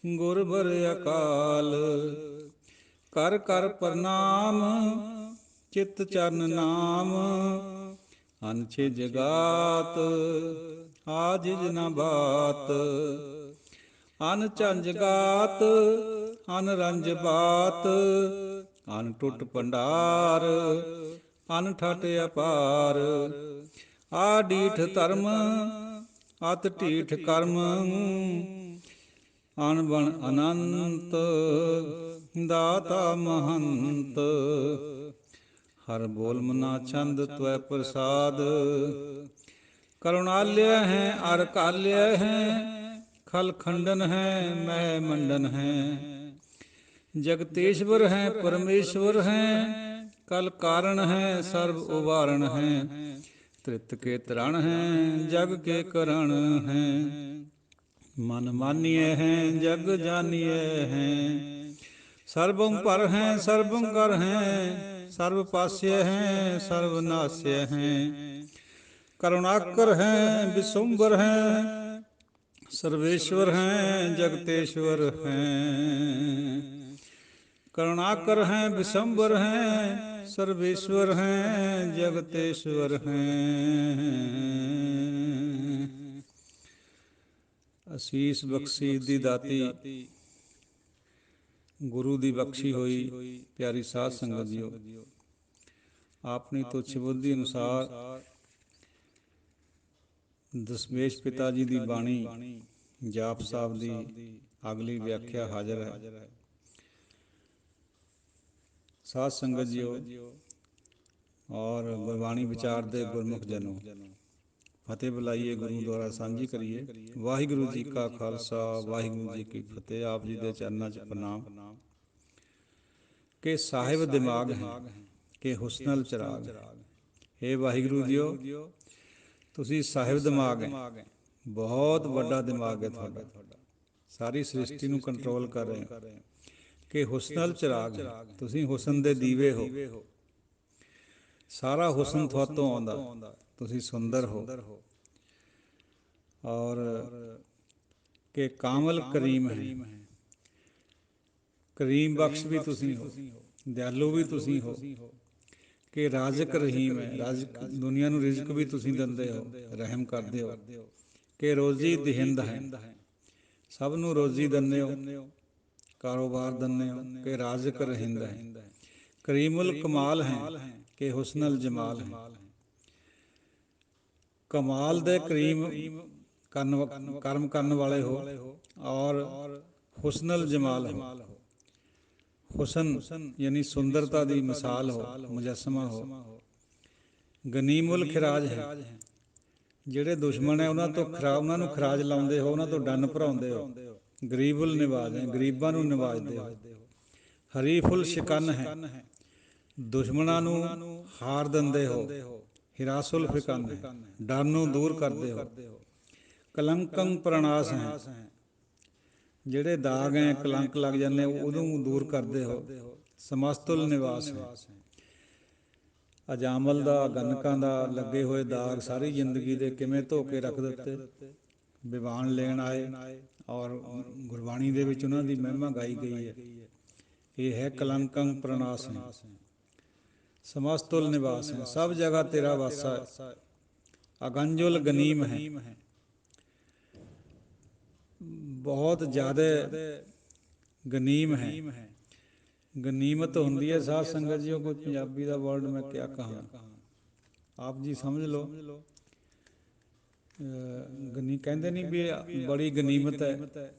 गुरबर अकाल कर कर प्रणाम चित चरण नाम अनछिज गात आजिज न बात अनचंज गात अनरंज बात अनटुट पंडार अनठट अपार आडीठ धर्म अत ढीठ कर्म अनबन अनंत दाता महंत हर बोल मना छंद त्वै प्रसाद करुणालय हैं अर काल्य हैं खल खंडन हैं मह मंडन हैं जगतेश्वर हैं परमेश्वर हैं कल कारण हैं सर्व उवारण हैं त्रित के तरण हैं जग के करण हैं मन मानिए हैं जग जानिए हैं सर्वं पर हैं सर्वं कर हैं सर्व पास्य हैं सर्वनाश्य हैं करुणाकर हैं विश्वम्बर हैं सर्वेश्वर हैं जगतेश्वर हैं करुणाकर हैं, विशंबर हैं, सर्वेश्वर हैं, जगतेश्वर हैं। असीस बख्शी दी दाती गुरु दी बख्शी हुई प्यारी साध संगत जीओ। ਆਪਣੀ ਤੁੱਛ ਬੁੱਧੀ ਅਨੁਸਾਰ ਦਸਮੇਸ਼ ਪਿਤਾ ਜੀ ਦੀ ਬਾਣੀ ਜਾਪ ਸਾਹਿਬ ਦੀ ਅਗਲੀ ਵਿਆਖਿਆ ਹਾਜ਼ਰ ਹੈ। ਸਾਧ ਸੰਗਤ ਜੀਓ ਔਰ ਗੁਰਬਾਣੀ ਵਿਚਾਰ ਦੇ ਗੁਰਮੁਖ ਜਨੋ, ਫਤਿਹ ਬੁਲਾਈਏ, ਗੁਰੂ ਦੁਆਰਾ ਸਾਂਝੀ ਕਰੀਏ। ਵਾਹਿਗੁਰੂ ਜੀ ਕਾ ਖਾਲਸਾ, ਵਾਹਿਗੁਰੂ ਜੀ ਕੀ ਫਤਿਹ। ਆਪ ਜੀ ਦੇ ਚਰਨਾਂ 'ਚ ਪ੍ਰਣਾਮ। ਕਿ ਸਾਹਿਬ ਦਿਮਾਗ ਹੈ, ਕਿ ਹੁਸਨਲ ਚਿਰਾਗ। ਹੇ ਵਾਹਿਗੁਰੂ ਜੀਓ, ਤੁਸੀਂ ਸਾਹਿਬ ਦਿਮਾਗ ਹੈ, ਬਹੁਤ ਵੱਡਾ ਦਿਮਾਗ ਹੈ ਤੁਹਾਡਾ, ਸਾਰੀ ਸ੍ਰਿਸ਼ਟੀ ਨੂੰ ਕੰਟਰੋਲ ਕਰ ਰਹੇ ਹੋ। ਕਿ ਹੁਸਨਲ ਚਿਰਾਗ ਹੈ, ਤੁਸੀਂ ਹੁਸਨ ਦੇ ਦੀਵੇ ਹੋ, ਸਾਰਾ ਹੁਸਨ ਤੁਹਾਤੋਂ ਆਉਂਦਾ, ਤੁਸੀਂ ਸੁੰਦਰ ਹੋ। ਔਰ ਕਿ ਕਾਮਲ ਕਰੀਮ ਹੈ, ਕਰੀਮ ਬਖਸ਼ ਵੀ ਤੁਸੀਂ ਹੋ, ਦਿਆਲੂ ਵੀ ਤੁਸੀਂ ਹੋ। ਕਿ ਰਾਜ਼ਕ ਰਹੀਮ ਹੈ, ਰਾਜ਼ਕ ਦੁਨੀਆ ਨੂੰ ਰਿਜ਼ਕ ਵੀ ਤੁਸੀਂ ਦਿੰਦੇ ਹੋ, ਰਹਿਮ ਕਰਦੇ ਹੋ। ਕਿ ਰੋਜ਼ੀ ਦਹਿੰਦ ਹੈ, ਸਭ ਨੂੰ ਰੋਜ਼ੀ ਦਿੰਦੇ ਹੋ, ਕਾਰੋਬਾਰ ਦਿੰਦੇ ਹੋ। ਕਿ ਰਾਜ਼ਕ ਰਹਿੰਦ ਹੈ। ਕਰੀਮੁਲ ਕਮਾਲ ਹੈ, ਕਿ ਹੁਸਨਲ ਜਮਾਲ ਹੈ। ਕਮਾਲ ਦੇ ਕਰੀਮ ਕਰਮ ਕਰਨ ਵਾਲੇ ਹੋ ਔਰ ਹੁਸਨਲ ਜਮਾਲ ਹੋ। ਹੁਸਨ ਯਾਨੀ ਸੁੰਦਰਤਾ ਦੀ ਮਿਸਾਲ ਹੋ, ਮੁਜੱਸਮਾ ਹੋ। ਗਨੀਮੁਲ ਖਿਰਾਜ ਹੈ, ਜਿਹੜੇ ਦੁਸ਼ਮਣ ਹੈ ਉਹਨਾਂ ਨੂੰ ਖਰਾਜ ਲਾਉਂਦੇ ਹੋ, ਉਹਨਾਂ ਤੋਂ ਡੰਨ ਭਰਾਉਂਦੇ ਹੋ। ਗਰੀਬੁਲ ਨਿਵਾਜ ਹੈ, ਗਰੀਬਾਂ ਨੂੰ ਨਿਵਾਜਦੇ ਹੋ। ਹਰੀਫੁਲ ਸ਼ਿਕਨ ਹੈ, ਦੁਸ਼ਮਣਾਂ ਨੂੰ ਹਾਰ ਦਿੰਦੇ ਹੋ। ਹਿਰਾਸੁਲ ਫਿਕਨ ਹੈ, ਡਰ ਨੂੰ ਦੂਰ ਕਰਦੇ ਹੋ। ਕਲੰਕੰ ਪ੍ਰਣਾਸ ਹੈ, ਜਿਹੜੇ ਦਾਗ ਹੈ, ਕਲੰਕ ਲੱਗ ਜਾਂਦੇ ਉਹਨੂੰ ਦੂਰ ਕਰਦੇ ਹੋ। ਸਮਸਤੁਲ ਨਿਵਾਸ ਹੈ, ਅਜਾਮਲ ਦਾ, ਗੰਨਕਾਂ ਦਾ ਲੱਗੇ ਹੋਏ ਦਾਗ ਸਾਰੀ ਜ਼ਿੰਦਗੀ ਦੇ ਕਿਵੇਂ ਧੋ ਕੇ ਰੱਖ ਦਿੱਤੇ। ਵਿਵਾਨ ਲੈਣ ਆਏ ਔਰ ਗੁਰਬਾਣੀ ਦੇ ਵਿੱਚ ਉਹਨਾਂ ਦੀ ਮਹਿਮਾ ਗਾਈ ਗਈ ਹੈ। ਇਹ ਹੈ ਕਲੰਕੰ ਪ੍ਰਣਾਸ ਹੈ। ਸਮਸਤੁਲ ਨਿਵਾਸ ਹੈ, ਸਭ ਜਗ੍ਹਾ ਤੇਰਾ ਵਾਸਾ ਹੈ। ਅਗੰਜੁਲ ਗਨੀਮ ਹੈ, ਬਹੁਤ ਜ਼ਿਆਦਾ ਗਨੀਮ ਹੈ। ਗਨੀਮਤ ਹੁੰਦੀ ਹੈ ਸਾਧ ਸੰਗਤ ਜੀ, ਕੋਈ ਪੰਜਾਬੀ ਦਾ ਵਰਡ ਮੈਂ ਕਿਆ ਕਹਾਂ, ਆਪ ਜੀ ਸਮਝ ਲਓ। ਕਹਿੰਦੇ ਨਹੀਂ ਵੀ ਬੜੀ ਗਨੀਮਤ ਹੈ,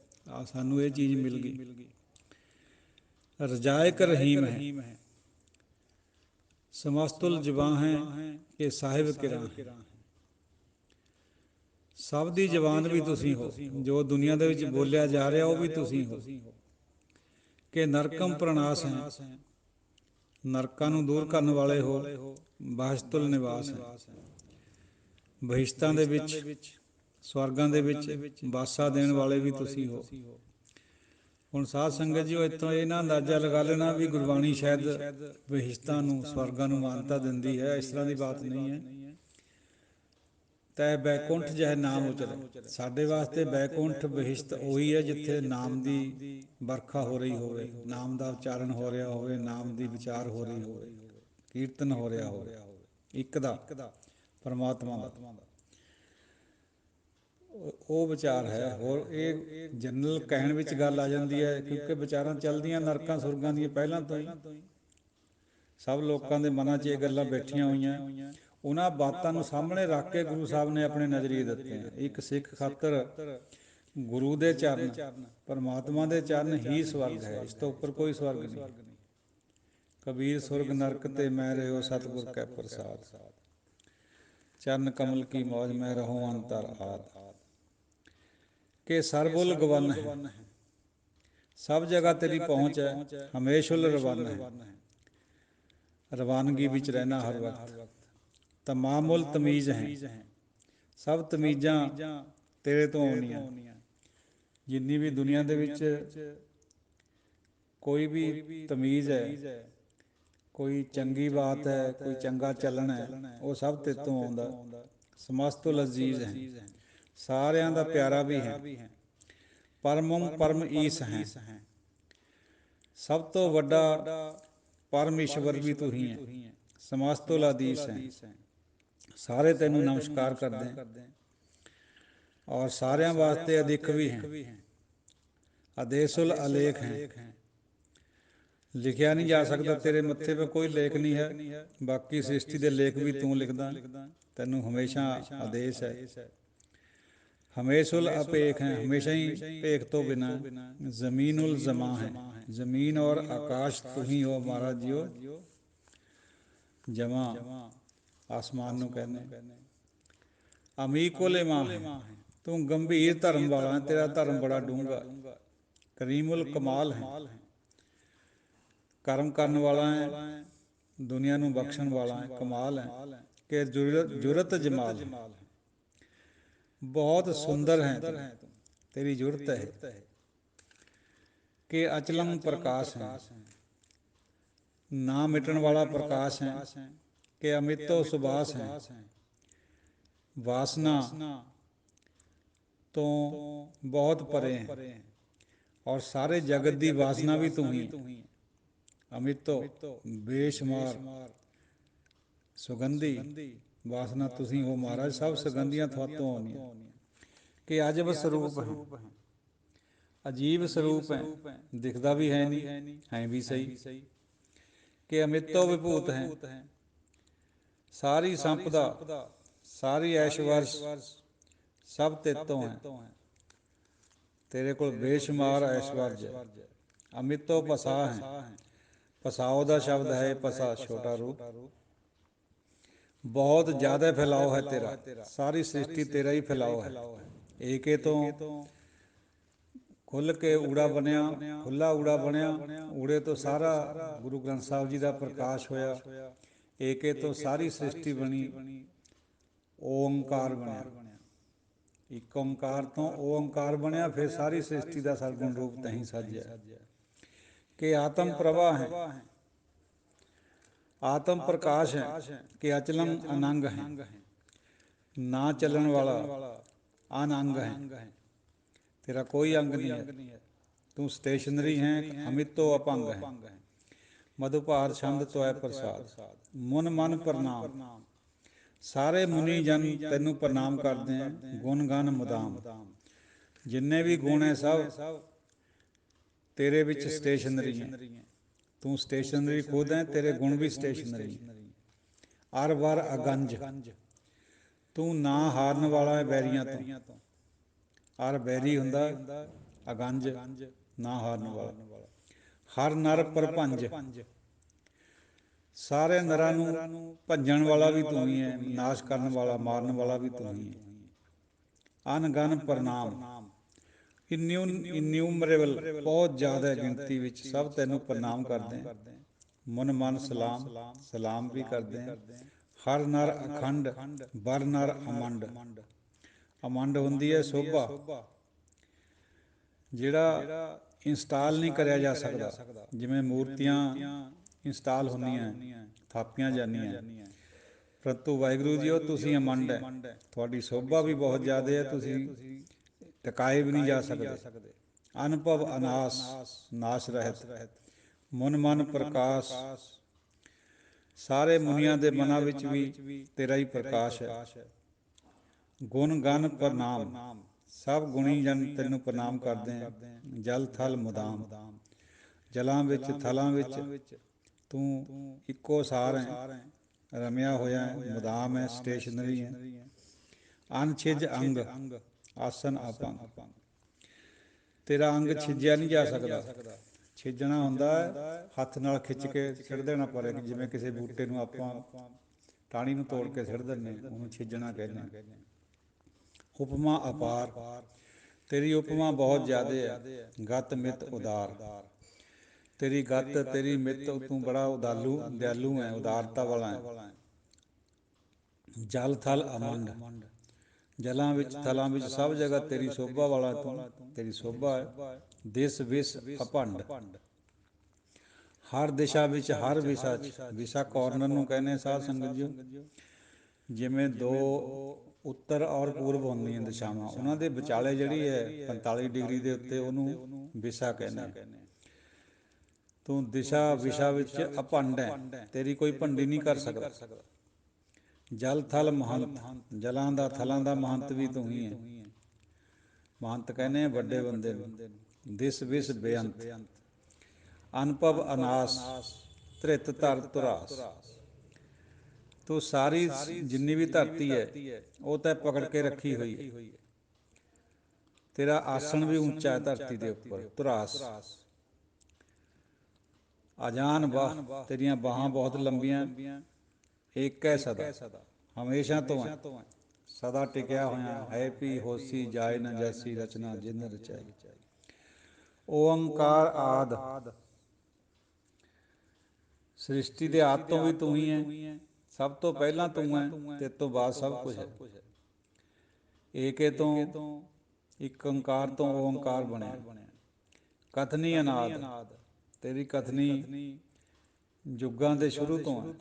ਸਾਨੂੰ ਇਹ ਚੀਜ਼ ਮਿਲ ਗਈ। ਰਜਾਇਕ ਰਹੀਮ ਹੈ, ਸਮਸਤੁਲ ਜ਼ਬਾਂ ਹੈ, ਕਿ ਸਾਹਿਬ ਕਿਰਾਂ ਹੈ। ਸਭ ਦੀ ਜ਼ਬਾਨ ਵੀ ਤੁਸੀਂ ਹੋ, ਜੋ ਦੁਨੀਆ ਦੇ ਵਿੱਚ ਬੋਲਿਆ ਜਾ ਰਿਹਾ ਉਹ ਵੀ ਤੁਸੀਂ ਹੋ। ਕਿ ਨਰਕਮ ਪ੍ਰਣਾਸ ਹੈ, ਨਰਕਾਂ ਨੂੰ ਦੂਰ ਕਰਨ ਵਾਲੇ ਹੋ। ਬਾਸ਼ਤੁਲ ਨਿਵਾਸ ਹੈ, ਬਹਿਸ਼ਤਾਂ ਦੇ ਵਿੱਚ, ਸਵਰਗਾਂ ਦੇ ਵਿੱਚ ਵਾਸਾ ਦੇਣ ਵਾਲੇ ਵੀ ਤੁਸੀਂ ਹੋ। ਹੁਣ ਸਾਧ ਸੰਗਤ ਜੀ ਇੱਥੋਂ ਇਹ ਨਾ ਅੰਦਾਜ਼ਾ ਲਗਾ ਲੈਣਾ ਵੀ ਗੁਰਬਾਣੀ ਸ਼ਾਇਦ ਬਹਿਸ਼ਤਾਂ ਨੂੰ, ਸਵਰਗਾਂ ਨੂੰ ਮਾਨਤਾ ਦਿੰਦੀ ਹੈ, ਇਸ ਤਰ੍ਹਾਂ ਦੀ ਬਾਤ ਨਹੀਂ ਹੈ। ਤੈ ਬੈਕੁੰਠ ਜਹ ਨਾਮ ਉਚਰੈ, ਸਾਡੇ ਵਾਸਤੇ ਬੈਕੁੰਠ ਬਹਿਸ਼ਤ ਉਹੀ ਹੈ ਜਿੱਥੇ ਨਾਮ ਦੀ ਵਰਖਾ ਹੋ ਰਹੀ ਹੋਵੇ, ਨਾਮ ਦਾ ਉਚਾਰਨ ਹੋ ਰਿਹਾ ਹੋਵੇ, ਨਾਮ ਦੀ ਵਿਚਾਰ ਹੋ ਰਹੀ ਹੋਵੇ, ਕੀਰਤਨ ਹੋ ਰਿਹਾ ਹੋਵੇ ਇੱਕ ਦਾ, ਪਰਮਾਤਮਾ ਦਾ। ਉਹ ਵਿਚਾਰ ਹੈ। ਹੋਰ ਇਹ ਜਨਰਲ ਕਹਿਣ ਵਿੱਚ ਗੱਲ ਆ ਜਾਂਦੀ ਹੈ, ਕਿਉਂਕਿ ਵਿਚਾਰਾਂ ਚੱਲਦੀਆਂ ਨਰਕਾਂ ਸੁਰਗਾਂ ਦੀਆਂ ਪਹਿਲਾਂ ਤੋਂ ਹੀ, ਸਭ ਲੋਕਾਂ ਦੇ ਮਨਾਂ 'ਚ ਇਹ ਗੱਲਾਂ ਬੈਠੀਆਂ ਹੋਈਆਂ। ਉਹਨਾਂ ਬਾਤਾਂ ਨੂੰ ਸਾਹਮਣੇ ਰੱਖ ਕੇ ਗੁਰੂ ਸਾਹਿਬ ਨੇ ਆਪਣੇ ਨਜ਼ਰੀਏ ਦਿੱਤੇ ਹਨ। ਇੱਕ ਸਿੱਖ ਖਾਤਰ ਗੁਰੂ ਦੇ ਚਰਨ, ਪਰਮਾਤਮਾ ਦੇ ਚਰਨ ਹੀ ਸਵਰਗ ਹੈ, ਇਸ ਤੋਂ ਉੱਪਰ ਕੋਈ ਸਵਰਗ ਨਹੀਂ। ਕਬੀਰ ਸੁਰਗ ਨਰਕ ਤੇ ਮੈਂ ਰਹਿਓ ਸਤਿਗੁਰ ਕੈ ਪ੍ਰਸਾਦ, ਚਰਨ ਕਮਲ ਕੀ ਮੌਜ ਮੈਂ ਰਹੋ ਅੰਤਰ ਆਦ। ਕਿ ਸਰਬੁਲ ਗਵਨ ਹੈ, ਸਭ ਜਗ੍ਹਾ ਤੇਰੀ ਪਹੁੰਚ ਹੈ। ਹਮੇਸ਼ੁਲ ਰਵਨ ਹੈ, ਰਵਾਨਗੀ ਵਿੱਚ ਰਹਿਣਾ ਹਰ ਵਕਤ। ਤਮਾਮੁਲ ਤਮੀਜ਼ ਹੈ, ਸਭ ਤਮੀਜ਼ਾਂ ਤੇਰੇ ਤੋਂ ਆਉਣੀਆਂ। ਜਿੰਨੀ ਵੀ ਦੁਨੀਆ ਦੇ ਵਿੱਚ ਕੋਈ ਵੀ ਤਮੀਜ਼ ਹੈ, ਕੋਈ ਚੰਗੀ ਬਾਤ ਹੈ, ਕੋਈ ਚੰਗਾ ਚੱਲਣਾ ਹੈ, ਉਹ ਸਭ ਤੇਰੇ ਤੋਂ ਆਉਂਦਾ। ਸਮਸਤੁਲ ਅਜ਼ੀਜ਼ ਹੈ, ਸਾਰਿਆਂ ਦਾ ਪਿਆਰਾ ਵੀ ਹੈ। ਪਰਮੰ ਪਰਮ ਈਸ ਹੈ, ਸਭ ਤੋਂ ਵੱਡਾ ਪਰਮੇਸ਼ਵਰ ਵੀ ਤੂੰ ਹੀ ਹੈ, ਸਮਸਤੁਲਾਧੀਸ਼ ਹੈ। ਸਾਰੇ ਤੈਨੂੰ ਨਮਸਕਾਰ ਕਰਦੇ ਔਰ ਸਾਰਿਆਂ ਵਾਸਤੇ ਅਦਿੱਖ ਵੀ ਹੈ, ਆਦੇਸ਼ੁਲ ਅਲੇਖ ਹੈ। ਲਿਖਿਆ ਨਹੀਂ ਜਾ ਸਕਦਾ, ਤੇਰੇ ਮੱਥੇ 'ਤੇ ਕੋਈ ਲੇਖ ਨਹੀਂ ਹੈ। ਬਾਕੀ ਸ੍ਰਿਸ਼ਟੀ ਦੇ ਲੇਖ ਵੀ ਤੂੰ ਲਿਖਦਾ, ਤੈਨੂੰ ਹਮੇਸ਼ਾ ਆਦੇਸ਼ ਹੈ। ਹਮੇਸ਼ੁਲ ਅਪੇਖ ਹੈ, ਹਮੇਸ਼ਾ ਹੀ ਭੇਖ ਤੋਂ ਬਿਨਾਂ। ਜ਼ਮੀਨੁਲ ਜ਼ਮਾਂ ਹੈ, ਜ਼ਮੀਨ ਔਰ ਆਕਾਸ਼ ਤੂੰ ਹੀ ਹੋ ਮਹਾਰਾਜ ਜੀਓ। ਜਮਾਂ ਆਸਮਾਨ ਨੂੰ ਕਹਿੰਦੇ। ਅਮੀਕੁਲ ਇਮਾਂ ਹੈ, ਤੂੰ ਗੰਭੀਰ ਧਰਮ ਵਾਲਾ ਹੈ, ਤੇਰਾ ਧਰਮ ਬੜਾ ਡੂੰਘਾ। ਕਰੀਮੁਲ ਕਮਾਲ ਹੈ, ਕਰਮ ਕਰਨ ਵਾਲਾ ਹੈ, ਦੁਨੀਆ ਨੂੰ ਬਖਸ਼ਣ ਵਾਲਾ ਹੈ। ਕਮਾਲ ਹੈ ਕਿ ਜੁਰਤ ਜਮਾਲ ਹੈ, ਬਹੁਤ ਸੁੰਦਰ ਹੈ ਤੂੰ, ਤੇਰੀ ਜੁਰਤ ਹੈ। ਕਿ ਅਚਲੰ ਪ੍ਰਕਾਸ਼ ਹੈ, ਨਾ ਮਿਟਣ ਵਾਲਾ ਪ੍ਰਕਾਸ਼ ਹੈ। ਕਿ ਅਮਿਤੋ ਸੁਬਾਸ ਹੈ, ਵਾਸਨਾ ਤੋਂ ਬਹੁਤ ਪਰੇ ਹੈ। ਔਰ ਸਾਰੇ ਜਗਤ ਦੀ ਵਾਸਨਾ ਵੀ ਤੂੰ ਹੀ ਹੈ। ਅਮਿਤੋ ਬੇਸ਼ੁਮਾਰ ਸੁਗੰਧੀ ਵਾਸਨਾ ਤੁਸੀਂ ਹੋ ਮਹਾਰਾਜ, ਸਭ ਸੁਗੰਧੀਆਂ ਤੁਹਾਤੋਂ ਆਉਂਦੀਆਂ। ਕਿ ਅਜਬ ਸਰੂਪ ਹੈ, ਅਜੀਬ ਸਰੂਪ ਹੈ, ਦਿਖਦਾ ਵੀ ਹੈ ਨਹੀਂ, ਹੈ ਵੀ ਸਹੀ। ਕਿ ਅਮਿਤੋ ਵਿਭੂਤ ਹੈ, ਸਾਰੀ ਸੰਪਦਾ ਸਾਰੀ ਐਸ਼ਵਰਸ਼ ਸਭ ਤੇਤੋਂ ਹੈ। ਤੇਰੇ ਕੋਲ ਬੇਸ਼ੁਮਾਰ ਐਸ਼ਵਰਜ ਹੈ। ਅਮਿਤੋ ਪਸਾ ਹੈ, ਪਸਾਓ ਦਾ ਸ਼ਬਦ ਹੈ, ਪਸਾ ਛੋਟਾ ਰੂਪ। ਬਹੁਤ ਜ਼ਿਆਦਾ ਫੈਲਾਓ ਹੈ ਤੇਰਾ, ਸਾਰੀ ਸ੍ਰਿਸ਼ਟੀ ਤੇਰਾ ਹੀ ਫੈਲਾਓ ਹੈ। ਏਕੇ ਤੋਂ ਖੁੱਲ੍ਹ ਕੇ ਊੜਾ ਬਣਿਆ, ਖੁੱਲ੍ਹਾ ਊੜਾ ਬਣਿਆ, ਊੜੇ ਤੋਂ ਸਾਰਾ ਗੁਰੂ ਗ੍ਰੰਥ ਸਾਹਿਬ ਜੀ ਦਾ ਪ੍ਰਕਾਸ਼ ਹੋਇਆ। ਏਕੇ ਤੋਂ ਸਾਰੀ ਸ੍ਰਿਸ਼ਟੀ ਬਣੀ, ਓਂਕਾਰ ਬਣਿਆ। ਇੱਕ ਓਂਕਾਰ ਤੋਂ ਓਂਕਾਰ ਬਣਿਆ, ਫਿਰ ਸਾਰੀ ਸ੍ਰਿਸ਼ਟੀ ਦਾ ਸਰਗੁਣ ਰੂਪ ਤਹੀਂ ਸਾਜਿਆ। ਕਿ ਆਤਮ ਪ੍ਰਵਾਹ ਹੈ, ਆਤਮ ਪ੍ਰਕਾਸ਼ ਹੈ। ਕਿ ਅਚਲੰ ਅਨੰਗ ਹੈ, ਨਾ ਚੱਲਣ ਵਾਲਾ ਅਨੰਗ ਹੈ, ਤੇਰਾ ਕੋਈ ਅੰਗ ਨਹੀਂ ਹੈ। ਤੂੰ ਸਟੇਸ਼ਨਰੀ ਹੈ, ਅਮਿਤੋ ਅਪੰਗ ਹੈ। ਮਧੁਪਾਰ ਛੰਦ ਤੋਇ ਪ੍ਰਸਾਦ। ਮੁਨ ਮਨ ਪ੍ਰਣਾਮ, ਸਾਰੇ ਮੁਨੀ ਜਨ ਤੈਨੂੰ ਪ੍ਰਣਾਮ ਕਰਦੇ ਹੈ। ਗੁਣ ਗਨ ਮੁਦਾਮ, ਜਿੰਨੇ ਵੀ ਗੁਣ ਹੈ ਸਭ ਤੇਰੇ ਵਿੱਚ ਸਟੇਸ਼ਨਰੀ ਹੈ। ਤੂੰ ਸਟੇਸ਼ਨਰੀ ਖੁਦ ਹੈ, ਤੇਰੇ ਗੁਣ ਵੀ ਸਟੇਸ਼ਨਰੀ ਹੈ। ਅਰ ਵਰ ਅਗੰਜ, ਤੂੰ ਨਾ ਹਾਰਨ ਵਾਲਾ ਹੈ ਬੈਰੀਆਂ ਤੋਂ। ਅਰ ਬੈਰੀ ਹੁੰਦਾ, ਅਗੰਜ ਨਾ ਹਾਰਨ ਵਾਲਾ। ਹਰ ਨਰ ਪ੍ਰਭੰਜ, ਸਾਰੇ ਨਰਾਂ ਨੂੰ ਭੰਜਣ ਵਾਲਾ ਵੀ ਤੂੰ ਹੀ ਹੈ, ਨਾਸ਼ ਕਰਨ ਵਾਲਾ, ਮਾਰਨ ਵਾਲਾ ਵੀ ਤੂੰ ਹੀ ਹੈ। ਅਨਗਨ ਪ੍ਰਣਾਮ, ਇਨਿਊਮਰੇਬਲ, ਬਹੁਤ ਜ਼ਿਆਦਾ ਗਿਣਤੀ ਵਿੱਚ ਸਭ ਤੈਨੂੰ ਪ੍ਰਣਾਮ ਕਰਦੇ ਹੈ। ਮੁਨ ਮਨ ਸਲਾਮ, ਸਲਾਮ ਵੀ ਕਰਦੇ ਹੈ। ਹਰ ਨਰ ਅਖੰਡ, ਬਰ ਨਰ ਅਮੰਡ, ਅਮੰਡ ਹੁੰਦੀ ਹੈ ਸੋਭਾ, ਜਿਹੜਾ ਇੰਸਟਾਲ ਨਹੀਂ ਕਰਿਆ ਜਾ ਸਕਦਾ। ਜਿਵੇਂ ਮੂਰਤੀਆਂ ਇੰਸਟਾਲ ਹੁੰਦੀਆਂ, ਥਾਪੀਆਂ ਜਾਂਦੀਆਂ, ਪਰੰਤੂ ਵਾਹਿਗੁਰੂ ਜੀ ਉਹ ਤੁਸੀਂ ਅਮੰਡ ਹੈ, ਤੁਹਾਡੀ ਸੋਭਾ ਵੀ ਬਹੁਤ ਜ਼ਿਆਦਾ ਹੈ, ਤੁਸੀਂ ਟਿਕਾਏ ਵੀ ਨਹੀਂ ਜਾ ਸਕਦੇ। ਅਨੁਭਵ ਅਨਾਸ, ਨਾਸ਼ ਰਹਿਤ। ਮੁਨ ਮਨ ਪ੍ਰਕਾਸ਼, ਸਾਰੇ ਮੁਨੀਆਂ ਦੇ ਮਨਾਂ ਵਿੱਚ ਵੀ ਤੇਰਾ ਹੀ ਪ੍ਰਕਾਸ਼ ਹੈ। ਗੁਣ ਗਨ ਪ੍ਰਣਾਮ, ਸਭ ਗੁਣੀ ਜਨ ਤੈਨੂੰ ਪ੍ਰਣਾਮ ਕਰਦੇ ਹੈ। ਜਲ ਥਲ ਮੁਦਾਮ, ਜਲਾਂ ਵਿੱਚ ਥਲਾਂ ਵਿੱਚ ਤੂੰ ਇੱਕੋ ਸਾਰ ਹੈ, ਰਮਿਆ ਹੋਇਆ ਹੈ, ਮੁਦਾਮ ਹੈ, ਸਟੇਸ਼ਨਰੀ ਹੈ। ਅਨਛਿਜ ਅੰਗ, ਆਸਨ ਅਪੰਗ, ਤੇਰਾ ਅੰਗ ਛਿਜਿਆ ਨਹੀਂ ਜਾ ਸਕਦਾ। ਛਿਜਣਾ ਹੁੰਦਾ ਹੈ ਹੱਥ ਨਾਲ ਖਿੱਚ ਕੇ ਸਿੱਟ ਦੇਣਾ ਪਰੇ, ਜਿਵੇਂ ਕਿਸੇ ਬੂਟੇ ਨੂੰ ਆਪਾਂ ਟਾਹਣੀ ਨੂੰ ਤੋੜ ਕੇ ਸਿੱਟ ਦਿੰਦੇ, ਉਹਨੂੰ ਛਿਜਣਾ ਕਹਿੰਦੇ ਹਾਂ। ਉਪਮਾ ਅਪਾਰ, ਤੇਰੀ ਉਪਮਾ ਬਹੁਤ ਜ਼ਿਆਦਾ ਹੈ। ਗਤ ਮਿਤ ਉਦਾਰ, ਤੇਰੀ ਗਤ, ਤੇਰੀ ਮਿੱਤ, ਤੂੰ ਬੜਾ ਉਦਾਲੂ ਦਿਆਲੂ ਹੈ, ਉਦਾਰਤਾ ਵਾਲਾ ਹੈ। ਜਲ ਥਲ ਅਮੰਡ, ਜਲਾਂ ਵਿੱਚ ਥਲਾਂ ਵਿੱਚ ਸਭ ਜਗ੍ਹਾ ਤੇਰੀ ਸੋਭਾ ਵਾਲਾ ਤੂੰ, ਤੇਰੀ ਸੋਭਾ ਹੈ। ਦਿਸ ਵਿਸ ਅਭੰਡ, ਹਰ ਦਿਸ਼ਾ ਵਿੱਚ, ਹਰ ਵਿਸ਼ਾ 'ਚ, ਵਿਸ਼ਾ ਕੋਰਨਰ ਨੂੰ ਕਹਿੰਦੇ ਸਾਧ ਸੰਗਤ ਜੀ। ਜਿਵੇਂ ਦੋ ਉੱਤਰ ਔਰ ਪੂਰਬ ਹੁੰਦੀਆਂ ਦਿਸ਼ਾਵਾਂ, ਉਹਨਾਂ ਦੇ ਵਿਚਾਲੇ ਜਿਹੜੀ ਹੈ 45 ਡਿਗਰੀ ਦੇ ਉੱਤੇ, ਉਹਨੂੰ ਵਿਸ਼ਾ ਕਹਿੰਦੇ। ਤੂੰ ਦਿਸ਼ਾ ਵਿਸ਼ਾ ਵਿੱਚ ਅਭੰਡ ਹੈ, ਤੇਰੀ ਕੋਈ ਭੰਡੀ ਨਹੀਂ ਕਰ ਸਕਦਾ। ਜਲ ਥਲ ਮਹੰਤ, ਜਲਾਂ ਦਾ ਥਲਾਂ ਦਾ ਮਹੰਤ ਵੀ ਤੂੰ ਹੀ ਹੈ। ਮਹੰਤ ਕਹਿੰਦੇ ਆ ਵੱਡੇ ਬੰਦੇ ਨੂੰ। ਦਿਸ ਵਿਸ ਬੇਅੰਤ, ਅਨੁਭਵ ਅਨਾਸ, ਧ੍ਰਿਤ ਧਰ ਧੁਰਾਸ। ਤੂੰ ਸਾਰੀ ਜਿੰਨੀ ਵੀ ਧਰਤੀ ਹੈ ਉਹ ਤੈਂ ਪਕੜ ਕੇ ਰੱਖੀ ਹੋਈ ਹੈ। ਤੇਰਾ ਆਸਣ ਵੀ ਉੱਚਾ ਹੈ ਧਰਤੀ ਦੇ ਉੱਪਰ। ਧੁਰਾਸ, ਅਜਾਨ ਬਾਹ, ਤੇਰੀਆਂ ਬਾਹਾਂ ਬਹੁਤ ਲੰਬੀਆਂ। ਏਕ ਹੈ ਸਦਾ, ਹਮੇਸ਼ਾ ਤੋਂ ਹੈ, ਸਦਾ ਟਿਕਿਆ ਹੋਇਆ ਹੈ। ਵੀ ਹੋਸੀ ਜਾਏ ਨਾ ਜੈਸੀ ਰਚਨਾ ਜਿਨ ਰਚਾਈ। ਓਅੰਕਾਰ ਆਦਿ, ਸ੍ਰਿਸ਼ਟੀ ਦੇ ਆਦਿ ਤੋਂ ਵੀ ਤੂੰ ਹੀ ਹੈ। ਸਭ ਤੋਂ ਪਹਿਲਾਂ ਤੂੰ ਹੈ, ਤੇਰੇ ਤੋਂ ਬਾਅਦ ਸਭ ਕੁਝ ਹੈ। ਏਕੇ ਤੋਂ, ਇੱਕ ਓਂਕਾਰ ਤੋਂ ਓਂਕਾਰ ਬਣਿਆ। ਕਥਨੀ ਅਨਾਦ, ਤੇਰੀ ਕਥਨੀ ਯੁੱਗਾਂ ਦੇ ਸ਼ੁਰੂ ਤੋਂ ਹੈ।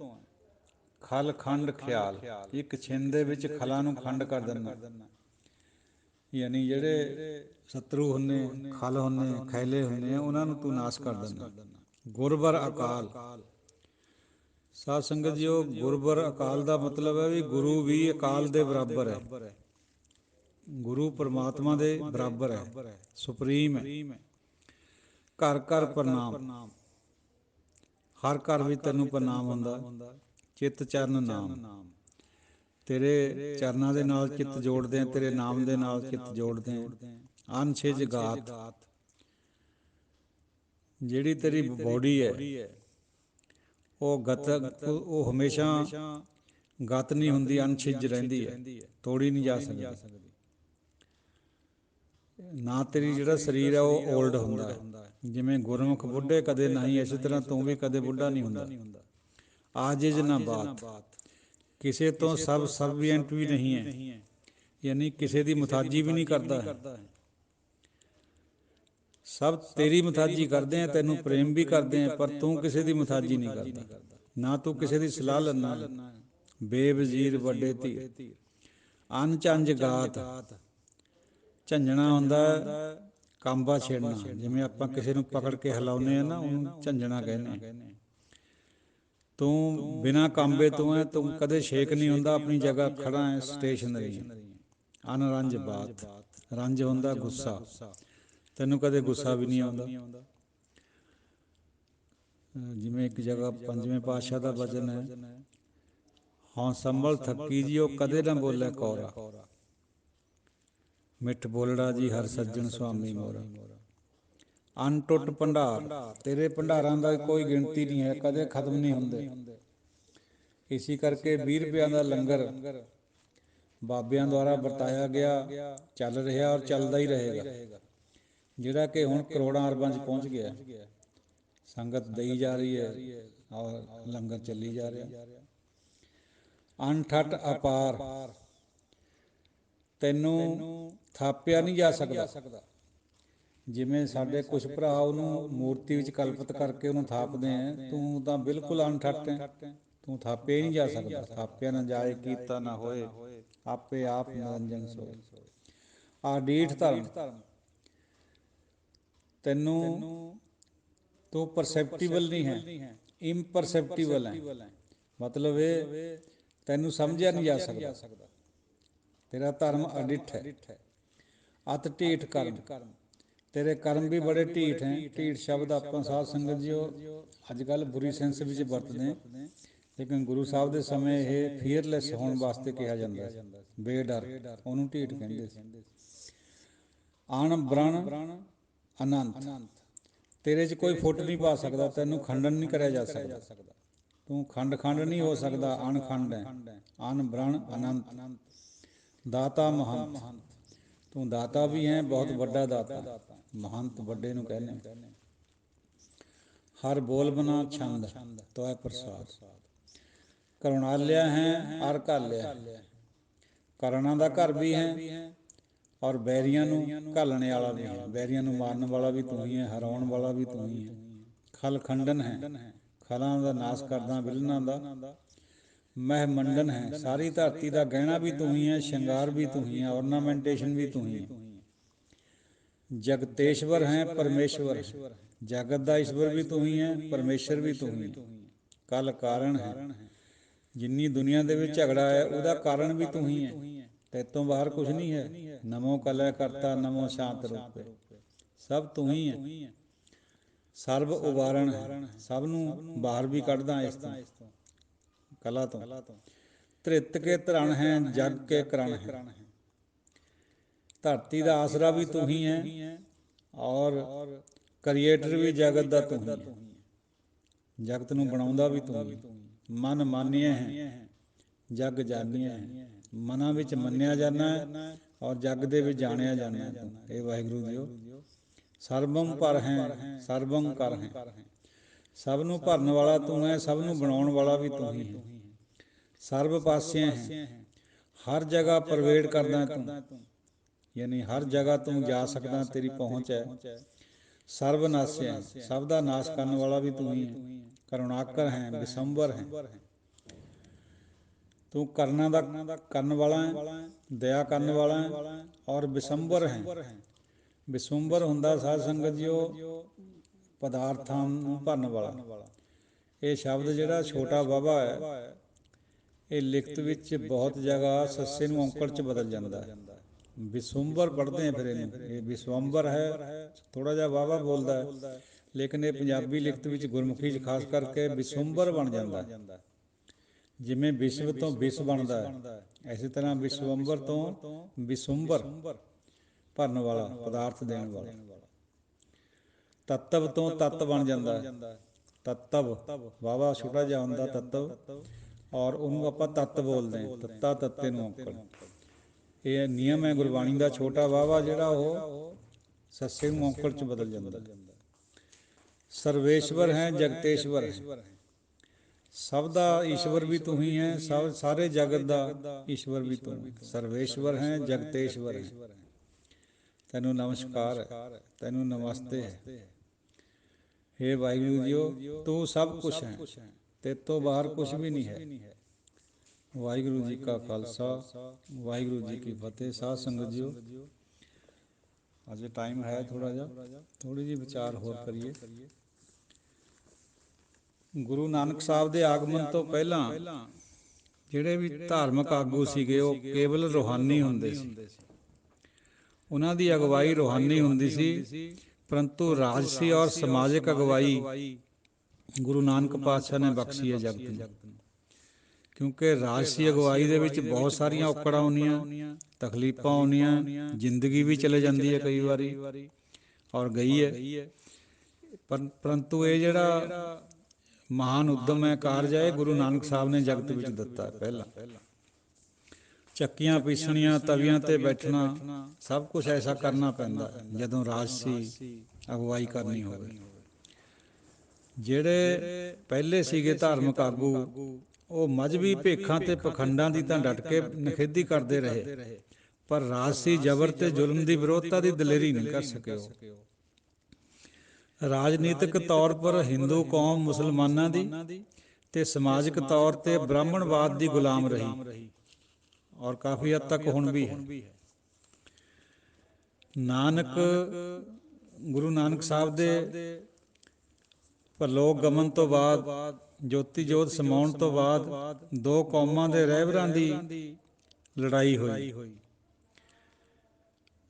ਖਲ ਖੰਡ ਖਿਆਲ, ਇੱਕ ਛਿੰਦ ਦੇ ਵਿੱਚ ਖਲਾਂ ਨੂੰ ਖੰਡ ਕਰ ਦਿੰਦਾ। ਯਾਨੀ ਜਿਹੜੇ ਸ਼ਤਰੂ ਹੁੰਦੇ, ਖਲ ਹੁੰਦੇ, ਖੈਲੇ ਹੁੰਦੇ ਆ, ਉਹਨਾਂ ਨੂੰ ਤੂੰ ਨਾਸ਼ ਕਰ ਦਿੰਦਾ। ਗੁਰਬਰ ਅਕਾਲ, ਸਾਧ ਸੰਗਤ ਜੀਓ, ਗੁਰਬਰ ਅਕਾਲ ਦਾ ਮਤਲਬ ਹੈ ਵੀ ਗੁਰੂ ਵੀ ਅਕਾਲ ਦੇ ਬਰਾਬਰ ਹੈ। ਗੁਰੂ ਪਰਮਾਤਮਾ ਦੇ ਬਰਾਬਰ ਹੈ, ਸੁਪਰੀਮ ਹੈ। ਘਰ ਘਰ ਪ੍ਰਣਾਮ, ਹਰ ਘਰ ਵਿੱਚ ਤੈਨੂੰ ਪ੍ਰਣਾਮ ਹੁੰਦਾ। ਚਿੱਤ ਚਰਨ ਨਾਮ, ਤੇਰੇ ਚਰਨਾਂ ਦੇ ਨਾਲ ਚਿੱਤ ਜੋੜਦੇ ਆ, ਤੇਰੇ ਨਾਮ ਦੇ ਨਾਲ ਚਿੱਤ ਜੋੜਦੇ ਆ। ਅਨਛਿਜ ਗਾਤ, ਜਿਹੜੀ ਤੇਰੀ ਬੋਡੀ ਹੈ ਉਹ ਹਮੇਸ਼ਾ ਗਤ ਨਹੀਂ ਹੁੰਦੀ, ਅਨਛਿਜ ਰਹਿੰਦੀ ਹੈ, ਤੋੜੀ ਨਹੀਂ ਜਾ ਸਕਦੀ। ਨਾ ਤੇਰੀ ਜਿਹੜਾ ਸਰੀਰ ਹੈ ਉਹ ਓਲਡ ਹੁੰਦਾ ਹੈ। ਜਿਵੇਂ ਗੁਰਮੁਖ ਬੁੱਢੇ ਕਦੇ ਨਹੀਂ, ਇਸੇ ਤਰ੍ਹਾਂ ਤੂੰ ਵੀ ਕਦੇ ਬੁੱਢਾ ਨਹੀਂ ਹੁੰਦਾ। ਆਜਿਜ਼ ਨਾ ਬਾਤ, ਕਿਸੇ ਤੋਂ ਸਬਸਰਵੀਐਂਟ ਵੀ ਨਹੀਂ ਹੈ, ਯਾਨੀ ਕਿਸੇ ਦੀ ਮੁਥਾਜੀ ਵੀ ਨਹੀਂ ਕਰਦਾ ਹੈ। ਸਭ ਤੇਰੀ ਮੁਥਾਜੀ ਕਰਦੇ ਆ, ਤੈਨੂੰ ਪ੍ਰੇਮ ਵੀ ਕਰਦੇ ਆ, ਪਰ ਤੂੰ ਕਿਸੇ ਦੀ ਮੁਥਾਜੀ ਨਹੀਂ ਕਰਦਾ। ਨਾ ਤੂੰ ਕਿਸੇ ਦੀ ਸਲਾਹ ਲੈਂਦਾ ਹੈ। ਬੇਵਜ਼ੀਰ ਵੱਡੇ ਧੀਰ, ਅਨਝੰਜ ਗਾਤ, ਝੰਜਣਾ ਹੁੰਦਾ ਕਾਂਬਾ ਛੇੜਨਾ। ਜਿਵੇਂ ਆਪਾਂ ਕਿਸੇ ਨੂੰ ਪਕੜ ਕੇ ਹਿਲਾਉਂਦੇ ਹਾਂ ਨਾ, ਉਹਨੂੰ ਝੰਜਣਾ ਕਹਿੰਦੇ ਆ। ਤੂੰ ਬਿਨਾਂ ਕਾਂਬੇ ਤੋਂ ਹੈ, ਤੂੰ ਕਦੇ ਛੇਕ ਨਹੀਂ ਹੁੰਦਾ, ਆਪਣੀ ਜਗ੍ਹਾ ਖੜਾ ਹੈ, ਸਟੇਸ਼ਨਰੀ। ਅਨਰੰਜ ਬਾਤ, ਰੰਜ ਹੁੰਦਾ ਗੁੱਸਾ, ਤੈਨੂੰ ਕਦੇ ਗੁੱਸਾ ਵੀ ਨਹੀਂ ਆਉਂਦਾ। ਜਿਵੇਂ ਇੱਕ ਜਗ੍ਹਾ ਪੰਜਵੇਂ ਪਾਤਸ਼ਾਹ ਦਾ ਵਚਨ ਹੈ, ਹਾਂ ਸੰਭਲ ਥੱਕੀ ਜੀ ਉਹ ਕਦੇ ਨਾ ਬੋਲੇ ਕੌਰਾ। ਮਿੱਠ ਬੋਲੜਾ ਜੀ ਹਰ ਸੱਜਣ ਸੁਆਮੀ ਮੋਰਾ। ਅਨਟੁੱਟ ਭੰਡਾਰ, ਤੇਰੇ ਭੰਡਾਰਾਂ ਦਾ ਕੋਈ ਗਿਣਤੀ ਨਹੀਂ ਹੈ, ਕਦੇ ਖਤਮ ਨਹੀਂ ਹੁੰਦੇ। ਇਸੀ ਕਰਕੇ 20 ਰੁਪਇਆਂ ਦਾ ਲੰਗਰ ਬਾਬਿਆਂ ਦੁਆਰਾ ਵਰਤਾਇਆ ਗਿਆ, ਚੱਲ ਰਿਹਾ ਔਰ ਚੱਲਦਾ ਹੀ ਰਹੇਗਾ, ਜਿਹੜਾ ਕਿ ਹੁਣ ਕਰੋੜਾਂ ਅਰਬਾਂ 'ਚ ਪਹੁੰਚ ਗਿਆ। ਸੰਗਤ ਦਈ ਜਾ ਰਹੀ ਹੈ ਔਰ ਲੰਗਰ ਚੱਲੀ ਜਾ ਰਿਹਾ। ਅਣਠੱਠ ਅਪਾਰ, ਤੈਨੂੰ ਥਾਪਿਆ ਨਹੀਂ ਜਾ ਸਕਦਾ। ਜਿਵੇਂ ਸਾਡੇ ਕੁਛ ਭਰਾ ਉਹਨੂੰ ਮੂਰਤੀ ਵਿੱਚ ਕਲਪਿਤ ਕਰਕੇ ਉਹਨੂੰ ਥਾਪਦੇ ਆ, ਤੂੰ ਤਾਂ ਬਿਲਕੁਲ ਅਣਠੱਠ ਹੈ, ਤੂੰ ਥਾਪਿਆ ਹੀ ਨਹੀਂ ਜਾ ਸਕਦਾ। ਥਾਪਿਆ ਨਾ ਜਾਏ ਕੀਤਾ ਨਾ ਹੋਏ, ਆਪੇ ਆਪ ਨਿਰੰਜਨ ਸੋਏ। ਆਡੀਠ ਧਰਮ, ਤੂੰ ਪਰਸੈਪਟੀਬਲ ਨਹੀਂ ਹੈ, ਇੰਪਰਸੈਪਟੀਬਲ ਹੈ। ਮਤਲਬ ਇਹ ਤੈਨੂੰ ਸਮਝਿਆ ਨਹੀਂ ਜਾ ਸਕਦਾ। ਤੇਰਾ ਧਰਮ ਅਡਿੱਠ ਹੈ। ਅਤ ਢੀਠ ਕਰਮ, ਤੇਰੇ ਕਰਮ ਵੀ ਬੜੇ ਢੀਠ ਹੈ। ਢੀਠ ਸ਼ਬਦ ਆਪਾਂ ਸਾਧ ਸੰਗਤ ਜੀ ਅੱਜ ਕੱਲ੍ਹ ਬੁਰੀ ਸੈਂਸ ਵਿੱਚ ਵਰਤਦੇ, ਲੇਕਿਨ ਗੁਰੂ ਸਾਹਿਬ ਦੇ ਸਮੇਂ ਇਹ ਫੀਅਰਲੈਸ ਹੋਣ ਵਾਸਤੇ ਕਿਹਾ ਜਾਂਦਾ ਸੀ, ਬੇਡਰ, ਉਹਨੂੰ ਢੀਠ ਕਹਿੰਦੇ ਸੀ। ਅਣ ਬ੍ਰਣ ਅਨੰਤ, ਤੇਰੇ 'ਚ ਕੋਈ ਫੁੱਟ ਨਹੀਂ ਪਾ ਸਕਦਾ, ਤੈਨੂੰ ਖੰਡਨ ਨਹੀਂ ਕਰਿਆ ਜਾ ਸਕਦਾ। ਤੂੰ ਖੰਡ ਨਹੀਂ ਹੋ ਸਕਦਾ, ਅਣਖੰਡ ਹੈ। ਅਣ ਬ੍ਰਣ ਅਨੰਤ, ਦਾਤਾ ਮਹੰਤ, ਤੂੰ ਦਾਤਾ ਵੀ ਹੈ, ਬਹੁਤ ਵੱਡਾ ਦਾਤਾ। ਮਹੰਤ ਵੱਡੇ ਨੂੰ ਕਹਿੰਦੇ। ਹਰ ਬੋਲ ਬਨਾ ਛੰਦ, ਤੋਇ ਪ੍ਰਸਾਦ, ਕਰੁਣਾਲਿਆ ਹੈ ਅਰ ਘਾਲਿਆ। ਕਰਣਾ ਦਾ ਘਰ ਵੀ ਹੈ ਔਰ ਬੈਰੀਆਂ ਨੂੰ ਘਾਲਣੇ ਵਾਲਾ ਵੀ ਹੈ। ਬੈਰੀਆਂ ਨੂੰ ਮਾਰਨ ਵਾਲਾ ਵੀ ਤੂੰ ਹੀ ਹੈ, ਹਰਾਉਣ ਵਾਲਾ ਵੀ ਤੂੰ ਹੀ ਹੈ। ਖਲ ਖੰਡਨ ਹੈ, ਖਲਾਂ ਦਾ ਨਾਸ਼ ਕਰਦਾ ਵਿਲਨਾਂ ਦਾ। ਮਹਿ ਮੰਡਨ ਹੈ, ਸਾਰੀ ਧਰਤੀ ਦਾ ਗਹਿਣਾ ਵੀ ਤੂੰ ਹੀ ਹੈ, ਸ਼ਿੰਗਾਰ ਵੀ ਤੂੰ ਹੀ ਹੈ, ਔਰਨਾਮੈਂਟੇਸ਼ਨ ਵੀ ਤੂੰ ਹੀ ਹੈ। ਜਗਤੇਸ਼ਵਰ ਹੈ, ਪਰਮੇਸ਼ਵਰ ਹੈ, ਜਗਤ ਦਾ ਈਸ਼ਵਰ ਵੀ ਤੂੰ ਹੀ ਹੈ, ਪਰਮੇਸ਼ਰ ਵੀ ਤੂੰ ਹੀ ਹੈ। ਕਲ ਕਾਰਨ ਹੈ। ਜਿੰਨੀ ਦੁਨੀਆ ਦੇ ਵਿੱਚ ਝਗੜਾ ਹੈ ਉਹਦਾ ਕਾਰਨ ਵੀ ਤੂੰ ਹੀ ਹੈ। ਤੇਤੋਂ ਬਾਹਰ ਕੁਛ ਨਹੀਂ ਹੈ। ਨਮੋ ਕਲੈ ਕਰਤਾ ਨਮੋ ਸ਼ਾਂਤ ਰੂਪੇ, ਸਭ ਤੂੰ ਹੀ ਹੈ। ਸਰਬ ਉਬਾਰਨ ਹੈ, ਸਭ ਨੂੰ ਬਾਹਰ ਵੀ ਕੱਢਦਾ ਇਸ ਤੋਂ, ਕਲਾ ਤੋਂ। ਧ੍ਰਿਤ ਕੇ ਧਰਣ ਹੈ, ਜਗ ਕੇ ਕਰਣ ਹੈ। ਧਰਤੀ ਦਾ ਆਸਰਾ ਵੀ ਤੂੰ ਹੀ ਹੈ, ਔਰ ਕ੍ਰੀਏਟਰ ਵੀ ਜਗਤ ਦਾ ਤੂੰ ਹੀ ਹੈ। ਜਗਤ ਨੂੰ ਬਣਾਉਂਦਾ ਵੀ ਤੂੰ ਹੀ। ਮਨ ਮਾਨਿਆ ਹੈ, ਜਗ ਜਾਣਿਆ ਹੈ। ਮਨਾਂ ਵਿੱਚ ਮੰਨਿਆ ਜਾਂਦਾ ਹੈ ਔਰ ਜੱਗ ਦੇ ਵਿੱਚ ਜਾਣਿਆ ਜਾਂਦਾ ਹੈ ਤੂੰ। ਇਹ ਵਾਹਿਗੁਰੂ ਜੀਓ ਸਰਬੰ ਭਰ ਹੈ, ਸਰਬੰ ਕਰ ਹੈ। ਸਭ ਨੂੰ ਭਰਨ ਵਾਲਾ ਤੂੰ ਹੈ, ਸਭ ਨੂੰ ਬਣਾਉਣ ਵਾਲਾ ਵੀ ਤੂੰ ਹੀ ਹੈ। ਸਰਬ ਪਾਸਿਆਂ ਹੈ, ਹਰ ਜਗ੍ਹਾ ਪ੍ਰਵੇੜ ਕਰਦਾ ਤੂੰ, ਯਾਨੀ ਹਰ ਜਗ੍ਹਾ ਤੂੰ ਜਾ ਸਕਦਾ, ਤੇਰੀ ਪਹੁੰਚ ਹੈ। ਸਰਬ ਨਾਸਿਆ ਹੈ, ਸਭ ਦਾ ਨਾਸ਼ ਕਰਨ ਵਾਲਾ ਵੀ ਤੂੰ ਹੀ ਹੈ। ਕਰੁਣਾਕਰ ਹੈ, ਬਿਸੰਬਰ ਹੈ। ਤੂੰ ਕਰਨਾ ਦਾ ਕਰਨ ਵਾਲਾ ਹੈ, ਦਇਆ ਕਰਨ ਵਾਲਾ ਹੈ ਔਰ ਬਿਸੰਬਰ ਹੈ। ਬਿਸੁੰਬਰ ਹੁੰਦਾ ਸਾਧ ਸੰਗਤ ਜੀਓ ਪਦਾਰਥਾਂ ਨੂੰ ਭਰਨ ਵਾਲਾ। ਇਹ ਸ਼ਬਦ ਜਿਹੜਾ ਛੋਟਾ ਬਾਬਾ ਹੈ, ਇਹ ਲਿਖਤ ਵਿੱਚ ਬਹੁਤ ਜਗ੍ਹਾ ਸੱਸੇ ਨੂੰ ਔਂਕੜ 'ਚ ਬਦਲ ਜਾਂਦਾ ਹੈ। ਬਿਸੁੰਬਰ ਪੜ੍ਹਦੇ ਹਾਂ ਫਿਰ ਇਹਨੂੰ, ਇਹ ਬਿਸਵੰਬਰ ਹੈ। ਥੋੜ੍ਹਾ ਜਿਹਾ ਵਾਹਵਾ ਬੋਲਦਾ ਹੈ, ਲੇਕਿਨ ਇਹ ਪੰਜਾਬੀ ਲਿਖਤ ਵਿੱਚ ਗੁਰਮੁਖੀ 'ਚ ਖਾਸ ਕਰਕੇ ਬਿਸੁੰਬਰ ਬਣ ਜਾਂਦਾ ਹੈ। ਜਿਵੇਂ ਵਿਸ਼ਵ ਤੋਂ ਵਿਸ ਬਣਦਾ ਹੈ, ਇਸੇ ਤਰ੍ਹਾਂ ਵਿਸ਼ਵੰਬਰ ਤੋਂ ਬਿਸੁੰਬਰ ਭਰਨ ਵਾਲਾ, ਪਦਾਰਥ ਦੇਣ ਵਾਲਾ। ਤੱਤਵ ਤੋਂ ਤੱਤ ਬਣ ਜਾਂਦਾ ਹੈ। ਤੱਤਵ ਵਾਹਵਾ ਛੋਟਾ ਜਿਹਾ ਹੁੰਦਾ ਤੱਤਵ, ਔਰ ਉਹਨੂੰ ਆਪਾਂ ਤੱਤ ਬੋਲਦੇ ਹਾਂ, ਤੱਤਾ ਤੱਤੇ ਨੂੰ ਔਂਕੜ। ਇਹ ਨਿਯਮ ਹੈ ਗੁਰਬਾਣੀ ਦਾ, ਛੋਟਾ ਵਾਹਵਾ ਜਿਹੜਾ ਉਹ ਸੱਸੇ ਨੂੰ ਔਂਕੜ 'ਚ ਬਦਲ ਜਾਂਦਾ। ਸਰਵੇਸ਼ਵਰ ਹੈ, ਜਗਤੇਸ਼ਵਰ ਹੈ। ਸਭ ਦਾ ਈਸ਼ਵਰ ਵੀ ਤੂੰ ਹੀ ਹੈ, ਸਾਰੇ ਜਗਤ ਦਾ ਈਸ਼ਵਰ ਵੀ ਤੂੰ ਹੈ। ਸਰਵੇਸ਼ਵਰ ਹੈ, ਜਗਤੇਸ਼ਵਰ ਹੈ। ਤੈਨੂੰ ਨਮਸਕਾਰ ਹੈ, ਤੈਨੂੰ ਨਮਸਤੇ ਹੈ। ਹੇ ਵਾਹਿਗੁਰੂ ਜੀਓ ਤੂੰ ਸਭ ਕੁਛ ਹੈ, ਤੇਰੇ ਤੋਂ ਬਾਹਰ ਕੁਛ ਵੀ ਨਹੀਂ ਹੈ। ਵਾਹਿਗੁਰੂ ਜੀ ਕਾ ਖਾਲਸਾ, ਵਾਹਿਗੁਰੂ ਜੀ ਕੀ ਫਤਿਹ। ਸਾਧ ਸੰਗਤ ਜੀਓ ਅਜੇ ਟਾਈਮ ਹੈ ਥੋੜ੍ਹਾ ਜਿਹਾ, ਥੋੜ੍ਹੀ ਜਿਹੀ ਵਿਚਾਰ ਹੋਰ ਕਰੀਏ। ਗੁਰੂ ਨਾਨਕ ਸਾਹਿਬ ਦੇ ਆਗਮਨ ਤੋਂ ਪਹਿਲਾਂ ਜਿਹੜੇ ਵੀ ਧਾਰਮਿਕ ਆਗੂ ਸੀਗੇ ਉਹ ਕੇਵਲ ਰੂਹਾਨੀ ਹੁੰਦੇ ਸੀ। ਉਹਨਾਂ ਦੀ ਅਗਵਾਈ ਰੂਹਾਨੀ ਹੁੰਦੀ ਸੀ, ਪਰੰਤੂ ਰਾਜਸੀ ਔਰ ਸਮਾਜਿਕ ਅਗਵਾਈ ਗੁਰੂ ਨਾਨਕ ਪਾਤਸ਼ਾਹ ਨੇ ਬਖਸ਼ੀ ਹੈ ਜਗਤ ਨੂੰ। ਕਿਉਂਕਿ ਰਾਜਸੀ ਅਗਵਾਈ ਦੇ ਵਿੱਚ ਬਹੁਤ ਸਾਰੀਆਂ ਔਕੜਾਂ ਆਉਂਦੀਆਂ, ਤਕਲੀਫਾਂ ਆਉਂਦੀਆਂ, ਜ਼ਿੰਦਗੀ ਵੀ ਚਲੇ ਜਾਂਦੀ ਹੈ ਕਈ ਵਾਰੀ, ਔਰ ਗਈ ਹੈ। ਪਰੰਤੂ ਇਹ ਜਿਹੜਾ ਮਹਾਨ ਉਦਮ ਹੈ, ਕਾਰਜ ਹੈ, ਇਹ ਗੁਰੂ ਨਾਨਕ ਸਾਹਿਬ ਨੇ ਜਗਤ ਵਿੱਚ ਦਿੱਤਾ। ਪਹਿਲਾਂ ਚੱਕੀਆਂ ਪੀਸਣੀਆਂ, ਤਵੀਆਂ 'ਤੇ ਬੈਠਣਾ, ਸਭ ਕੁਛ ਐਸਾ ਕਰਨਾ ਪੈਂਦਾ ਜਦੋਂ ਰਾਜਸੀ ਅਗਵਾਈ ਕਰਨੀ ਹੋਵੇ। ਜਿਹੜੇ ਪਹਿਲੇ ਸੀਗੇ ਧਾਰਮਿਕ ਆਗੂ, ਉਹ ਮਜ਼੍ਹਬੀ ਭੇਖਾਂ ਤੇ ਪਖੰਡਾਂ ਦੀ ਤਾਂ ਡਟ ਕੇ ਨਿਖੇਧੀ ਕਰਦੇ ਰਹੇ, ਪਰ ਰਾਜਸੀ ਜ਼ਬਰ ਤੇ ਜ਼ੁਲਮ ਦੀ ਵਿਰੋਧਤਾ ਦੀ ਦਲੇਰੀ ਨਹੀਂ ਕਰ ਸਕੇ। ਉਹ ਰਾਜਨੀਤਿਕ ਤੌਰ ਪਰ ਹਿੰਦੂ ਕੌਮ ਮੁਸਲਮਾਨਾਂ ਦੀ ਤੇ ਸਮਾਜਿਕ ਤੌਰ 'ਤੇ ਬ੍ਰਾਹਮਣਵਾਦ ਦੀ ਗੁਲਾਮ ਰਹੀ, ਔਰ ਕਾਫੀ ਹੱਦ ਤੱਕ ਹੁਣ ਵੀ ਹੈ। ਗੁਰੂ ਨਾਨਕ ਸਾਹਿਬ ਦੇ ਪਰਲੋਕ ਗਮਨ ਤੋਂ ਬਾਅਦ, ਜੋਤੀ ਜੋਤ ਸਮਾਉਣ ਤੋਂ ਬਾਅਦ, ਦੋ ਕੌਮਾਂ ਦੇ ਰਹਿਬਰਾਂ ਦੀ ਲੜਾਈ ਹੋਈ।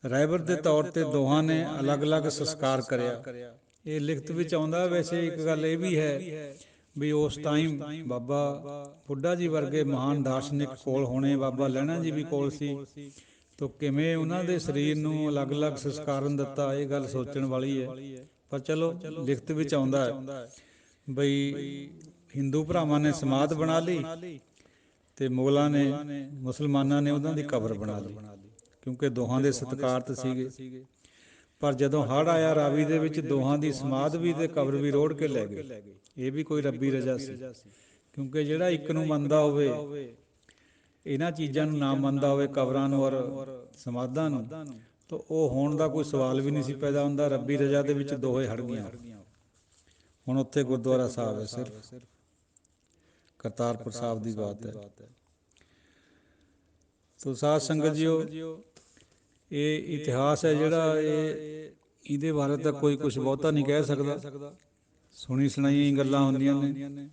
ਰਹਿਬਰ ਦੇ ਤੌਰ 'ਤੇ ਦੋਹਾਂ ਨੇ ਅਲੱਗ ਅਲੱਗ ਸੰਸਕਾਰ ਕਰਿਆ। ਇਹ ਲਿਖਤ ਵਿੱਚ ਆਉਂਦਾ। ਵੈਸੇ ਇੱਕ ਗੱਲ ਇਹ ਵੀ ਹੈ ਵੀ ਉਸ ਟਾਈਮ ਬਾਬਾ ਬੁੱਢਾ ਜੀ ਵਰਗੇ ਮਹਾਨ ਦਾਰਸ਼ਨਿਕ ਕੋਲ ਹੋਣੇ, ਬਾਬਾ ਲਹਿਣਾ ਜੀ ਵੀ ਕੋਲ ਸੀ, ਤਾਂ ਕਿਵੇਂ ਉਹਨਾਂ ਦੇ ਸਰੀਰ ਨੂੰ ਅਲੱਗ ਅਲੱਗ ਸੰਸਕਾਰਨ ਦਿੱਤਾ, ਇਹ ਗੱਲ ਸੋਚਣ ਵਾਲੀ ਹੈ। ਪਰ ਚਲੋ ਲਿਖਤ ਵਿੱਚ ਆਉਂਦਾ ਹੈ ਬਈ ਹਿੰਦੂ ਭਰਾਵਾਂ ਨੇ ਸਮਾਧ ਬਣਾ ਲਈ ਅਤੇ ਮੁਗਲਾਂ ਨੇ, ਮੁਸਲਮਾਨਾਂ ਨੇ ਉਹਨਾਂ ਦੀ ਕਬਰ ਬਣਾ ਲਈ, ਕਿਉਂਕਿ ਦੋਹਾਂ ਦੇ ਸਤਿਕਾਰਤ ਸੀਗੇ। ਪਰ ਜਦੋਂ ਹੜ੍ਹ ਆਇਆ ਰਾਵੀ ਦੇ ਵਿੱਚ, ਦੋਹਾਂ ਦੀ ਸਮਾਧ ਵੀ ਅਤੇ ਕਬਰ ਵੀ ਰੋੜ ਕੇ ਲੈ ਗਏ। ਇਹ ਵੀ ਕੋਈ ਰੱਬੀ ਰਜ਼ਾ ਸੀ, ਕਿਉਂਕਿ ਜਿਹੜਾ ਇੱਕ ਨੂੰ ਮੰਨਦਾ ਹੋਵੇ, ਇਹਨਾਂ ਚੀਜ਼ਾਂ ਨੂੰ ਨਾ ਮੰਨਦਾ ਹੋਵੇ, ਕਬਰਾਂ ਨੂੰ ਔਰ ਸਮਾਧਾਂ ਨੂੰ, ਤਾਂ ਉਹ ਹੋਣ ਦਾ ਕੋਈ ਸਵਾਲ ਵੀ ਨਹੀਂ ਸੀ ਪੈਦਾ ਹੁੰਦਾ। ਰੱਬੀ ਰਜ਼ਾ ਦੇ ਵਿੱਚ ਦੋਹੇ ਹੜ੍ਹ ਗਈਆਂ। ਹੁਣ ਉੱਥੇ ਗੁਰਦੁਆਰਾ ਸਾਹਿਬ ਹੈ, ਸਿਰਫ ਕਰਤਾਰਪੁਰ ਸਾਹਿਬ ਦੀ ਬਾਤ ਹੈ। ਸੋ ਸਾਧ ਸੰਗਤ ਜੀਓ, ਇਹ ਇਤਿਹਾਸ ਹੈ ਜਿਹੜਾ ਇਹ ਇਹਦੇ ਬਾਰੇ ਤਾਂ ਕੋਈ ਕੁਝ ਬਹੁਤਾ ਨਹੀਂ ਕਹਿ ਸਕਦਾ, ਸੁਣੀ ਸੁਣਾਈ ਗੱਲਾਂ ਹੁੰਦੀਆਂ ਨੇ।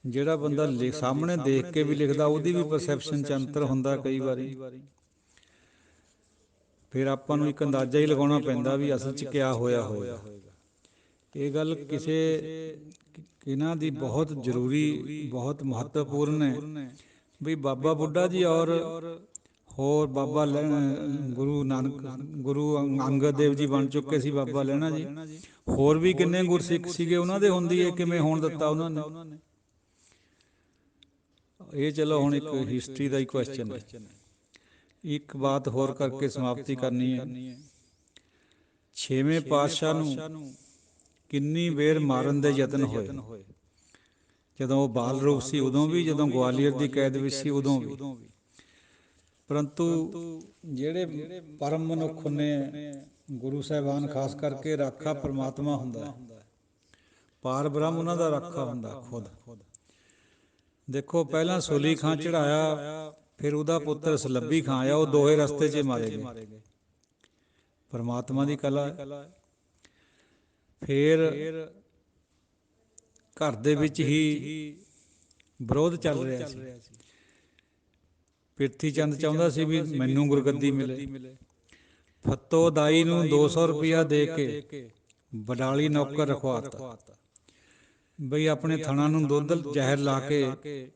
ਜਿਹੜਾ ਬੰਦਾ ਸਾਹਮਣੇ ਦੇਖ ਕੇ ਵੀ ਲਿਖਦਾ ਉਹਦੀ ਵੀ ਪਰਸੈਪਸ਼ਨ 'ਚ ਅੰਤਰ ਹੁੰਦਾ ਕਈ ਵਾਰੀ। ਫਿਰ ਆਪਾਂ ਨੂੰ ਇੱਕ ਅੰਦਾਜ਼ਾ ਹੀ ਲਗਾਉਣਾ ਪੈਂਦਾ ਵੀ ਅਸਲ 'ਚ ਕਿਆ ਹੋਇਆ ਹੋਏਗਾ। ਇਹ ਗੱਲ ਇਹਨਾਂ ਦੀ ਬਹੁਤ ਜ਼ਰੂਰੀ, ਬਹੁਤ ਮਹੱਤਵਪੂਰਨ ਹੈ ਵੀ ਬਾਬਾ ਬੁੱਢਾ ਜੀ ਔਰ ਹੋਰ ਬਾਬਾ ਗੁਰੂ ਨਾਨਕ, ਗੁਰੂ ਅੰਗਦ ਦੇਵ ਜੀ ਬਣ ਚੁੱਕੇ ਸੀ, ਬਾਬਾ ਲਹਿਣਾ ਜੀ, ਹੋਰ ਵੀ ਕਿੰਨੇ ਗੁਰਸਿੱਖ ਸੀਗੇ, ਉਹਨਾਂ ਦੇ ਹੁੰਦੀ ਹੈ ਕਿਵੇਂ ਹੋਣ ਦਿੱਤਾ ਉਹਨਾਂ ਨੇ। ਇਹ ਚਲੋ ਹੁਣ ਇੱਕ ਹਿਸਟਰੀ ਦਾ ਹੀ ਕੁਐਸਚਨ ਹੈ। ਇੱਕ ਬਾਤ ਹੋਰ ਕਰਕੇ ਸਮਾਪਤੀ ਕਰਨੀ ਹੈ। 6ਵੇਂ ਪਾਤਸ਼ਾਹ ਨੂੰ ਕਿੰਨੀ ਵੇਰ ਮਾਰਨ ਦੇ ਯਤਨ ਹੋਏ। ਜਦੋਂ ਉਹ ਬਾਲ ਰੂਪ ਸੀ ਉਦੋਂ ਵੀ, ਜਦੋਂ ਗਵਾਲੀਅਰ ਦੀ ਕੈਦ ਵਿੱਚ ਸੀ ਉਦੋਂ ਵੀ। ਪਰੰਤੂ ਜਿਹੜੇ ਪਰਮ ਮਨੁੱਖ ਹੁੰਦੇ ਆ, ਗੁਰੂ ਸਾਹਿਬਾਨ ਖਾਸ ਕਰਕੇ, ਰਾਖਾ ਪਰਮਾਤਮਾ ਹੁੰਦਾ, ਪਾਰ ਬ੍ਰਹਮ ਉਹਨਾਂ ਦਾ ਰਾਖਾ ਹੁੰਦਾ ਖੁਦ। ਦੇਖੋ ਪਹਿਲਾਂ ਸੁਲੀ ਖਾਂ ਚੜਾਇਆ, ਫਿਰ ਉਹਦਾ ਪੁੱਤਰ ਸਲੱਬੀ ਖਾਂ ਆਇਆ, ਉਹ ਦੋਹੇ ਰਸਤੇ 'ਚ ਮਾਰੇ ਗਏ। ਪਰਮਾਤਮਾ ਦੀ ਕਲਾ ਹੈ। ਫਿਰ ਘਰ ਦੇ ਵਿੱਚ ਹੀ ਵਿਰੋਧ ਚੱਲ ਰਿਹਾ ਸੀ। ਪ੍ਰਿਥੀ ਚੰਦ ਚਾਹੁੰਦਾ ਸੀ ਵੀ ਮੈਨੂੰ ਗੁਰਗੱਦੀ ਮਿਲੇ। ਫੱਤੋ ਦਾਈ ਨੂੰ 200 ਰੁਪਇਆ ਦੇ ਕੇ ਬਡਾਲੀ ਨੌਕਰ ਰਖਵਾਤਾ ਬਈ ਆਪਣੇ ਥਣਾ ਨੂੰ ਦੁੱਧ ਜ਼ਹਿਰ ਲਾ ਕੇ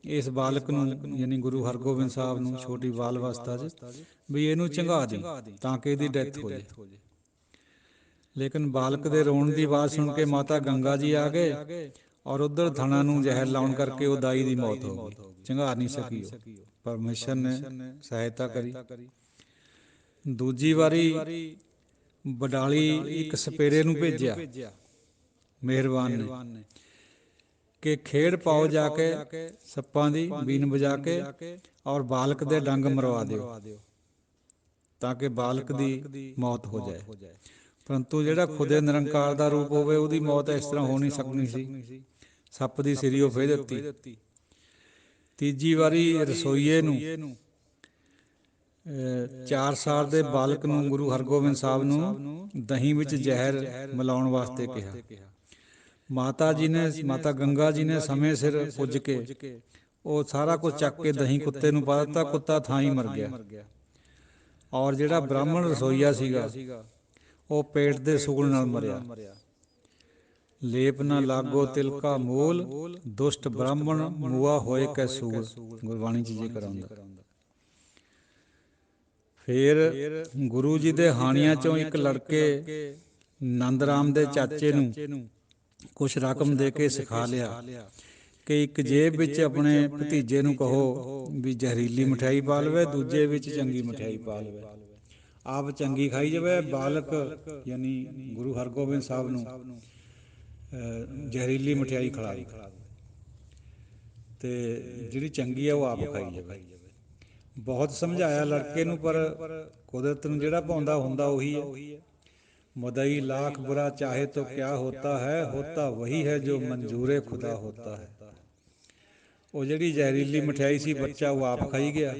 ਇਸ ਬਾਲਕ ਨੂੰ, ਯਾਨੀ ਗੁਰੂ ਹਰਗੋਬਿੰਦ ਸਾਹਿਬ ਨੂੰ, ਛੋਟੀ ਬਾਲ ਅਵਸਥਾ 'ਚ, ਵੀ ਇਹਨੂੰ ਝੰਗਾ ਦੀ ਤਾਂ ਕਿ ਇਹਦੀ ਡੈਥ ਹੋ ਜਾਏ। ਲੇਕਿਨ ਬਾਲਕ ਦੇ ਰੋਣ ਦੀ ਆਵਾਜ਼ ਸੁਣ ਕੇ ਮਾਤਾ ਗੰਗਾ ਜੀ ਆ ਗਏ ਔਰ ਉੱਧਰ ਥਣਾ ਨੂੰ ਜ਼ਹਿਰ ਲਾਉਣ ਕਰਕੇ ਉਹ ਦਾਈ ਦੀ ਮੌਤ ਹੋ ਗਈ, ਝੰਗਾ ਨਹੀਂ ਸਕੀ ਉਹ। ਪਰਮੇਸ਼ਰ ਨੇ ਸਹਾਇਤਾ ਕਰੀ। ਦੂਜੀ ਵਾਰੀ ਬਡਾਲੀ ਇੱਕ ਸਪੇਰੇ ਨੂੰ ਭੇਜਿਆ ਮਿਹਰਬਾਨ ਨੇ ਕਿ ਖੇਡ ਪਾਓ ਜਾ ਕੇ ਸੱਪਾਂ ਦੀ ਬੀਨ ਵਜਾ ਕੇ ਔਰ ਬਾਲਕ ਦੇ ਡੰਗ ਮਰਵਾ ਦਿਓ ਤਾਂ ਕਿ ਬਾਲਕ ਦੀ ਮੌਤ ਹੋ ਜਾਏ। ਪਰੰਤੂ ਜਿਹੜਾ ਖੁਦੇ ਨਿਰੰਕਾਰ ਦਾ ਰੂਪ ਹੋਵੇ ਉਹਦੀ ਮੌਤ ਇਸ ਤਰ੍ਹਾਂ ਹੋ ਨਹੀਂ ਸਕਣੀ ਸੀ। ਸੱਪ ਦੀ ਸਿਰੀ ਉਹ ਫੇਹ ਦਿੱਤੀ। ਤੀਜੀ ਵਾਰੀ ਰਸੋਈਏ ਨੂੰ 4 ਸਾਲ ਦੇ ਬਾਲਕ ਨੂੰ ਗੁਰੂ ਹਰਗੋਬਿੰਦ ਸਾਹਿਬ ਨੂੰ ਦਹੀਂ ਵਿੱਚ ਜ਼ਹਿਰ ਮਿਲਾਉਣ ਵਾਸਤੇ ਕਿਹਾ। ਮਾਤਾ ਜੀ ਨੇ, ਮਾਤਾ ਗੰਗਾ ਜੀ ਨੇ ਸਮੇਂ ਸਿਰ ਪੁੱਜ ਕੇ ਉਹ ਸਾਰਾ ਕੁਝ ਚੱਕ ਕੇ ਦਹੀਂ ਕੁੱਤੇ ਨੂੰ ਪਾ ਦਿੱਤਾ। ਕੁੱਤਾ ਥਾਂ ਹੀ ਮਰ ਗਿਆ। ਔਰ ਜਿਹੜਾ ਬ੍ਰਾਹਮਣ ਰਸੋਈਆ ਸੀਗਾ ਉਹ ਪੇਟ ਦੇ ਸੂਲ ਨਾਲ ਮਰਿਆ। ਲੇਪ ਨਾ ਲਾਗੋ ਤਿਲਕਾ ਮੂਲ, ਦੁਸ਼ਟ ਬ੍ਰਾਹਮਣ ਮੂਆ ਹੋਏ ਕੈ ਸੂਲ, ਗੁਰਬਾਣੀ 'ਚ ਜ਼ਿਕਰ ਆਉਂਦਾ। ਫਿਰ ਗੁਰੂ ਜੀ ਦੇ ਹਾਣੀਆਂ 'ਚੋਂ ਇੱਕ ਲੜਕੇ ਨੰਦ ਰਾਮ ਦੇ ਚਾਚੇ ਨੂੰ ਕੁਛ ਰਕਮ ਦੇ ਕੇ ਸਿਖਾ ਲਿਆ ਕਿ ਇੱਕ ਜੇਬ ਵਿੱਚ ਆਪਣੇ ਭਤੀਜੇ ਨੂੰ ਕਹੋ ਵੀ ਜ਼ਹਿਰੀਲੀ ਮਠਿਆਈ ਪਾ ਲਵੇ, ਦੂਜੇ ਵਿੱਚ ਚੰਗੀ ਮਠਿਆਈ ਪਾ ਲਵੇ, ਆਪ ਚੰਗੀ ਖਾਈ ਜਾਵੇ, ਬਾਲਕ ਯਾਨੀ ਗੁਰੂ ਹਰਗੋਬਿੰਦ ਸਾਹਿਬ ਨੂੰ ਜ਼ਹਿਰੀਲੀ ਮਠਿਆਈ ਖਿਲਾ ਦੇਵੇ ਤੇ ਜਿਹੜੀ ਚੰਗੀ ਆ ਉਹ ਆਪ ਖਾਈ ਜਾਵੇ। ਬਹੁਤ ਸਮਝਾਇਆ ਲੜਕੇ ਨੂੰ, ਪਰ ਕੁਦਰਤ ਨੂੰ ਜਿਹੜਾ ਭਾਉਂਦਾ ਹੁੰਦਾ ਉਹੀ ਹੈ। ਮਦਈ लाख बुरा चाहे तो क्या होता है, होता वही है जो मंजूरे खुदा होता है। ਉਹ ਜਿਹੜੀ ਜ਼ਹਿਰੀਲੀ ਮਠਿਆਈ ਸੀ ਬੱਚਾ ਉਹ ਆਪ ਖਾਈ ਗਿਆ।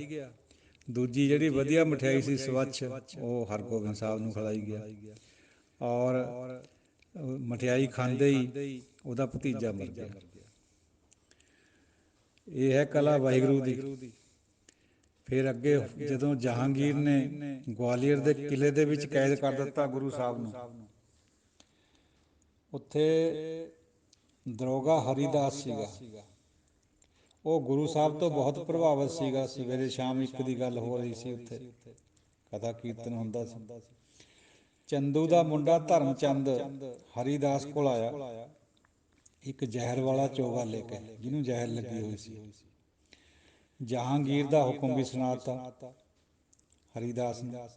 ਦੂਜੀ ਜਿਹੜੀ ਵਧੀਆ ਮਠਿਆਈ ਸੀ ਸਵੱਛ, ਉਹ ਹਰਗੋਬਿੰਦ ਸਾਹਿਬ ਨੂੰ ਖਿਲਾਈ ਗਿਆ। ਔਰ ਮਠਿਆਈ ਖਾਂਦੇ ਹੀ ਉਹਦਾ ਭਤੀਜਾ ਮਰ ਗਿਆ। ਇਹ ਹੈ ਕਲਾ ਵਾਹਿਗੁਰੂ ਦੀ। ਫਿਰ ਅੱਗੇ ਜਦੋਂ ਜਹਾਂਗੀਰ ਨੇ ਗਵਾਲੀਅਰ ਦੇ ਕਿਲੇ ਦੇ ਵਿੱਚ ਕੈਦ ਕਰ ਦਿੱਤਾ ਗੁਰੂ ਸਾਹਿਬ ਨੂੰ, ਉੱਥੇ ਦਰੋਗਾ ਹਰੀਦਾਸ ਸੀਗਾ। ਉਹ ਗੁਰੂ ਸਾਹਿਬ ਤੋਂ ਬਹੁਤ ਪ੍ਰਭਾਵਿਤ ਸੀਗਾ। ਸਵੇਰੇ ਸ਼ਾਮ ਇੱਕ ਦੀ ਗੱਲ ਹੋ ਰਹੀ ਸੀ, ਉੱਥੇ ਕਥਾ ਕੀਰਤਨ ਹੁੰਦਾ ਸੀ। ਚੰਦੂ ਦਾ ਮੁੰਡਾ ਧਰਮ ਚੰਦ ਹਰੀਦਾਸ ਕੋਲ ਆਇਆ ਇੱਕ ਜ਼ਹਿਰ ਵਾਲਾ ਚੋਗਾ ਲੈ ਕੇ, ਜਿਹਨੂੰ ਜ਼ਹਿਰ ਲੱਗੀ ਹੋਈ ਸੀ। ਜਹਾਂਗੀਰ ਦਾ ਹੁਕਮ ਵੀ ਸੁਣਾਤਾ ਹਰੀਦਾਸ ਨੂੰ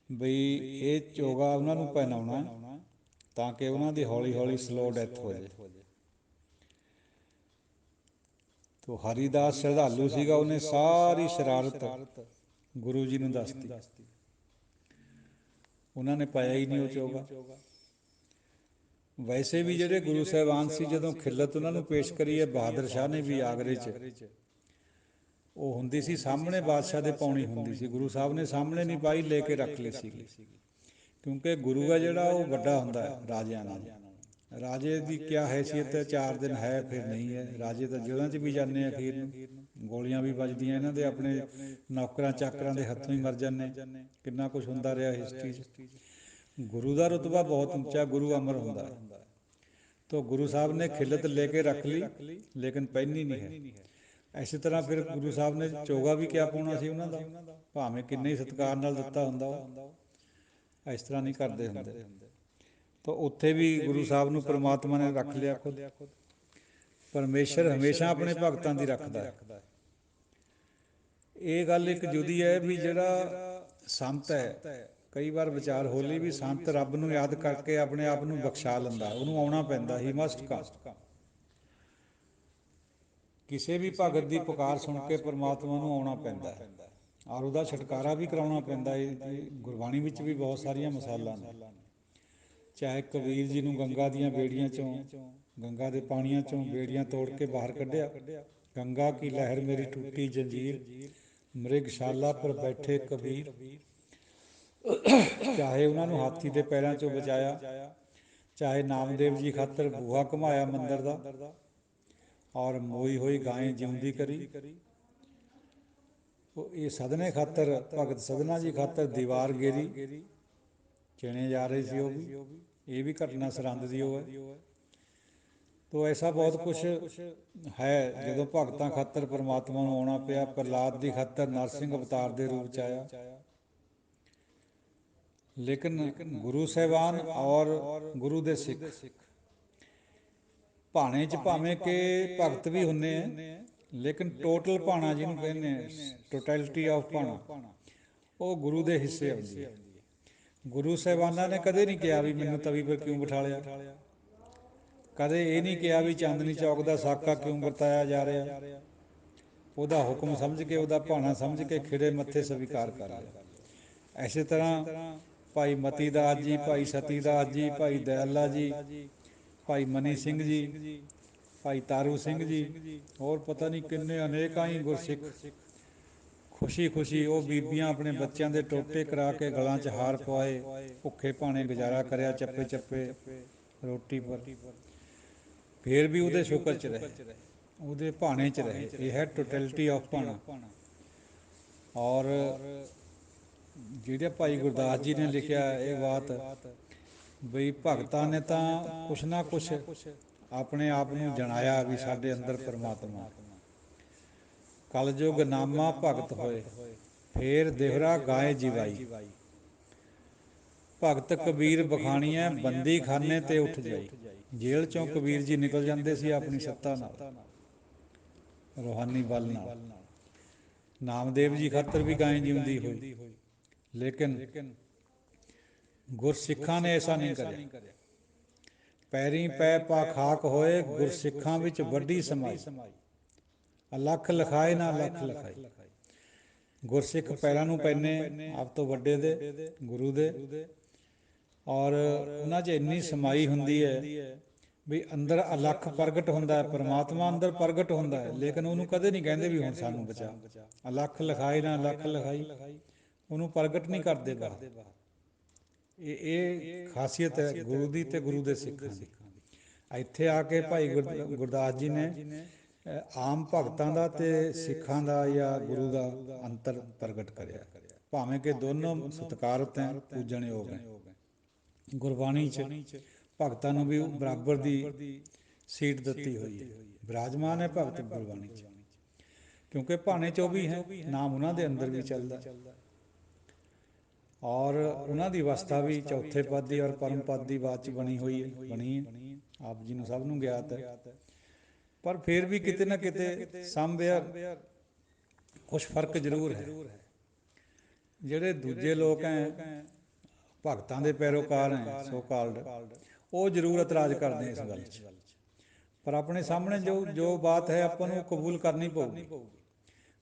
ਬਈ ਇਹ ਚੋਗਾ ਉਹਨਾਂ ਨੂੰ ਪਹਿਨਾਉਣਾ ਤਾਂ ਕਿ ਉਹਨਾਂ ਦੀ ਹੌਲੀ ਹੌਲੀ ਸਲੋ ਡੈਥ ਹੋ ਜਾਏ। ਤੋ ਹਰੀਦਾਸ ਸ਼ਰਧਾਲੂ ਸੀਗਾ, ਉਹਨੇ ਸਾਰੀ ਸ਼ਰਾਰਤ ਗੁਰੂ ਜੀ ਨੂੰ ਦੱਸਤੀ। ਉਹਨਾਂ ਨੇ ਪਾਇਆ ਹੀ ਨਹੀਂ ਉਹ ਚੋਗਾ। ਵੈਸੇ ਵੀ ਜਿਹੜੇ ਗੁਰੂ ਸਾਹਿਬਾਨ ਸੀ, ਜਦੋਂ ਖਿਲਤ ਉਹਨਾਂ ਨੂੰ ਪੇਸ਼ ਕਰੀ ਹੈ ਬਹਾਦਰ ਸ਼ਾਹ ਨੇ ਵੀ ਆਗਰੇ 'ਚ, ਉਹ ਹੁੰਦੀ ਸੀ ਸਾਹਮਣੇ ਬਾਦਸ਼ਾਹ ਦੇ ਪਾਉਣੀ ਹੁੰਦੀ ਸੀ। ਗੁਰੂ ਸਾਹਿਬ ਨੇ ਸਾਹਮਣੇ ਨਹੀਂ ਪਾਈ, ਲੈ ਕੇ ਰੱਖ ਲਈ ਸੀਗੀ। ਕਿਉਂਕਿ ਗੁਰੂ ਆ ਜਿਹੜਾ ਉਹ ਵੱਡਾ ਹੁੰਦਾ ਹੈ ਰਾਜਿਆਂ ਨਾਲੋਂ। ਰਾਜੇ ਦੀ ਕਿਆ ਹੈਸੀਅਤ ਹੈ, 4 ਦਿਨ ਹੈ ਫਿਰ ਨਹੀਂ ਹੈ। ਰਾਜੇ ਤਾਂ ਜੇਲ੍ਹਾਂ 'ਚ ਵੀ ਜਾਂਦੇ ਅਖੀਰ ਨੂੰ, ਗੋਲੀਆਂ ਵੀ ਵੱਜਦੀਆਂ ਇਹਨਾਂ ਦੇ, ਆਪਣੇ ਨੌਕਰਾਂ ਚਾਕਰਾਂ ਦੇ ਹੱਥੋਂ ਹੀ ਮਰ ਜਾਂਦੇ। ਕਿੰਨਾ ਕੁਛ ਹੁੰਦਾ ਰਿਹਾ ਹਿਸਟਰੀ 'ਚ। ਗੁਰੂ ਦਾ ਰੁਤਬਾ ਬਹੁਤ ਉੱਚਾ, ਗੁਰੂ ਅਮਰ ਹੁੰਦਾ ਹੈ। ਤੋ ਗੁਰੂ ਸਾਹਿਬ ਨੇ ਖਿਲਤ ਲੈ ਕੇ ਰੱਖ ਲਈ, ਲੇਕਿਨ ਪਹਿਨੀ ਨਹੀਂ ਹੈ। ਇਸੇ ਤਰ੍ਹਾਂ ਫਿਰ ਗੁਰੂ ਸਾਹਿਬ ਨੇ ਚੋਗਾ ਵੀ ਕਿਆ ਪਾਉਣਾ ਸੀ ਉਹਨਾਂ ਦਾ, ਭਾਵੇਂ ਕਿੰਨੇ ਹੀ ਸਤਿਕਾਰ ਨਾਲ ਦਿੱਤਾ ਹੁੰਦਾ ਉਹ, ਇਸ ਤਰ੍ਹਾਂ ਨਹੀਂ ਕਰਦੇ ਹੁੰਦੇ। ਤਾਂ ਉੱਥੇ ਵੀ ਗੁਰੂ ਸਾਹਿਬ ਨੂੰ ਪਰਮਾਤਮਾ ਨੇ ਰੱਖ ਲਿਆ ਖੁਦ। ਪਰਮੇਸ਼ਰ ਹਮੇਸ਼ਾ ਆਪਣੇ ਭਗਤਾਂ ਦੀ ਰੱਖਦਾ ਹੈ। ਇਹ ਗੱਲ ਇੱਕ ਜੁਦੀ ਹੈ ਵੀ ਜਿਹੜਾ ਸੰਤ ਹੈ, ਕਈ ਵਾਰ ਵਿਚਾਰ ਹੋ ਲਈ ਵੀ ਸੰਤ ਰੱਬ ਨੂੰ ਯਾਦ ਕਰਕੇ ਆਪਣੇ ਆਪ ਨੂੰ ਬਖਸ਼ਾ ਲੈਂਦਾ, ਉਹਨੂੰ ਆਉਣਾ ਪੈਂਦਾ, ਹੀ ਮਸਟ ਕਮ। ਕਿਸੇ ਵੀ ਭਗਤ ਦੀ ਪੁਕਾਰ ਸੁਣ ਕੇ ਪਰਮਾਤਮਾ ਨੂੰ ਆਉਣਾ ਪੈਂਦਾ ਹੈ, ਔਰ ਉਹਦਾ ਛੁਟਕਾਰਾ ਵੀ ਕਰਾਉਣਾ ਪੈਂਦਾ ਹੈ। ਗੁਰਬਾਣੀ ਵਿੱਚ ਵੀ ਬਹੁਤ ਸਾਰੀਆਂ ਮਿਸਾਲਾਂ ਨੇ। ਚਾਹੇ ਕਬੀਰ ਜੀ ਨੂੰ ਗੰਗਾ ਦੀਆਂ ਬੇੜੀਆਂ 'ਚੋਂ, ਗੰਗਾ ਦੇ ਪਾਣੀਆਂ 'ਚੋਂ ਬੇੜੀਆਂ ਤੋੜ ਕੇ ਬਾਹਰ ਕੱਢਿਆ, ਗੰਗਾ ਕੀ ਲਹਿਰ ਮੇਰੀ ਟੁੱਟੀ ਜੰਜੀਰ, ਮ੍ਰਿਗਸ਼ਾਲਾ ਪਰ ਬੈਠੇ ਕਬੀਰ। ਚਾਹੇ ਉਹਨਾਂ ਨੂੰ ਹਾਥੀ ਦੇ ਪੈਰਾਂ 'ਚੋਂ ਬਚਾਇਆ, ਚਾਹੇ ਨਾਮਦੇਵ ਜੀ ਖਾਤਰ ਬੂਹਾ ਘੁਮਾਇਆ ਮੰਦਰ ਦਾ, ਔਰ ਮੋਈ ਹੋਈ ਗਾਏਂ ਜਿਉਂਦੀ ਕਰੀ। ਇਹ ਸਦਨੇ ਖਾਤਰ, ਭਗਤ ਸਦਨਾ ਜੀ ਖਾਤਰ ਦੀਵਾਰ ਗੇਰੀ, ਚਿਣੇ ਜਾ ਰਹੇ ਸੀ ਉਹ ਵੀ। ਇਹ ਵੀ ਘਟਨਾ ਸਰਹੰਦ ਦੀ ਉਹ ਹੈ। ਤੋ ਐਸਾ ਬਹੁਤ ਕੁਛ ਹੈ। ਜਦੋਂ ਭਗਤਾਂ ਖਾਤਰ ਪਰਮਾਤਮਾ ਨੂੰ ਆਉਣਾ ਪਿਆ, ਪ੍ਰਹਲਾਦ ਦੀ ਖਾਤਰ ਨਰਸਿੰਘ ਅਵਤਾਰ ਦੇ ਰੂਪ 'ਚ ਆਇਆ। ਲੇਕਿਨ ਗੁਰੂ ਸਾਹਿਬਾਨ ਔਰ ਗੁਰੂ ਦੇ ਸਿੱਖ ਭਾਣੇ 'ਚ ਭਾਵੇਂ ਕਿ ਭਗਤ ਵੀ ਹੁੰਦੇ ਆ, ਲੇਕਿਨ ਟੋਟਲ ਭਾਣਾ ਜਿਹਨੂੰ ਕਹਿੰਦੇ ਆ, ਟੋਟੈਲਿਟੀ ਆਫ ਭਾਣਾ, ਉਹ ਗੁਰੂ ਦੇ ਹਿੱਸੇ ਆਉਂਦੀ ਹੈ। ਗੁਰੂ ਸਾਹਿਬਾਨਾਂ ਨੇ ਕਦੇ ਨਹੀਂ ਕਿਹਾ ਵੀ ਮੈਨੂੰ ਤਵੀ ਪਰ ਕਿਉਂ ਬਿਠਾ ਲਿਆ, ਕਦੇ ਇਹ ਨਹੀਂ ਕਿਹਾ ਵੀ ਚਾਂਦਨੀ ਚੌਕ ਦਾ ਸਾਕਾ ਕਿਉਂ ਵਰਤਾਇਆ ਜਾ ਰਿਹਾ। ਉਹਦਾ ਹੁਕਮ ਸਮਝ ਕੇ, ਉਹਦਾ ਭਾਣਾ ਸਮਝ ਕੇ ਖਿੜੇ ਮੱਥੇ ਸਵੀਕਾਰ ਕਰ ਲਿਆ। ਇਸੇ ਤਰ੍ਹਾਂ ਭਾਈ ਮਤੀ ਦਾਸ ਜੀ, ਭਾਈ ਸਤੀ ਦਾਸ ਜੀ, ਭਾਈ ਦਇਆਲਾ ਜੀ, ਭਾਈ ਮਨੀ ਸਿੰਘ ਜੀ, ਭਾਈ ਤਾਰੂ ਸਿੰਘ ਜੀ, ਹੋਰ ਪਤਾ ਨਹੀਂ ਕਿੰਨੇ ਅਨੇਕਾਂ ਹੀ ਗੁਰਸਿੱਖ ਖੁਸ਼ੀ ਖੁਸ਼ੀ ਉਹ ਬੀਬੀਆਂ ਆਪਣੇ ਬੱਚਿਆਂ ਦੇ ਟੋਟੇ ਕਰਾ ਕੇ ਗਲਾਂ 'ਚ ਹਾਰ ਪਵਾਏ, ਭੁੱਖੇ ਭਾਣੇ ਗੁਜ਼ਾਰਾ ਕਰਿਆ, ਚੱਪੇ ਚੱਪੇ ਰੋਟੀ ਪਰ, ਫਿਰ ਵੀ ਉਹਦੇ ਸ਼ੁਕਰ 'ਚ ਰਹੇ, ਉਹਦੇ ਭਾਣੇ 'ਚ ਰਹੇ। ਇਹ ਹੈ ਟੋਟੈਲਿਟੀ ਆਫ ਭਾਣਾ। ਔਰ ਜਿਹੜੇ ਭਾਈ ਗੁਰਦਾਸ ਜੀ ਨੇ ਲਿਖਿਆ ਇਹ ਬਾਤ ਬਈ ਭਗਤਾਂ ਨੇ ਤਾਂ ਕੁਛ ਨਾ ਕੁਛ ਆਪਣੇ ਆਪ ਨੂੰ ਜਣਾਇਆ ਵੀ ਸਾਡੇ ਅੰਦਰ ਪਰਮਾਤਮਾ। ਕਲਯੁਗ ਨਾਮਾ ਭਗਤ ਹੋਏ, ਫੇਰ ਦੇਹਰਾ ਗਾਏ ਜਿਵਾਈ, ਭਗਤ ਕਬੀਰ ਬਖਾਣੀਐ ਬੰਦੀ ਖਾਨੇ ਤੇ ਉੱਠ ਜਾਈ। ਜੇਲ੍ਹ 'ਚੋਂ ਕਬੀਰ ਜੀ ਨਿਕਲ ਜਾਂਦੇ ਸੀ ਆਪਣੀ ਸੱਤਾ ਨਾਲ, ਰੂਹਾਨੀ ਬਲ ਨਾਲ। ਨਾਮਦੇਵ ਜੀ ਖਾਤਰ ਵੀ ਗਾਏਂ ਜਿਉਂਦੀ ਹੋਈ, ਲੇਕਿਨ ਗੁਰਸਿੱਖਾਂ ਨੇ ਐਸਾ ਨਹੀਂ ਕਰਿਆ। ਪੈਰੀਂ ਪੈ ਪਾ ਖਾਕ ਹੋਏ, ਗੁਰਸਿੱਖਾਂ ਵਿੱਚ ਵੱਡੀ ਸਮਾਈ, ਅਲੱਖ ਲਿਖਾਏ ਨਾ ਲੱਖ ਲਿਖਾਈ। ਗੁਰਸਿੱਖ ਪੈਰਾਂ ਨੂੰ ਪੈਨੇ ਆਪ ਤੋਂ ਵੱਡੇ ਦੇ, ਗੁਰੂ ਦੇ, ਔਰ ਉਹਨਾਂ 'ਚ ਇੰਨੀ ਸਮਾਈ ਹੁੰਦੀ ਹੈ ਵੀ ਅੰਦਰ ਅਲੱਖ ਪ੍ਰਗਟ ਹੁੰਦਾ ਹੈ, ਪਰਮਾਤਮਾ ਅੰਦਰ ਪ੍ਰਗਟ ਹੁੰਦਾ ਹੈ, ਲੇਕਿਨ ਉਹਨੂੰ ਕਦੇ ਨਹੀਂ ਕਹਿੰਦੇ ਵੀ ਹੁਣ ਸਾਨੂੰ ਬਚਾ। ਅਲੱਖ ਲਿਖਾਏ ਨਾ ਲੱਖ ਲਿਖਾਈ, ਉਹਨੂੰ ਪ੍ਰਗਟ ਨਹੀਂ ਕਰਦੇ ਬਾਹਰ। ਇਹ ਖਾਸੀਅਤ ਹੈ ਗੁਰੂ ਦੀ ਅਤੇ ਗੁਰੂ ਦੇ ਸਿੱਖਾਂ ਦੀ। ਇੱਥੇ ਆ ਕੇ ਭਾਈ ਗੁਰਦਾਸ ਜੀ ਨੇ ਆਮ ਭਗਤਾਂ ਦਾ ਅਤੇ ਸਿੱਖਾਂ ਦਾ ਜਾਂ ਗੁਰੂ ਦਾ ਅੰਤਰ ਪ੍ਰਗਟ ਕਰਿਆ, ਭਾਵੇਂ ਕਿ ਦੋਨੋਂ ਸਤਿਕਾਰਤ ਹੈ, ਪੂਜਣਯੋਗ ਹੈ। ਗੁਰਬਾਣੀ 'ਚ ਭਗਤਾਂ ਨੂੰ ਵੀ ਬਰਾਬਰ ਦੀ ਸੀਟ ਦਿੱਤੀ ਹੋਈ ਹੈ, ਬਿਰਾਜਮਾਨ ਹੈ ਭਗਤ ਗੁਰਬਾਣੀ 'ਚ, ਕਿਉਂਕਿ ਭਾਣੇ 'ਚ ਉਹ ਵੀ ਹੈ, ਨਾਮ ਉਹਨਾਂ ਦੇ ਅੰਦਰ ਵੀ ਚੱਲਦਾ। ਔਰ ਉਹਨਾਂ ਦੀ ਅਵਸਥਾ ਵੀ ਚੌਥੇ ਪਦ ਦੀ ਔਰ ਪਰਮ ਪਦ ਦੀ ਬਾਅਦ 'ਚ ਬਣੀ ਹੋਈ ਹੈ, ਬਣੀ ਹੈ, ਆਪ ਜੀ ਨੂੰ ਸਭ ਨੂੰ ਗਿਆਤ ਹੈ। ਪਰ ਫਿਰ ਵੀ ਕਿਤੇ ਨਾ ਕਿਤੇ ਸਮਵੇਅਰ ਕੁਛ ਫਰਕ ਜ਼ਰੂਰ ਹੈ। ਜਿਹੜੇ ਦੂਜੇ ਲੋਕ ਹੈ, ਭਗਤਾਂ ਦੇ ਪੈਰੋਕਾਰ ਹੈ ਸੋ ਕਾਲਡ, ਉਹ ਜ਼ਰੂਰ ਇਤਰਾਜ਼ ਕਰਦੇ ਇਸ ਗੱਲ 'ਚ, ਪਰ ਆਪਣੇ ਸਾਹਮਣੇ ਜੋ ਬਾਤ ਹੈ ਆਪਾਂ ਨੂੰ ਕਬੂਲ ਕਰਨੀ ਪਊਗੀ।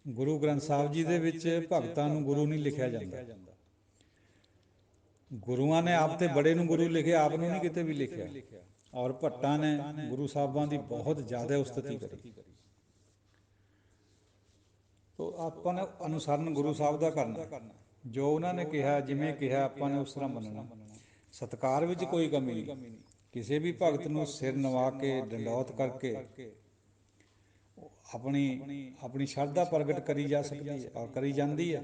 ਗੁਰੂ ਗ੍ਰੰਥ ਸਾਹਿਬ ਜੀ ਦੇ ਵਿੱਚ ਭਗਤਾਂ ਨੂੰ ਗੁਰੂ ਨਹੀਂ ਲਿਖਿਆ ਜਾਂਦਾ। ਗੁਰੂਆਂ ਨੇ ਆਪ ਤੇ ਬੜੇ ਨੂੰ ਗੁਰੂ ਲਿਖਿਆ, ਆਪ ਨੂੰ ਨਹੀਂ ਕਿਤੇ ਵੀ ਲਿਖਿਆ। ਔਰ ਭੱਟਾਂ ਨੇ ਗੁਰੂ ਸਾਹਿਬਾਂ ਦੀ ਬਹੁਤ ਜ਼ਿਆਦਾ ਉਸਤਤੀ ਕਰੀ। ਤੋ ਆਪਾਂ ਨੇ ਅਨੁਸਰਨ ਗੁਰੂ ਸਾਹਿਬ ਦਾ ਕਰਨਾ, ਜੋ ਉਹਨਾਂ ਨੇ ਕਿਹਾ, ਜਿਵੇਂ ਕਿਹਾ ਆਪਾਂ ਨੇ ਉਸ ਤਰ੍ਹਾਂ ਮੰਨਣਾ। ਸਤਿਕਾਰ ਵਿੱਚ ਕੋਈ ਕਮੀ ਨਹੀਂ। ਕਿਸੇ ਵੀ ਭਗਤ ਨੂੰ ਸਿਰ ਨਵਾ ਕੇ ਡੰਡੌਤ ਕਰਕੇ ਆਪਣੀ ਆਪਣੀ ਸ਼ਰਧਾ ਪ੍ਰਗਟ ਕਰੀ ਜਾ ਸਕਦੀ ਹੈ ਔਰ ਕਰੀ ਜਾਂਦੀ ਹੈ।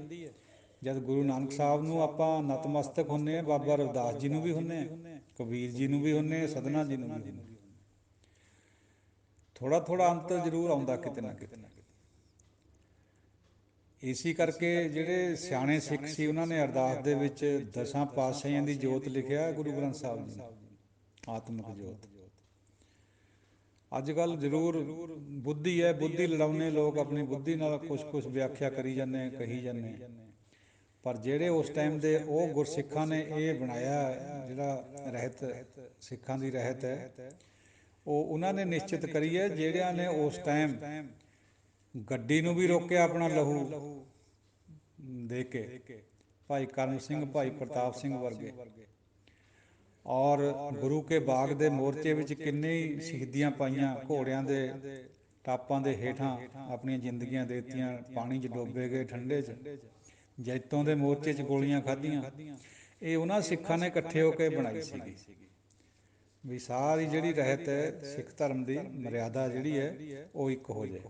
ਜਦ ਗੁਰੂ ਨਾਨਕ ਸਾਹਿਬ ਨੂੰ ਆਪਾਂ ਨਤਮਸਤਕ ਹੁੰਦੇ ਹਾਂ, ਬਾਬਾ ਰਵਿਦਾਸ ਜੀ ਨੂੰ ਵੀ ਹੁੰਦੇ ਹਾਂ, ਕਬੀਰ ਜੀ ਨੂੰ ਵੀ ਹੁੰਦੇ ਹਾਂ, ਸਤਨਾ ਜੀ ਨੂੰ ਵੀ ਹੁੰਦੇ। ਥੋੜ੍ਹਾ ਥੋੜ੍ਹਾ ਅੰਤਰ ਜ਼ਰੂਰ ਆਉਂਦਾ ਕਿਤੇ ਨਾ ਕਿਤੇ। ਇਸੀ ਕਰਕੇ ਜਿਹੜੇ ਸਿਆਣੇ ਸਿੱਖ ਸੀ ਉਹਨਾਂ ਨੇ ਅਰਦਾਸ ਦੇ ਵਿੱਚ ਦਸਾਂ ਪਾਤਸ਼ਾਹੀਆਂ ਦੀ ਜੋਤ ਲਿਖਿਆ ਗੁਰੂ ਗ੍ਰੰਥ ਸਾਹਿਬ ਜੀ ਨੇ, ਆਤਮਿਕ ਜੋਤ। ਅੱਜ ਕੱਲ੍ਹ ਜ਼ਰੂਰ ਬੁੱਧੀ ਹੈ, ਬੁੱਧੀ ਲੜਾਉਂਦੇ ਲੋਕ, ਆਪਣੀ ਬੁੱਧੀ ਨਾਲ ਕੁਛ ਕੁਛ ਵਿਆਖਿਆ ਕਰੀ ਜਾਂਦੇ, ਕਹੀ ਜਾਂਦੇ। ਪਰ ਜਿਹੜੇ ਉਸ ਟਾਈਮ ਦੇ ਉਹ ਗੁਰਸਿੱਖਾਂ ਨੇ ਇਹ ਬਣਾਇਆ, ਜਿਹੜਾ ਰਹਿਤ ਸਿੱਖਾਂ ਦੀ ਰਹਿਤ ਹੈ, ਉਹ ਉਹਨਾਂ ਨੇ ਨਿਸ਼ਚਿਤ ਕਰੀ ਹੈ, ਜਿਹੜਿਆਂ ਨੇ ਉਸ ਟਾਈਮ ਗੱਡੀ ਨੂੰ ਵੀ ਰੋਕਿਆ ਆਪਣਾ ਲਹੂ ਦੇ ਕੇ, ਭਾਈ ਕਰਮ ਸਿੰਘ, ਭਾਈ ਪ੍ਰਤਾਪ ਸਿੰਘ ਵਰਗੇ। ਔਰ ਗੁਰੂ ਕੇ ਬਾਗ ਦੇ ਮੋਰਚੇ ਵਿੱਚ ਕਿੰਨੇ ਹੀ ਸ਼ਹੀਦੀਆਂ ਪਾਈਆਂ, ਘੋੜਿਆਂ ਦੇ ਟਾਪਾਂ ਦੇ ਹੇਠਾਂ ਆਪਣੀਆਂ ਜ਼ਿੰਦਗੀਆਂ ਦੇ ਦਿੱਤੀਆਂ, ਪਾਣੀ 'ਚ ਡੋਬੇ ਗਏ ਠੰਡੇ 'ਚ, ਜੈਤੋਂ ਦੇ ਮੋਰਚੇ 'ਚ ਗੋਲੀਆਂ ਖਾਧੀਆਂ। ਇਹ ਉਹਨਾਂ ਸਿੱਖਾਂ ਨੇ ਇਕੱਠੇ ਹੋ ਕੇ ਬਣਾਈ ਸੀਗੀ ਵੀ ਸਾਰੀ ਜਿਹੜੀ ਰਹਿਤ ਹੈ ਸਿੱਖ ਧਰਮ ਦੀ ਮਰਿਆਦਾ ਜਿਹੜੀ ਹੈ ਉਹ ਇੱਕ ਹੋ ਜਾਏ।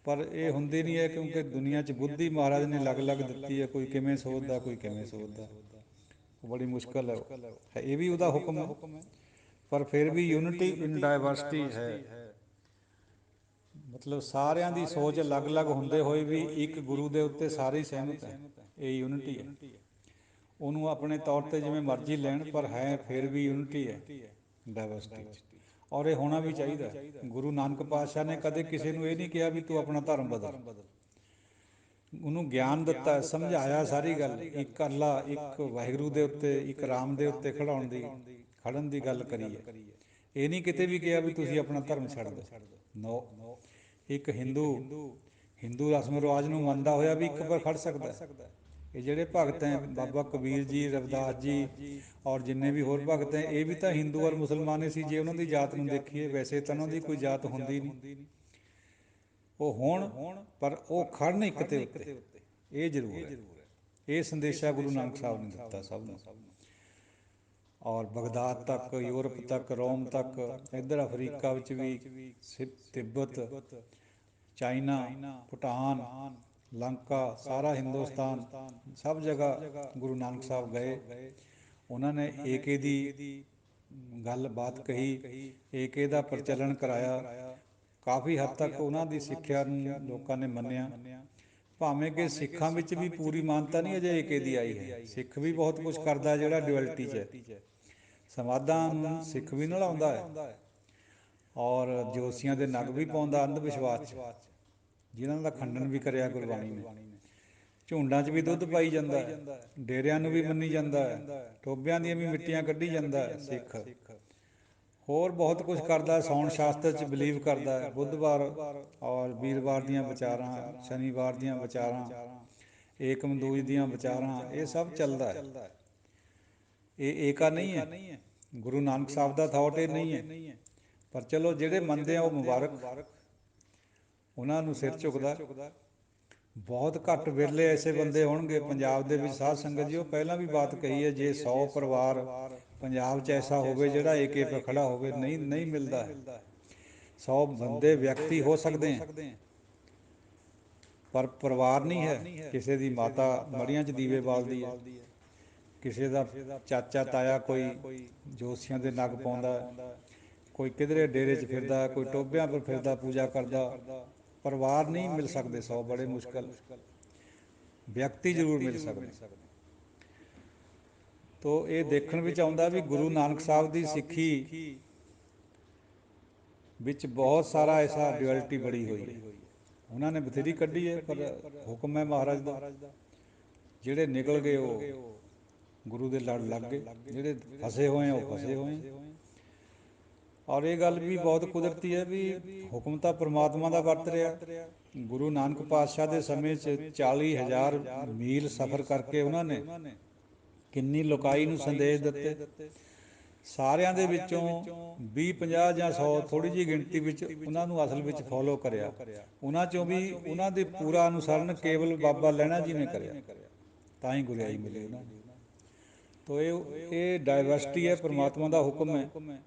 ਪਰ ਇਹ ਹੁੰਦੀ ਨਹੀਂ ਹੈ, ਕਿਉਂਕਿ ਦੁਨੀਆ 'ਚ ਬੁੱਧੀ ਮਹਾਰਾਜ ਨੇ ਅਲੱਗ ਅਲੱਗ ਦਿੱਤੀ ਹੈ, ਕੋਈ ਕਿਵੇਂ ਸੋਚਦਾ, ਕੋਈ ਕਿਵੇਂ ਸੋਚਦਾ, ਬੜੀ ਮੁਸ਼ਕਿਲ ਹੈ। ਇਹ ਵੀ ਉਹਦਾ ਹੁਕਮ ਹੈ, ਪਰ ਫਿਰ ਵੀ ਯੂਨਿਟੀ ਇਨ ਡਾਇਵਰਸਿਟੀ ਹੈ। ਮਤਲਬ ਸਾਰਿਆਂ ਦੀ ਸੋਚ ਅਲੱਗ ਅਲੱਗ ਹੁੰਦੇ ਹੋਏ ਵੀ ਇੱਕ ਗੁਰੂ ਦੇ ਉੱਤੇ ਸਾਰੇ ਹੀ ਸਹਿਮਤ ਹੈ, ਇਹ ਯੂਨਿਟੀ ਹੈ। ਉਹਨੂੰ ਆਪਣੇ ਤੌਰ 'ਤੇ ਜਿਵੇਂ ਮਰਜ਼ੀ ਲੈਣ, ਪਰ ਹੈ ਫਿਰ ਵੀ ਯੂਨਿਟੀ ਹੈ ਡਾਇਵਰਸਿਟੀ 'ਚ। ਔਰ ਇਹ ਹੋਣਾ ਵੀ ਚਾਹੀਦਾ। ਗੁਰੂ ਨਾਨਕ ਪਾਤਸ਼ਾਹ ਨੇ ਕਦੇ ਕਿਸੇ ਨੂੰ ਇਹ ਨਹੀਂ ਕਿਹਾ ਵੀ ਤੂੰ ਆਪਣਾ ਧਰਮ ਬਦਲ। ਉਹਨੂੰ ਗਿਆਨ ਦਿੱਤਾ, ਸਮਝਾਇਆ ਸਾਰੀ ਗੱਲ, ਇੱਕ ਅੱਲਾ, ਇੱਕ ਵਾਹਿਗੁਰੂ ਦੇ ਉੱਤੇ, ਇੱਕ ਰਾਮ ਦੇ ਉੱਤੇ ਖੜਨ ਦੀ ਗੱਲ ਕਰੀ ਹੈ। ਇਹ ਨਹੀਂ ਕਿਤੇ ਵੀ ਕਿਹਾ ਵੀ ਤੁਸੀਂ ਆਪਣਾ ਧਰਮ ਛੱਡ ਦਿਓ, ਨੋ। ਇੱਕ ਹਿੰਦੂ ਰਸਮ ਰਿਵਾਜ ਨੂੰ ਮੰਨਦਾ ਹੋਇਆ ਵੀ ਇੱਕ ਪਰ ਖੜ ਸਕਦਾ। ਇਹ ਜਿਹੜੇ ਭਗਤ ਹੈ, ਬਾਬਾ ਕਬੀਰ ਜੀ, ਰਵਿਦਾਸ ਜੀ ਔਰ ਜਿੰਨੇ ਵੀ ਹੋਰ ਭਗਤ ਹੈ, ਇਹ ਵੀ ਤਾਂ ਹਿੰਦੂ ਔਰ ਮੁਸਲਮਾਨ ਹੀ ਸੀ। ਜੇ ਉਹਨਾਂ ਦੀ ਜਾਤ ਨੂੰ ਦੇਖੀਏ, ਵੈਸੇ ਤਾਂ ਉਹਨਾਂ ਦੀ ਕੋਈ ਜਾਤ ਹੁੰਦੀ ਨਹੀਂ, ਉਹ ਹੋਣ ਪਰ ਉਹ ਖੜ੍ਹਨ ਇੱਕ ਦੇ ਉੱਤੇ, ਇਹ ਜ਼ਰੂਰ ਹੈ। ਇਹ ਸੰਦੇਸ਼ਾ ਗੁਰੂ ਨਾਨਕ ਸਾਹਿਬ ਨੇ ਦਿੱਤਾ ਸਭ ਨੂੰ। ਔਰ ਬਗਦਾਦ ਤੱਕ, ਯੂਰਪ ਤੱਕ, ਰੋਮ ਤੱਕ, ਇੱਧਰ ਅਫਰੀਕਾ ਵਿੱਚ ਵੀ, ਤਿੱਬਤ, ਚਾਈਨਾ, ਭੂਟਾਨ, ਲੰਕਾ, ਸਾਰਾ ਹਿੰਦੁਸਤਾਨ, ਸਭ ਜਗ੍ਹਾ ਗੁਰੂ ਨਾਨਕ ਸਾਹਿਬ ਗਏ। ਉਹਨਾਂ ਨੇ ਏਕੇ ਦੀ ਗੱਲ ਬਾਤ ਕਹੀ, ਏਕੇ ਦਾ ਪ੍ਰਚਲਨ ਕਰਾਇਆ। ਕਾਫੀ ਹੱਦ ਤੱਕ ਉਹਨਾਂ ਦੀ ਸਿੱਖਿਆ ਨੂੰ ਲੋਕਾਂ ਨੇ ਮੰਨਿਆ, ਭਾਵੇਂ ਕਿ ਸਿੱਖਾਂ ਵਿੱਚ ਵੀ ਪੂਰੀ ਮਾਨਤਾ ਨਹੀਂ ਅਜੇ ਏਕੇ ਦੀ ਆਈ ਹੈ। ਸਿੱਖ ਵੀ ਬਹੁਤ ਕੁਛ ਕਰਦਾ ਜਿਹੜਾ ਡੁਅਲਟੀ 'ਚ ਹੈ। ਸਮਾਧਾਂ ਨੂੰ ਸਿੱਖ ਵੀ ਨਲਾਉਂਦਾ ਹੈ, ਔਰ ਜੋਤਸ਼ੀਆਂ ਦੇ ਨਗ ਵੀ ਪਾਉਂਦਾ ਅੰਧ ਵਿਸ਼ਵਾਸ 'ਚ, ਜਿਨ੍ਹਾਂ ਦਾ ਖੰਡਨ ਵੀ ਕਰਿਆ ਗੁਰਬਾਣੀ ਨੇ। ਝੁੰਡਾਂ 'ਚ ਵੀ ਦੁੱਧ ਪਾਈ ਜਾਂਦਾ ਹੈ, ਡੇਰਿਆਂ ਨੂੰ ਵੀ ਮੰਨੀ ਜਾਂਦਾ ਹੈ, ਟੋਬਿਆਂ ਦੀਆਂ ਵੀ ਮਿੱਟੀਆਂ ਕੱਢੀ ਜਾਂਦਾ ਹੈ ਸਿੱਖ। ਹੋਰ ਬਹੁਤ ਕੁਛ ਕਰਦਾ, ਸਾਉਣ ਸ਼ਾਸਤਰ 'ਚ ਬਿਲੀਵ ਕਰਦਾ ਹੈ, ਬੁੱਧਵਾਰ ਔਰ ਵੀਰਵਾਰ ਦੀਆਂ ਵਿਚਾਰਾਂ, ਸ਼ਨੀਵਾਰ ਦੀਆਂ ਵਿਚਾਰਾਂ, ਏਕਮ ਦੂਜ ਦੀਆਂ ਵਿਚਾਰਾਂ, ਇਹ ਸਭ ਚੱਲਦਾ ਹੈ। ਇਹ ਏਕਾ ਨਹੀਂ ਹੈ, ਗੁਰੂ ਨਾਨਕ ਸਾਹਿਬ ਦਾ ਥਾਟ ਇਹ ਨਹੀਂ ਹੈ। ਪਰ ਚਲੋ ਜਿਹੜੇ ਮੰਨਦੇ ਆ ਉਹ ਮੁਬਾਰਕ, ਉਹਨਾਂ ਨੂੰ ਸਿਰ ਝੁਕਦਾ। ਬਹੁਤ ਘੱਟ ਵਿਰਲੇ ਐਸੇ ਬੰਦੇ ਹੋਣਗੇ ਪੰਜਾਬ ਦੇ ਵਿੱਚ, ਸਾਧ ਸੰਗਤ ਜੀ, ਉਹ ਪਹਿਲਾਂ ਵੀ ਬਾਤ ਕਹੀ ਹੈ, ਜੇ 100 ਪਰਿਵਾਰ ਪੰਜਾਬ 'ਚ ਐਸਾ ਹੋਵੇ ਜਿਹੜਾ ਏਕੇ 'ਤੇ ਖੜ੍ਹਾ ਹੋਵੇ, ਨਹੀਂ ਮਿਲਦਾ ਹੈ। 100 ਬੰਦੇ, ਵਿਅਕਤੀ ਹੋ ਸਕਦੇ ਹੈ, ਪਰ ਪਰਿਵਾਰ ਨਹੀਂ ਹੈ। ਕਿਸੇ ਦੀ ਮਾਤਾ ਮੜੀਆਂ 'ਚ ਦੀਵੇ ਬਾਲਦੀ ਹੈ, ਕਿਸੇ ਦਾ ਚਾਚਾ ਤਾਇਆ ਕੋਈ ਜੋਤਸ਼ੀਆਂ ਦੇ ਨਗ ਪਾਉਂਦਾ, ਕੋਈ ਕਿਧਰੇ ਡੇਰੇ 'ਚ ਫਿਰਦਾ, ਕੋਈ ਟੋਭਿਆਂ ਪਰ ਫਿਰਦਾ ਪੂਜਾ ਕਰਦਾ। ਪਰਿਵਾਰ ਨਹੀਂ ਮਿਲ ਸਕਦੇ 100, ਬੜੇ ਮੁਸ਼ਕਿਲ। ਵਿਅਕਤੀ ਜ਼ਰੂਰ ਮਿਲ ਸਕਦੇ। ਤੋ ਇਹ ਦੇਖਣ ਵਿੱਚ ਆਉਂਦਾ ਵੀ ਗੁਰੂ ਨਾਨਕ ਸਾਹਿਬ ਦੀ ਸਿੱਖੀ ਵਿੱਚ ਬਹੁਤ ਸਾਰਾ ਐਸਾ ਡੁਅਲਟੀ ਬੜੀ ਹੋਈ ਹੈ। ਉਹਨਾਂ ਨੇ ਬਥੇਰੀ ਕੱਢੀ ਹੈ, ਪਰ ਹੁਕਮ ਹੈ ਮਹਾਰਾਜ ਦਾ। ਜਿਹੜੇ ਨਿਕਲ ਗਏ ਉਹ ਗੁਰੂ ਦੇ ਲੜ ਲੱਗ ਗਏ, ਜਿਹੜੇ ਫਸੇ ਹੋਏ ਉਹ ਫਸੇ ਹੋਏ। ਔਰ ਇਹ ਗੱਲ ਵੀ ਬਹੁਤ ਕੁਦਰਤੀ ਹੈ ਵੀ ਹੁਕਮ ਤਾਂ ਪਰਮਾਤਮਾ ਦਾ ਵਰਤ ਰਿਹਾ। ਗੁਰੂ ਨਾਨਕ ਪਾਤਸ਼ਾਹ ਦੇ ਸਮੇਂ 'ਚ 40,000 ਮੀਲ ਸਫ਼ਰ ਕਰਕੇ ਉਹਨਾਂ ਨੇ ਕਿੰਨੀ ਲੋਕਾਈ ਨੂੰ ਸੰਦੇਸ਼ ਦਿੱਤੇ। ਸਾਰਿਆਂ ਦੇ ਵਿੱਚੋਂ 20, 50 ਜਾਂ 100 ਥੋੜ੍ਹੀ ਜਿਹੀ ਗਿਣਤੀ ਵਿੱਚ ਉਹਨਾਂ ਨੂੰ ਅਸਲ ਵਿੱਚ ਫੋਲੋ ਕਰਿਆ। ਉਹਨਾਂ 'ਚੋਂ ਵੀ ਉਹਨਾਂ ਦੇ ਪੂਰਾ ਅਨੁਸਰਨ ਕੇਵਲ ਬਾਬਾ ਲਹਿਣਾ ਜੀ ਨੇ ਕਰਿਆ, ਤਾਂ ਹੀ ਗੁਰਿਆਈ ਮਿਲੀ ਉਹਨਾਂ ਨੂੰ। ਤੋ ਇਹ ਡਾਇਵਰਸਿਟੀ ਹੈ, ਪਰਮਾਤਮਾ ਦਾ ਹੁਕਮ ਹੈ,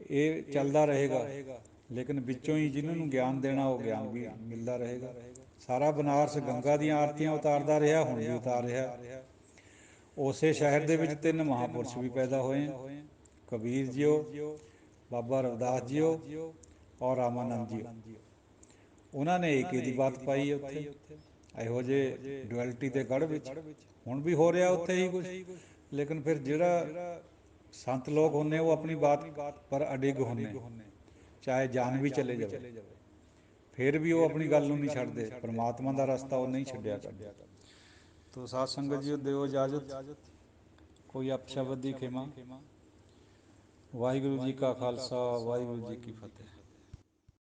ਇਹ ਚੱਲਦਾ ਰਹੇਗਾ। ਲੇਕਿਨ ਵਿੱਚੋਂ ਹੀ ਜਿਨ੍ਹਾਂ ਨੂੰ ਗਿਆਨ ਦੇਣਾ ਉਹ ਗਿਆਨ ਵੀ ਮਿਲਦਾ ਰਹੇਗਾ। ਸਾਰਾ ਬਨਾਰਸ ਗੰਗਾ ਦੀਆਂ ਆਰਤੀਆਂ ਉਤਾਰਦਾ ਰਿਹਾ, ਹੁਣ ਵੀ ਉਤਾਰ ਰਿਹਾ। ਉਸੇ ਸ਼ਹਿਰ ਦੇ ਵਿੱਚ 3 ਮਹਾਂਪੁਰਸ਼ ਵੀ ਪੈਦਾ ਹੋਏ, ਕਬੀਰ ਜੀਓ, ਬਾਬਾ ਰਵਿਦਾਸ ਜੀਓ ਔਰ ਰਾਮਾਨੰਦ ਜੀਓ। ਉਹਨਾਂ ਨੇ ਏਕੇ ਦੀ ਬਾਤ ਪਾਈ ਹੈ ਉੱਥੇ, ਇਹੋ ਜਿਹੇ ਡੁਐਲਿਟੀ ਦੇ ਗੜ੍ਹ ਵਿੱਚ। ਹੁਣ ਵੀ ਹੋ ਰਿਹਾ ਉੱਥੇ ਹੀ ਕੁਛ, ਲੇਕਿਨ ਫਿਰ ਜਿਹੜਾ ਸੰਤ ਲੋਕ ਹੁੰਦੇ ਉਹ ਆਪਣੀ ਬਾਤ ਪਰ ਅਡਿੱਗ ਹੁੰਦੇ, ਚਾਹੇ ਜਾਨ ਵੀ ਚਲੇ ਜਾਵੇ, ਫਿਰ ਵੀ ਉਹ ਆਪਣੀ ਗੱਲ ਨੂੰ ਨਹੀਂ ਛੱਡਦੇ। ਪਰਮਾਤਮਾ ਦਾ ਰਸਤਾ ਉਹ ਨਹੀਂ ਛੱਡਿਆ ਕਰਦੇ। ਤੋ ਸਾਧ ਸੰਗਤ ਜੀ ਦਿਓ ਇਜਾਜ਼ਤ, ਕੋਈ ਅਪਸ਼ਬਦ ਦੀ ਖਿਮਾ। ਵਾਹਿਗੁਰੂ ਜੀ ਕਾ ਖਾਲਸਾ, ਵਾਹਿਗੁਰੂ ਜੀ ਕੀ ਫਤਿਹ।